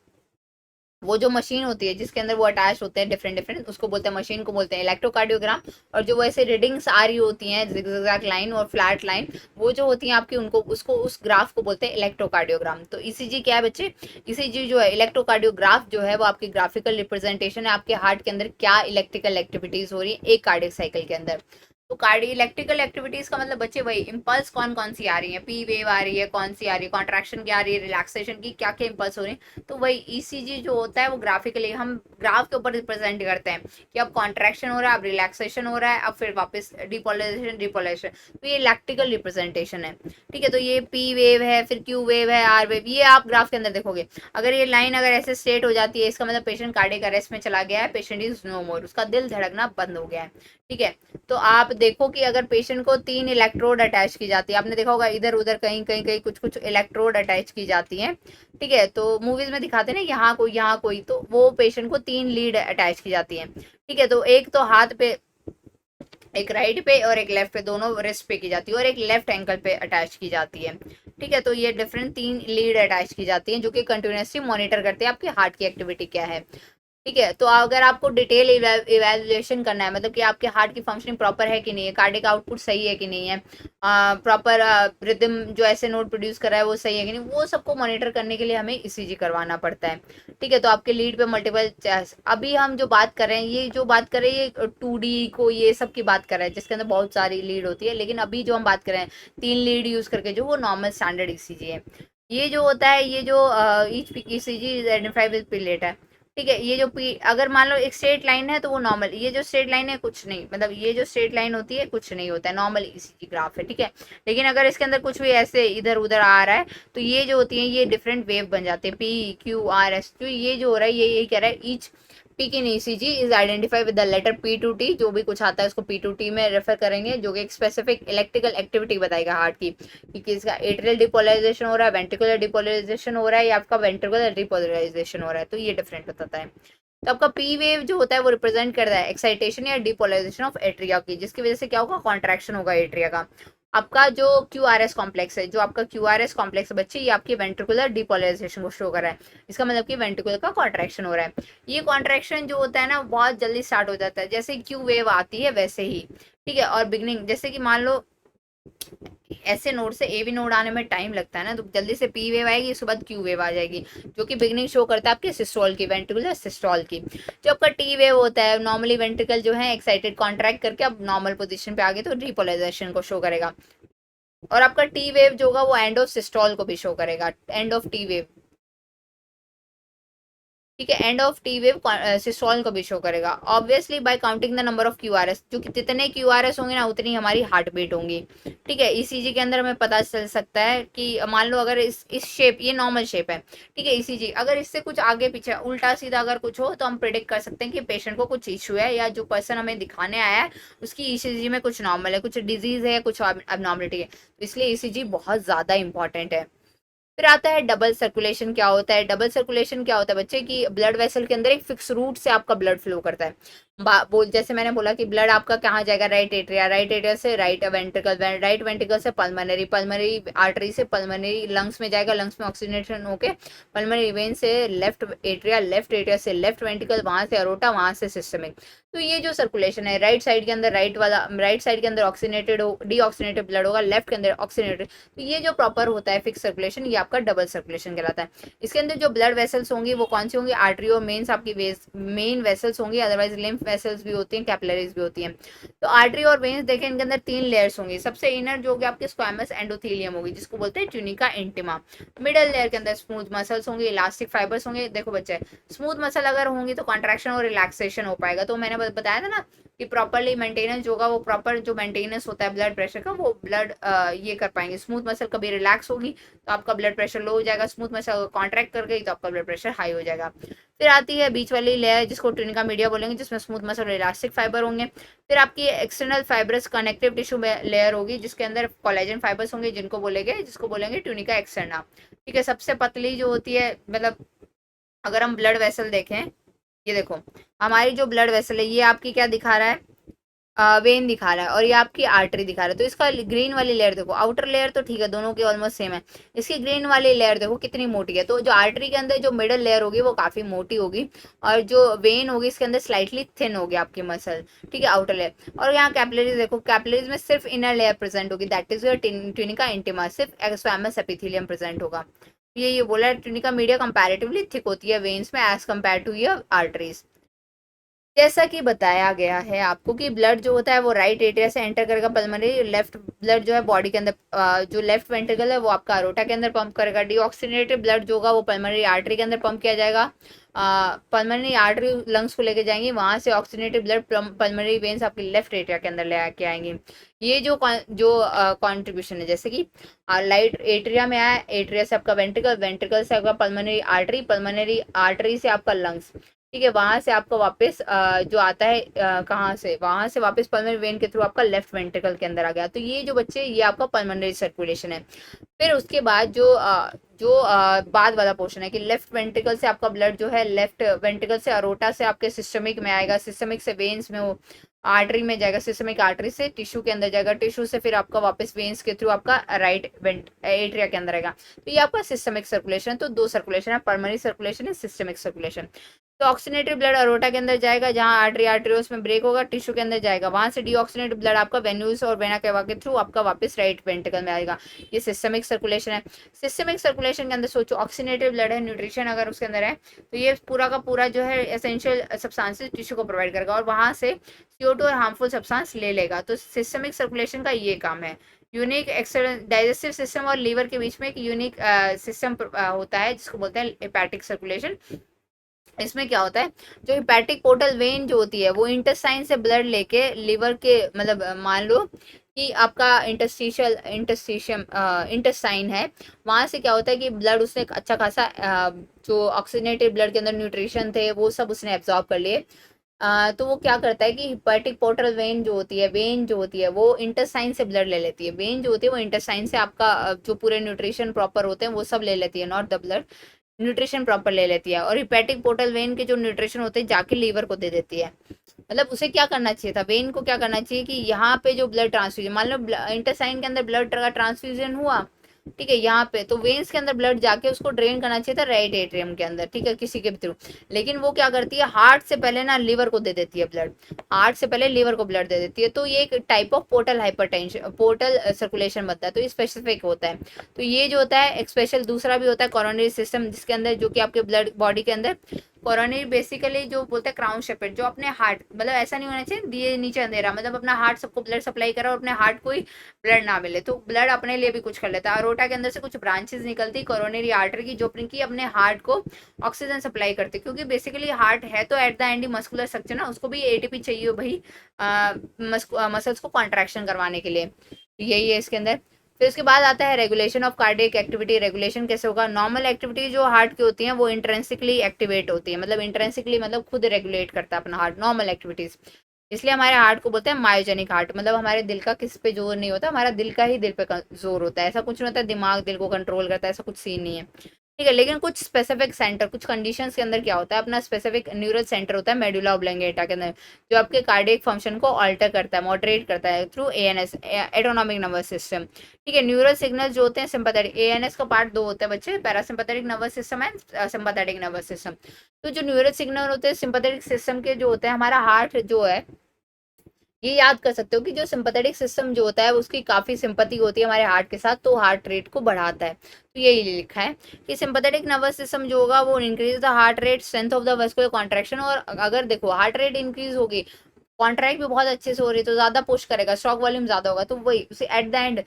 वो जो मशीन होती है जिसके अंदर वो अटैच होते हैं डिफरेंट डिफरेंट, उसको बोलते हैं, मशीन को बोलते हैं इलेक्ट्रोकार्डियोग्राम। और जो वैसे रीडिंग्स आ रही होती हैं जिगजैग लाइन और फ्लैट लाइन, वो जो होती हैं आपकी, उनको उसको उस ग्राफ को बोलते हैं इलेक्ट्रोकार्डियोग्राम। तो ईसीजी क्या है बच्चे? ईसीजी जो है इलेक्ट्रोकार्डियोग्राफ जो है वो आपकी ग्राफिकल रिप्रेजेंटेशन है आपके हार्ट के अंदर क्या इलेक्ट्रिकल एक्टिविटीज हो रही है एक कार्डियक साइकिल के अंदर। तो कार्डियो इलेक्ट्रिकल एक्टिविटीज का मतलब बच्चे वही इम्पल्स कौन कौन सी आ रही है, पी वेव आ रही है, कौन सी आ रही है, कॉन्ट्रैक्शन की आ रही है, रिलैक्सेशन की, क्या क्या इम्पल्स हो रही है। तो वही ईसीजी जो होता है वो ग्राफिकली हम ग्राफ के ऊपर रिप्रेजेंट करते हैं कि अब कॉन्ट्रैक्शन हो रहा है, अब रिलैक्सेशन हो रहा है, अब फिर वापस डिपोलराइजेशन डिपोलराइजेशन। तो ये इलेक्ट्रिकल रिप्रेजेंटेशन है। ठीक है, तो ये पी वेव है, फिर क्यू वेव है, आर वेव, ये आप ग्राफ के अंदर देखोगे। अगर ये लाइन अगर ऐसे स्ट्रेट हो जाती है इसका मतलब पेशेंट कार्डियक अरेस्ट में चला गया है, पेशेंट इज नो मोर, उसका दिल धड़कना बंद हो गया है। ठीक है, तो आप देखो कि अगर पेशेंट को 3 इलेक्ट्रोड अटैच की जाती है, आपने देखा होगा इधर उधर कहीं कहीं कहीं कुछ कुछ इलेक्ट्रोड अटैच की जाती हैं। ठीक है, तो मूवीज में दिखाते हैं ना यहाँ कोई, तो वो पेशेंट को 3 लीड अटैच की जाती है। ठीक है, तो एक तो हाथ पे, एक राइट पे और एक लेफ्ट पे, दोनों रिस्ट पे की जाती है, और एक लेफ्ट एंकल पे अटैच की जाती है। ठीक है, तो ये डिफरेंट 3 लीड अटैच की जाती हैं जो कि कंटिन्यूसली मॉनिटर करते हैं आपके हार्ट की एक्टिविटी क्या है। ठीक है, तो अगर आपको डिटेल इवेल्युएशन करना है, मतलब कि आपके हार्ट की फंक्शनिंग प्रॉपर है कि नहीं है, कार्डियक आउटपुट सही है कि नहीं है, प्रॉपर रिदम जो ऐसे नोट प्रोड्यूस कर रहा है वो सही है कि नहीं, वो सबको मॉनिटर करने के लिए हमें ईसीजी करवाना पड़ता है। ठीक है, तो आपके लीड पे मल्टीपल, अभी हम जो बात कर रहे हैं, ये जो बात कर रहे हैं ये 2D को ये सब की बात कर रहे हैं जिसके अंदर बहुत सारी लीड होती है, लेकिन अभी जो हम बात कर रहे हैं 3 लीड यूज करके जो, वो नॉर्मल स्टैंडर्ड ईसीजी है। ये जो होता है, ये जो each ECG is identified with pellet है। ठीक है, ये जो पी अगर मान लो एक स्ट्रेट लाइन है तो वो नॉर्मल, ये जो स्ट्रेट लाइन है कुछ नहीं, मतलब ये जो स्ट्रेट लाइन होती है कुछ नहीं होता है, नॉर्मल ईसीजी ग्राफ है। ठीक है, लेकिन अगर इसके अंदर कुछ भी ऐसे इधर उधर आ रहा है तो ये जो होती है ये डिफरेंट वेव बन जाते हैं, पी क्यू आर एस। तो ये जो हो रहा है ये यही कह रहा है each peak in ECG is identify with the letter P to T, जो भी कुछ आता है उसको पी टू टी में रेफर करेंगे, जो कि एक स्पेसिफिक इलेक्ट्रिकल एक्टिविटी बताएगा हार्ट की कि किसका एट्रियल डिपोलराइजेशन हो रहा है, वेंट्रिकुलर डिपोलराइजेशन हो रहा है या आपका वेंट्रिकुलर डिपोलराइजेशन हो रहा है, तो ये डिफरेंट बताता है। तो आपका पी वेव जो होता है वो रिप्रेजेंट करता है एक्साइटेशन या डिपोलराइजेशन ऑफ एट्रिया की, जिसकी वजह से क्या होगा, कॉन्ट्रैक्शन होगा एट्रिया का। आपका जो क्यू आर एस कॉम्प्लेक्स है, जो आपका क्यू आर एस कॉम्प्लेक्स है बच्चे, ये आपकी वेंट्रिकुलर डिपोलराइजेशन को शो कर रहा है। इसका मतलब कि वेंट्रिकुलर का कॉन्ट्रैक्शन हो रहा है। ये कॉन्ट्रैक्शन जो होता है ना बहुत जल्दी स्टार्ट हो जाता है, जैसे क्यू वेव आती है वैसे ही, ठीक है। और बिगनिंग जैसे कि मान लो ऐसे नोड से ए बी नोड आने में टाइम लगता है ना, तो जल्दी से पी वेव आएगी, उसके बाद क्यू वेव आ जाएगी, जो कि बिगनिंग शो करता है आपके सिस्टोल की, वेंट्रिकुलर सिस्टोल की। जो आपका टी वेव होता है नॉर्मली वेंट्रिकल जो है एक्साइटेड कॉन्ट्रैक्ट करके अब नॉर्मल पोजीशन पे आ गए तो डिपोलराइजेशन को शो करेगा। और आपका टी वेव जो होगा वो एंड ऑफ सिस्टोल को भी शो करेगा, एंड ऑफ टी वेव, ठीक है, end of T wave systole को भी शो करेगा। Obviously bye counting the number of Q R S, जो कि जितने क्यू आर एस होंगे ना उतनी हमारी हार्ट बीट होंगी, ठीक है। ईसीजी के अंदर हमें पता चल सकता है कि मान लो अगर इस शेप, ये नॉर्मल शेप है, ठीक है, ईसीजी अगर इससे कुछ आगे पीछे उल्टा सीधा अगर कुछ हो तो हम प्रिडिक्ट कर सकते हैं कि पेशेंट को कुछ इशू है, या जो पर्सन हमें दिखाने आया है उसकी ईसीजी में कुछ नॉर्मल है, कुछ डिजीज है, कुछ अबनॉर्मलिटी है, तो इसलिए ईसीजी बहुत ज्यादा इंपॉर्टेंट है। फिर आता है डबल सर्कुलेशन। क्या होता है डबल सर्कुलेशन? क्या होता है बच्चे कि ब्लड वेसल के अंदर एक फिक्स रूट से आपका ब्लड फ्लो करता है। बोल जैसे मैंने बोला कि ब्लड आपका कहाँ जाएगा, राइट एट्रिया, राइट एट्रिया से राइट वेंट्रिकल, राइट वेंट्रिकल से पल्मनरी, पल्मनरी आर्टरी से पल्मनरी लंग्स में जाएगा, लंग्स में ऑक्सीजनेशन होके पल्मनरी वेन से लेफ्ट एट्रिया, लेफ्ट एट्रिया से लेफ्ट वेंट्रिकल, वहां से अरोटा, वहां से सिस्टमिक। तो ये जो सर्कुलेशन है राइट साइड के अंदर, राइट वाला राइट साइड के अंदर ऑक्सीनेटेड हो, डीऑक्सीनेटेड ब्लड होगा, लेफ्ट के अंदर ऑक्सीनेटेड, तो ये जो प्रॉपर होता है फिक्स सर्कुलेशन, ये आपका डबल सर्कुलेशन कहलाता है। इसके अंदर जो ब्लड वेसल्स होंगी वो कौन सी होंगी, आर्टरी और मेन्स आपकी मेन वेसल्स होंगी, अदरवाइज लिम्फ वेसल्स भी होती हैं, कैपिलरीज भी होती हैं। तो आर्टरी और वेन्स देखें, इनके अंदर 3 लेयर्स होंगी। सबसे इनर जो होगी आपके स्क्वामस एंडोथेलियम होगी, जिसको बोलते हैं ट्यूनिका इंटिमा। मिडल लेयर के अंदर स्मूथ मसल्स होंगे, इलास्टिक फाइबर्स होंगे। देखो बच्चे, स्मूथ मसल अगर होंगी तो कॉन्ट्रैक्शन और रिलैक्सेशन हो पाएगा। तो मैंने बताया था ना कि प्रॉपरली मेंटेनेंस होगा, वो प्रॉपर जो मेंटेनेंस होता है ब्लड प्रेशर का, वो ब्लड ये कर पाएंगे। स्मूथ मसल कभी रिलैक्स होगी तो आपका ब्लड प्रेशर लो हो जाएगा, स्मूथ मसल कॉन्ट्रैक्ट कर गई तो आपका ब्लड प्रेशर हाई हो जाएगा। फिर आती है बीच वाली लेयर जिसको ट्यूनिका मीडिया बोलेंगे, जिसमें स्मूथ मसल और इलास्टिक फाइबर होंगे। फिर आपकी external fibrous connective tissue layer होगी, जिसके अंदर कोलेजन फाइबर्स होंगे, जिसको बोलेंगे ट्यूनिका एक्सटर्ना, ठीक है। सबसे पतली जो होती है, मतलब अगर हम ब्लड वेसल देखें, ये देखो हमारी जो ब्लड वेसल है ये आपकी क्या दिखा रहा है, वेन दिखा रहा है, और ये आपकी आर्टरी दिखा रहा है। तो इसका ग्रीन वाली लेयर देखो, आउटर लेयर तो ठीक है, दोनों की ऑलमोस्ट सेम है, इसकी ग्रीन वाली लेयर देखो कितनी मोटी है। तो जो आर्टरी के अंदर जो मिडल लेयर होगी वो काफी मोटी होगी, और जो वेन होगी इसके अंदर स्लाइटली थिन होगी आपकी मसल, ठीक है, आउटर लेयर। और यहाँ कैपिलरीज देखो, कैपिलरीज में सिर्फ इनर लेयर प्रेजेंट होगी, that is your tunica intima, सिर्फ स्क्वैमस एपिथेलियम प्रेजेंट होगा। ये बोला ट्यूनिका मीडिया कंपैरेटिवली थिक होती है वेन्स में as compare to your arteries. जैसा कि बताया गया है आपको कि ब्लड जो होता है वो राइट एट्रिया से एंटर करेगा पल्मनरी, लेफ्ट ब्लड जो है बॉडी के अंदर, जो लेफ्ट वेंट्रिकल है वो आपका अरोटा के अंदर पंप करेगा। डीऑक्सीनेटेड ब्लड जो होगा वो पल्मनरी आर्टरी के अंदर पंप किया जाएगा, पल्मनरी आर्टरी लंग्स को लेके जाएंगी, वहां से ऑक्सीनेटेड ब्लड पल्मनरी वेन्स आपके लेफ्ट एट्रिया के अंदर ले के आएंगे। ये जो कॉन्ट्रीब्यूशन है, जैसे कि लाइट एट्रिया में आया, एट्रिया से आपका वेंट्रिकल, वेंट्रिकल से आपका पल्मनरी आर्टरी, पल्मनरी आर्टरी से आपका लंग्स, ठीक है, वहां से आपका वापस जो आता है कहाँ से, वहां से वापस पल्मनरी वेन के थ्रू आपका लेफ्ट वेंट्रिकल के अंदर आ गया। तो ये जो बच्चे, ये आपका पल्मनरी सर्कुलेशन है। फिर उसके बाद बाद वाला पोर्शन है कि लेफ्ट वेंट्रिकल से आपका ब्लड जो है, लेफ्ट वेंट्रिकल से अरोटा से आपके सिस्टमिक में आएगा, सिस्टमिक से वेन्स में, वो आर्टरी में जाएगा, सिस्टमिक आर्टरी से टिश्यू के अंदर जाएगा, टिश्यू से फिर आपका वापस वेन्स के थ्रू आपका राइट वेंट एट्रिया के अंदर आएगा। तो ये आपका सिस्टमिक सर्कुलेशन है। तो 2 सर्कुलेशन है, पल्मनरी सर्कुलेशन है, सिस्टमिक सर्कुलेशन। तो ऑक्सीनेटेड ब्लड अरोटा के अंदर जाएगा, जहां आर्टरीज में ब्रेक होगा, टिश्यू के अंदर जाएगा, वहां से डीऑक्सीनेटेड ब्लड आपका वेन्यूज और वेना केवा के थ्रू आपका वापस राइट वेंट्रिकल में आएगा। ये सिस्टमिक सर्कुलेशन है। सिस्टमिक सर्कुलेशन के अंदर सोचो ऑक्सीनेटेड ब्लड है, न्यूट्रिशन अगर उसके अंदर है तो ये पूरा का पूरा जो है एसेंशियल सब्सटेंसेस टिश्यू को प्रोवाइड करेगा, और वहां से CO2 और हार्मफुल सब्सटेंस ले लेगा। तो सिस्टमिक सर्कुलेशन का ये काम है। यूनिक डाइजेस्टिव सिस्टम और लीवर के बीच में एक यूनिक सिस्टम होता है जिसको बोलते हैं हेपेटिक सर्कुलेशन। इसमें क्या होता है, जो हिपैटिक पोर्टल वेन जो होती है वो इंटेस्टाइन से ब्लड लेके लीवर के, मतलब मान लो कि आपका इंटेस्टाइन है, वहां से क्या होता है कि ब्लड उसने एक अच्छा खासा जो ऑक्सीजनेटेड ब्लड के अंदर न्यूट्रिशन थे वो सब उसने एब्जॉर्ब कर लिए। तो वो क्या करता है कि हिपैटिक पोर्टल वेन जो होती है वो इंटेस्टाइन से ब्लड ले लेती है। वेन जो होती है वो इंटेस्टाइन से आपका जो पूरे न्यूट्रिशन प्रॉपर होते हैं वो सब ले लेती है, not the blood, nutrition proper ले लेती है। और हिपैटिक पोर्टल वेन के जो न्यूट्रिशन होते हैं जाके लीवर को दे देती है। मतलब उसे क्या करना चाहिए था, वेन को क्या करना चाहिए कि यहाँ पे जो ब्लड ट्रांसफ्यूजन, मान लो इंटेस्टाइन के अंदर ब्लड का ट्रांसफ्यूजन हुआ, ठीक है, यहाँ पे तो वेन्स के अंदर ब्लड जाके उसको ड्रेन करना चाहिए था राइट एट्रियम के अंदर, ठीक है, किसी के भी थ्रू। लेकिन वो क्या करती है, हार्ट से पहले ना लिवर को दे देती है ब्लड, हार्ट से पहले लिवर को ब्लड दे देती है। तो ये एक type of portal hypertension, portal circulation बनता है, तो ये स्पेसिफिक होता है। तो ये जो होता है एक स्पेशल दूसरा भी होता है कोरोनरी सिस्टम, जिसके अंदर जो कि आपके ब्लड बॉडी के अंदर कोरोनरी बेसिकली जो बोलते हैं क्राउन शेपेड, जो अपने हार्ट, मतलब ऐसा नहीं होना चाहिए दिए नीचे अंधेरा, मतलब अपना हार्ट सबको ब्लड सप्लाई करा और अपने हार्ट को ही ब्लड ना मिले, तो ब्लड अपने लिए भी कुछ कर लेता है। अरोटा के अंदर से कुछ ब्रांचेस निकलती कोरोनरी आर्टरी की, जो अपने हार्ट को ऑक्सीजन सप्लाई करती, क्योंकि बेसिकली हार्ट है तो at the end muscular structure ना, उसको भी एटीपी चाहिए भाई मसल्स को कॉन्ट्रैक्शन करवाने के लिए, यही है इसके अंदर। फिर उसके बाद आता है regulation of cardiac activity. Regulation कैसे होगा, नॉर्मल एक्टिविटी जो हार्ट की होती है वो इंट्रेंसिकली एक्टिवेट होती है, मतलब इंट्रेंसिकली मतलब खुद रेगुलेट करता है अपना हार्ट, नॉर्मल एक्टिविटीज। इसलिए हमारे हार्ट को बोलते हैं मायोजेनिक हार्ट, मतलब हमारे दिल का किस पे जोर नहीं होता, हमारा दिल का ही दिल पे जोर होता है, ऐसा कुछ नहीं होता दिमाग दिल को कंट्रोल करता है, ऐसा कुछ सीन नहीं है, ठीक है। लेकिन कुछ स्पेसिफिक सेंटर, कुछ कंडीशंस के अंदर क्या होता है, अपना स्पेसिफिक न्यूरल सेंटर होता है मेडुला ऑब्लॉंगेटा के अंदर, जो आपके कार्डियक फंक्शन को ऑल्टर करता है, मॉडरेट करता है through ANS, autonomic nervous system, ठीक है। न्यूरल सिग्नल जो होते हैं सिंपैथेटिक, एएनएस का पार्ट दो होता है बच्चे, parasympathetic nervous system and sympathetic nervous system. तो जो न्यूरल सिग्नल होते हैं सिंपैथेटिक सिस्टम के जो होते हैं, हमारा हार्ट जो है, ये याद कर सकते हो कि जो सिंपैथेटिक सिस्टम जो होता है उसकी काफी सिंपैथी होती है हमारे हार्ट के साथ, तो हार्ट रेट को बढ़ाता है। तो यही लिखा है कि सिंपैथेटिक नर्वस सिस्टम जो होगा वो increase the heart rate, strength of the vascular contraction. और अगर देखो हार्ट रेट इंक्रीज होगी, कॉन्ट्रैक्ट भी बहुत अच्छे से हो रही है, तो ज्यादा पुश करेगा, स्ट्रोक वॉल्यूम ज्यादा होगा, तो वही उसे at the end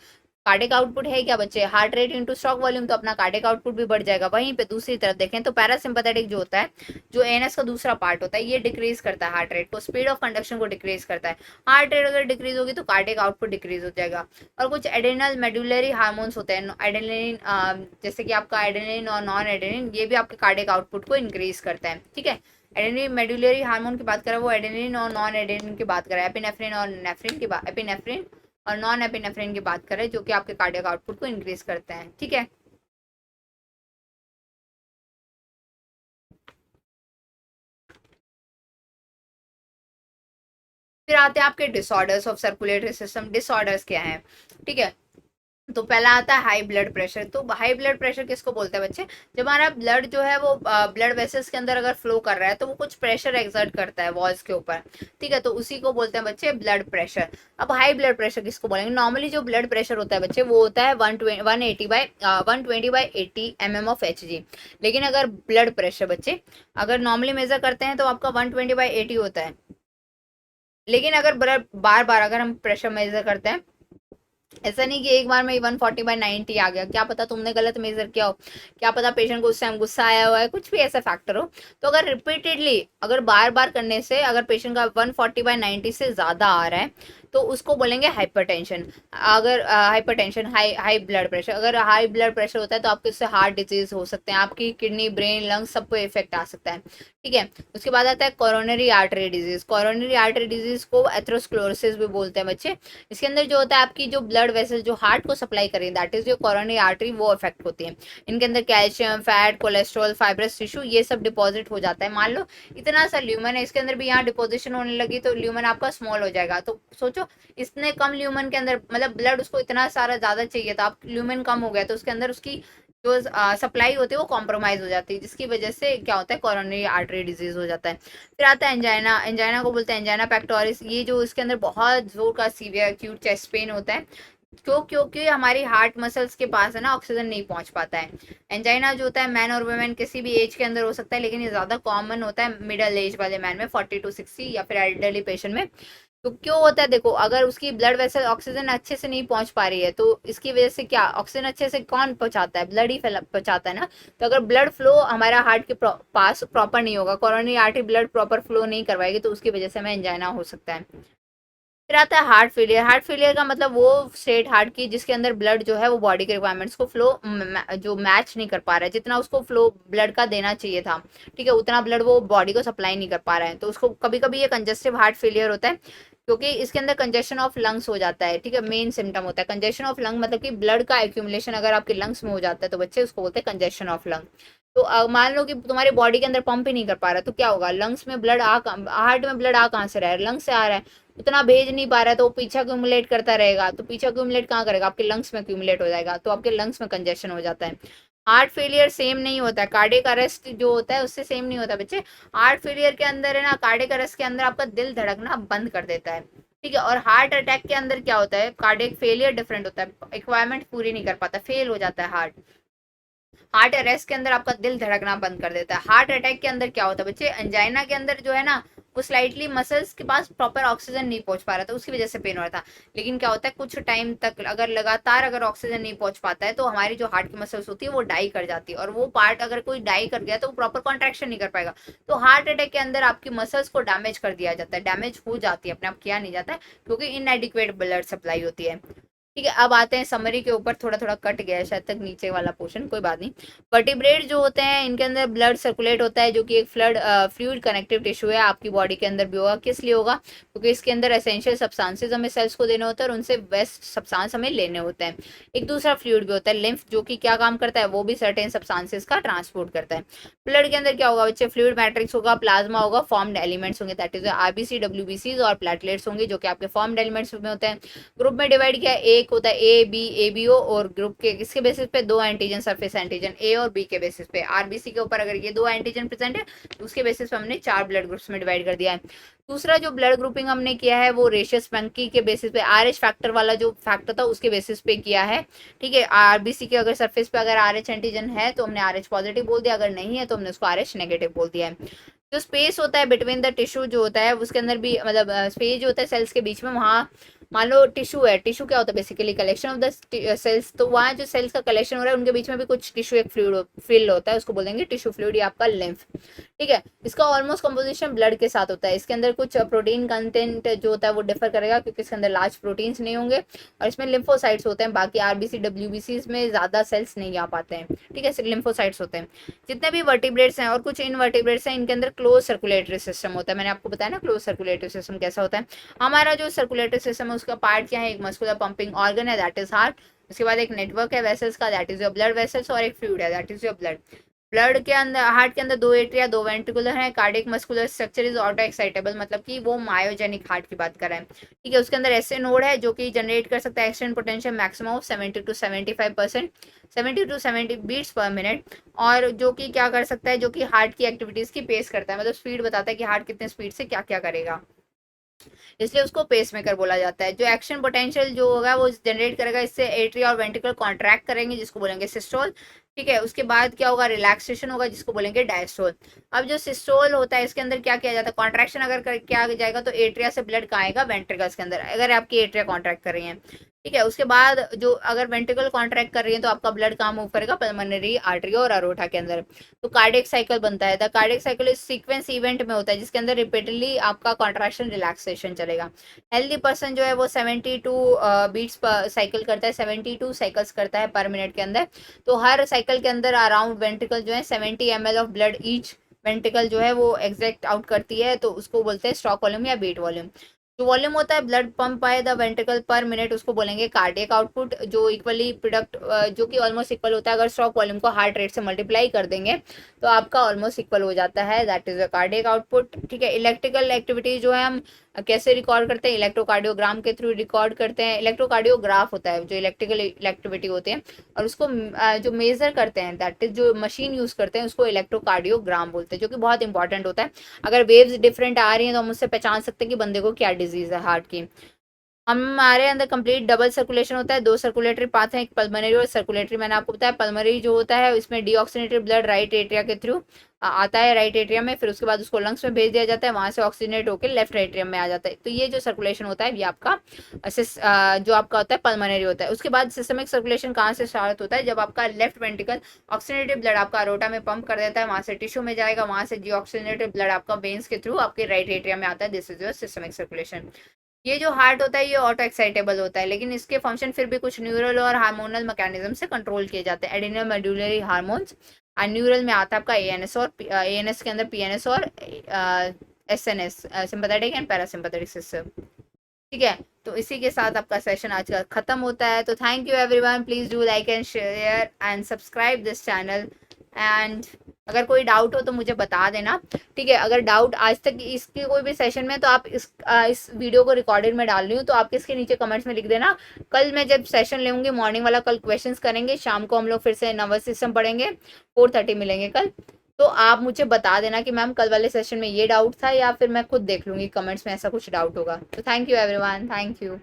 cardiac output है क्या बच्चे, heart rate into stroke volume, तो अपना कार्डिक आउटपुट भी बढ़ जाएगा। वहीं पे दूसरी तरफ देखें तो पैरासिम्पैथेटिक जो होता है, जो एएनएस का दूसरा पार्ट होता है, ये डिक्रीज करता है हार्ट रेट को, स्पीड ऑफ कंडक्शन को डिक्रीज करता है। हार्ट रेट अगर डिक्रीज होगी तो कार्डिक आउटपुट डिक्रीज हो जाएगा। और कुछ एड्रेनल मेडुलरी हार्मोन्स होते हैं, एड्रेनलिन, जैसे कि आपका एड्रेनलिन और नॉन एड्रेनलिन, ये भी आपके कार्डिक आउटपुट को इंक्रीज करता है, ठीक है। एडेनिन मेडुलरी हार्मोन की बात करें, वो एडेनिन और नॉन एडेनिन की बात करें, एपिनेफ्रिन और नेफ्रिन की बात, एपिनेफ्रिन और नॉन एपिनेफ्रिन की बात करें, जो कि आपके कार्डियक आउटपुट को इंक्रीज करते हैं, ठीक है। फिर आते हैं आपके disorders of circulatory system. Disorders क्या है, ठीक है। तो पहला आता है हाई ब्लड प्रेशर। तो हाई ब्लड प्रेशर किसको बोलते हैं बच्चे, जब हमारा ब्लड जो है वो ब्लड वेसल्स के अंदर अगर फ्लो कर रहा है तो वो कुछ प्रेशर एक्सर्ट करता है वॉल्स के ऊपर, ठीक है, तो उसी को बोलते हैं बच्चे ब्लड प्रेशर। अब हाई ब्लड प्रेशर किसको बोलेंगे, नॉर्मली जो ब्लड प्रेशर होता है बच्चे वो होता है 120/80 mm of Hg। लेकिन अगर ब्लड प्रेशर बच्चे अगर नॉर्मली मेजर करते हैं तो आपका 120/80 होता है। लेकिन अगर बार बार अगर हम प्रेशर मेजर करते हैं, ऐसा नहीं कि एक बार में 140/90 आ गया, क्या पता तुमने गलत मेजर किया हो, क्या पता पेशेंट को उस टाइम गुस्सा आया हुआ है, कुछ भी ऐसा फैक्टर हो। तो अगर रिपीटेडली अगर बार बार करने से अगर पेशेंट का 140/90 से ज्यादा आ रहा है तो उसको बोलेंगे हाइपरटेंशन। अगर हाइपरटेंशन, हाई ब्लड प्रेशर, अगर हाई ब्लड प्रेशर होता है तो आपके उससे हार्ट डिजीज हो सकते हैं, आपकी किडनी ब्रेन लंग्स सब पे इफेक्ट आ सकता है, ठीक है। उसके बाद आता है coronary artery disease. Coronary artery disease को एथेरोस्क्लेरोसिस भी बोलते हैं बच्चे। इसके अंदर जो होता है आपकी जो ब्लड वेसल जो हार्ट को सप्लाई करें, दैट इज जो कोरोनरी आर्टरी, वो इफेक्ट होती है। इनके अंदर calcium, fat, cholesterol, fibrous tissue, ये सब डिपॉजिट हो जाता है। मान लो इतना सा ल्यूमन है, इसके अंदर भी यहाँ डिपोजिशन होने लगी तो ल्यूमन आपका स्मॉल हो जाएगा। तो सोचो इतने कम ल्यूमन के अंदर, मतलब ब्लड उसको इतना सारा ज्यादा चाहिए था, अब ल्यूमन कम हो गया तो उसके अंदर उसकी जो सप्लाई होती है वो कॉम्प्रोमाइज हो जाती है, जिसकी वजह से क्या होता है कोरोनरी आर्टरी डिजीज हो जाता है। फिर आता है एंजाइना। एंजाइना को बोलते हैं एंजाइना पेक्टोरिस। ये जो इसके अंदर बहुत जोर का सीवियर एक्यूट चेस्ट पेन होता है, क्योंकि हमारी हार्ट मसल्स के पास है ना ऑक्सीजन नहीं पहुंच पाता है। एंजाइना जो होता है मैन और वुमेन किसी भी एज के अंदर हो सकता है, लेकिन ये ज्यादा कॉमन होता है मिडिल एज वाले मैन में, 40 to 60, या फिर एल्डरली पेशेंट में। तो क्यों होता है, देखो अगर उसकी ब्लड वेसल ऑक्सीजन अच्छे से नहीं पहुंच पा रही है तो इसकी वजह से क्या, ऑक्सीजन अच्छे से कौन पहुंचाता है, ब्लड ही पहुंचाता है ना। तो अगर ब्लड फ्लो हमारा हार्ट के पास प्रॉपर नहीं होगा, coronary artery blood proper flow नहीं करवाएगी, तो उसकी वजह से हमें एंजाइना हो सकता है। फिर आता है हार्ट फेलियर। हार्ट फेलियर का मतलब वो स्टेट हार्ट की जिसके अंदर ब्लड जो है वो बॉडी के रिक्वायरमेंट्स को फ्लो जो मैच नहीं कर पा रहा है, जितना उसको फ्लो ब्लड का देना चाहिए था, ठीक है, उतना ब्लड वो बॉडी को सप्लाई नहीं कर पा रहा है, तो उसको कभी कभी ये कंजेस्टिव हार्ट फेलियर होता है, क्योंकि इसके अंदर कंजेशन ऑफ लंग्स हो जाता है, ठीक है, मेन सिम्टम होता है कंजेशन ऑफ लंग, मतलब कि ब्लड का एक्यूमुलेशन अगर आपके लंग्स में हो जाता है तो बच्चे उसको बोलते हैं कंजेशन ऑफ लंग। तो मान लो कि तुम्हारे बॉडी के अंदर पंप ही नहीं कर पा रहा, तो क्या होगा, लंग्स में ब्लड हार्ट में ब्लड आ कहाँ से रहा है, लंग्स से आ रहा है, उतना भेज नहीं पा रहा है, तो वो पीछे अक्यूमुलेट करता रहेगा, तो पीछे अक्यूमुलेट कहाँ करेगा, आपके लंग्स में अक्यूमुलेट हो जाएगा, तो आपके लंग्स में कंजेशन हो जाता है। हार्ट फेलियर सेम नहीं होता है, कार्डियक अरेस्ट जो होता है उससे सेम नहीं होता बच्चे। हार्ट फेलियर के अंदर है ना, कार्डियक अरेस्ट के अंदर आपका दिल धड़कना बंद कर देता है, ठीक है, और हार्ट अटैक के अंदर क्या होता है, कार्डियक फेलियर डिफरेंट होता है, रिक्वायरमेंट पूरी नहीं कर पाता, फेल हो जाता है हार्ट। हार्ट अरेस्ट के अंदर आपका दिल धड़कना बंद कर देता है। हार्ट अटैक के अंदर क्या होता है बच्चे, एंजाइना के अंदर जो है ना, वो स्लाइटली मसल्स के पास प्रॉपर ऑक्सीजन नहीं पहुंच पा रहा था, उसकी वजह से पेन हो रहा था। लेकिन क्या होता है, कुछ टाइम तक अगर लगातार अगर ऑक्सीजन नहीं पहुंच पाता है तो हमारी जो हार्ट की मसल्स होती है वो डाई कर जाती है, और वो पार्ट अगर कोई डाई कर गया तो वो प्रॉपर कॉन्ट्रैक्शन नहीं कर पाएगा। तो हार्ट अटैक के अंदर आपकी मसल्स को डैमेज कर दिया जाता है, डैमेज हो जाती है, अपने आप किया नहीं जाता है, क्योंकि इनएडिक्वेट ब्लड सप्लाई होती है। ठीक है, अब आते हैं समरी के ऊपर, थोड़ा थोड़ा कट गया है शायद तक नीचे वाला पोर्शन, कोई बात नहीं। वर्टिब्रेट जो होते हैं इनके अंदर ब्लड सर्कुलेट होता है, जो कि एक फ्लूइड कनेक्टिव टिश्यू है, आपकी बॉडी के अंदर भी होगा। किस लिए होगा, क्योंकि इसके अंदर एसेंशियल सब्सटेंसेस हमें सेल्स को देने होते हैं और उनसे वेस्ट सब्सटेंस हमें लेने होते हैं। एक दूसरा फ्लूइड भी होता है लिम्फ, जो कि क्या काम करता है, वो भी सर्टेन सब्सटेंसेस का ट्रांसपोर्ट करता है। ब्लड के अंदर क्या होगा बच्चे, फ्लूइड मैट्रिक्स होगा, प्लाज्मा होगा, फॉर्म्ड एलिमेंट्स होंगे, दैट इज आरबीसी, डब्ल्यूबीसी और प्लेटलेट्स होंगे, जो कि आपके फॉर्म्ड एलिमेंट्स में होते हैं। ग्रुप में डिवाइड किया, एक होता है A B A B O, और ग्रुप के इसके बेसिस पे दो एंटीजन सरफेस एंटीजन ए और बी के बेसिस पे, आरबीसी के ऊपर अगर ये दो एंटीजन प्रेजेंट है तो उसके बेसिस पे हमने चार ब्लड ग्रुप्स में डिवाइड कर दिया है। दूसरा जो ब्लड ग्रुपिंग हमने किया है वो रेशियस पंकी के बेसिस पे, आर एच फैक्टर वाला जो फैक्टर था उसके बेसिस पे किया है, ठीक है। आरबीसी के अगर सरफेस पे अगर आर एच एंटीजन है तो हमने आर एच पॉजिटिव बोल दिया, अगर नहीं है तो हमने उसको आर एच नेगेटिव बोल दिया है। जो स्पेस होता है बिटवीन द टिश्यू जो होता है उसके अंदर भी, मतलब स्पेस जो होता है सेल्स के बीच में, वहाँ मान लो टिश्यू है, टिश्यू क्या होता है basically, collection of the cells, तो वहाँ जो सेल्स का कलेक्शन हो रहा है उनके बीच में भी कुछ टिश्यू एक फ्लूइड फिल होता है, उसको बोलेंगे टिश्यू फ्लूइड या आपका लिम्फ, ठीक है। इसका ऑलमोस्ट कंपोजिशन ब्लड के साथ होता है, इसके अंदर कुछ प्रोटीन कंटेंट जो होता है वो डिफर करेगा, क्योंकि इसके अंदर लार्ज प्रोटीन्स नहीं होंगे, और इसमें लिम्फोसाइट्स होते हैं, बाकी आरबीसी डब्ल्यूबीसी में ज्यादा सेल्स नहीं आ पाते हैं, ठीक है, सिर्फ लिम्फोसाइट्स होते हैं। जितने भी वर्टिब्रेट्स हैं और कुछ इनवर्टिब्रेट्स हैं, इनके अंदर क्लोज सर्कुलेटरी सिस्टम होता है, मैंने आपको बताया ना क्लोज सर्कुलेटरी सिस्टम कैसा होता है। हमारा जो सर्कुलेटरी सिस्टम है उसका पार्ट क्या है, एक मस्कुलर पंपिंग ऑर्गन है, दैट इज हार्ट। उसके बाद एक नेटवर्क है वेसल्स का, that is your blood vessels, और एक फ्लूइड है, that is your blood. Blood के अंदर, हार्ट के अंदर दो एट्रिया, दो वेंट्रिकुलर है। Cardiac muscular structure is auto excitable, मतलब कि वो मायोजेनिक हार्ट की बात कर रहे हैं, ठीक है। उसके अंदर ऐसे नोड है जो कि जनरेट कर सकता है extend potential maximum of 70 to 75%, 70 to 70 beats per minute, और जो कि क्या कर सकता है, जो कि हार्ट की एक्टिविटीज की पेस करता है, मतलब स्पीड बताता है कि हार्ट कितने स्पीड से क्या क्या करेगा, इसलिए उसको पेसमेकर बोला जाता है। जो एक्शन पोटेंशियल जो होगा वो जनरेट करेगा, इससे एट्रिया और वेंट्रिकल कॉन्ट्रैक्ट करेंगे, जिसको बोलेंगे सिस्टोल, ठीक है। उसके बाद क्या होगा, रिलैक्सेशन होगा, जिसको बोलेंगे डायस्टोल। अब जो सिस्टोल होता है इसके अंदर क्या किया जाता है, कॉन्ट्रैक्शन अगर किया जाएगा तो एट्रिया से ब्लड कहाँ आएगा, वेंट्रिकल्स के अंदर, अगर आपकी एट्रिया कॉन्ट्रैक्ट कर रही है, ठीक है। उसके बाद जो अगर वेंट्रिकल कॉन्ट्रैक्ट कर रही है तो आपका ब्लड कहाँ मूव करेगा, पल्मोनरी आर्टरी और अरोटा के अंदर। तो कार्डियक साइकिल बनता है, द कार्डियक साइकिल इस सीक्वेंस इवेंट में होता है, जिसके अंदर रिपीटेडली आपका कॉन्ट्रैक्शन रिलैक्सेशन चलेगा। हेल्दी पर्सन जो है वो 72 बीट्स पर साइकिल करता है, 72 साइकिल्स करता है पर मिनट के अंदर। तो हर साइकिल के अंदर अराउंड वेंट्रिकल जो है 70 ml of blood each ventricle जो है वो एग्जैक्ट आउट करती है, तो उसको बोलते हैं स्ट्रोक वॉल्यूम या बीट वॉल्यूम। जो वॉल्यूम होता है blood pump by the ventricle पर मिनट, उसको बोलेंगे कार्डियक आउटपुट, जो इक्वली प्रोडक्ट जो कि ऑलमोस्ट इक्वल होता है, अगर स्ट्रोक वॉल्यूम को हार्ट रेट से मल्टीप्लाई कर देंगे तो आपका ऑलमोस्ट इक्वल हो जाता है, that is the cardiac output, ठीक है। इलेक्ट्रिकल एक्टिविटी जो है हम कैसे रिकॉर्ड करते हैं, इलेक्ट्रोकार्डियोग्राम के थ्रू रिकॉर्ड करते हैं। इलेक्ट्रोकार्डियोग्राफ होता है जो इलेक्ट्रिकल एक्टिविटी होती है, और उसको जो मेजर करते हैं, दैट इज जो मशीन यूज करते हैं उसको इलेक्ट्रोकार्डियोग्राम बोलते हैं, जो कि बहुत इंपॉर्टेंट होता है। अगर वेव्स डिफरेंट आ रही हैं तो हम उससे पहचान सकते हैं कि बंदे को क्या डिजीज है हार्ट की। हमारे अंदर कंप्लीट डबल सर्कुलेशन होता है, दो सर्कुलेटरी पाथ है, एक पल्मोनरी और सर्कुलेटरी। मैंने आपको बताया पल्मोनरी जो होता है इसमें डीऑक्सीनेटेड ब्लड राइट एट्रिया के थ्रू आता है राइट एट्रियम में, फिर उसके बाद उसको लंग्स में भेज दिया जाता है, वहां से ऑक्सीजनेट होकर लेफ्ट एट्रियम में आ जाता है। तो ये जो सर्कुलेशन होता है ये आपका जो आपका होता है पल्मोनरी होता है। उसके बाद सिस्टमिक सर्कुलेशन कहाँ से स्टार्ट होता है, जब आपका लेफ्ट वेंट्रिकल ऑक्सीजनेटेड ब्लड आपका अरोटा में पंप कर देता है, वहां से टिश्यू में जाएगा, वहां से डीऑक्सीजनेटेड ब्लड आपका वेन्स के थ्रू आपके राइट एट्रियम में आता है, this is your systemic circulation. ये जो हार्ट होता है ये ऑटो एक्साइटेबल होता है, लेकिन इसके फंक्शन फिर भी कुछ न्यूरल और हार्मोनल मैकेनिज्म से कंट्रोल किए जाते हैं। एड्रेनल मेडुलरी हार्मोन्स, और न्यूरल में आता है आपका एएनएस, और एएनएस के अंदर पीएनएस और SNS, sympathetic and parasympathetic system. ठीक है, तो इसी के साथ आपका सेशन आज का खत्म होता है। तो thank you everyone, please do like and share and subscribe this channel. And अगर कोई डाउट हो तो मुझे बता देना, ठीक है। अगर डाउट आज तक इसके कोई भी सेशन में, तो आप इस वीडियो को रिकॉर्डेड में डाल रही हूँ, तो आप इसके नीचे कमेंट्स में लिख देना। कल मैं जब सेशन लेंगे मॉर्निंग वाला, कल क्वेश्चंस करेंगे, शाम को हम लोग फिर से नर्वस सिस्टम पढ़ेंगे, 4:30 मिलेंगे कल। तो आप मुझे बता देना कि मैम कल वाले सेशन में ये डाउट था, या फिर मैं खुद देख लूंगी कमेंट्स में ऐसा कुछ डाउट होगा। तो thank you everyone, thank you.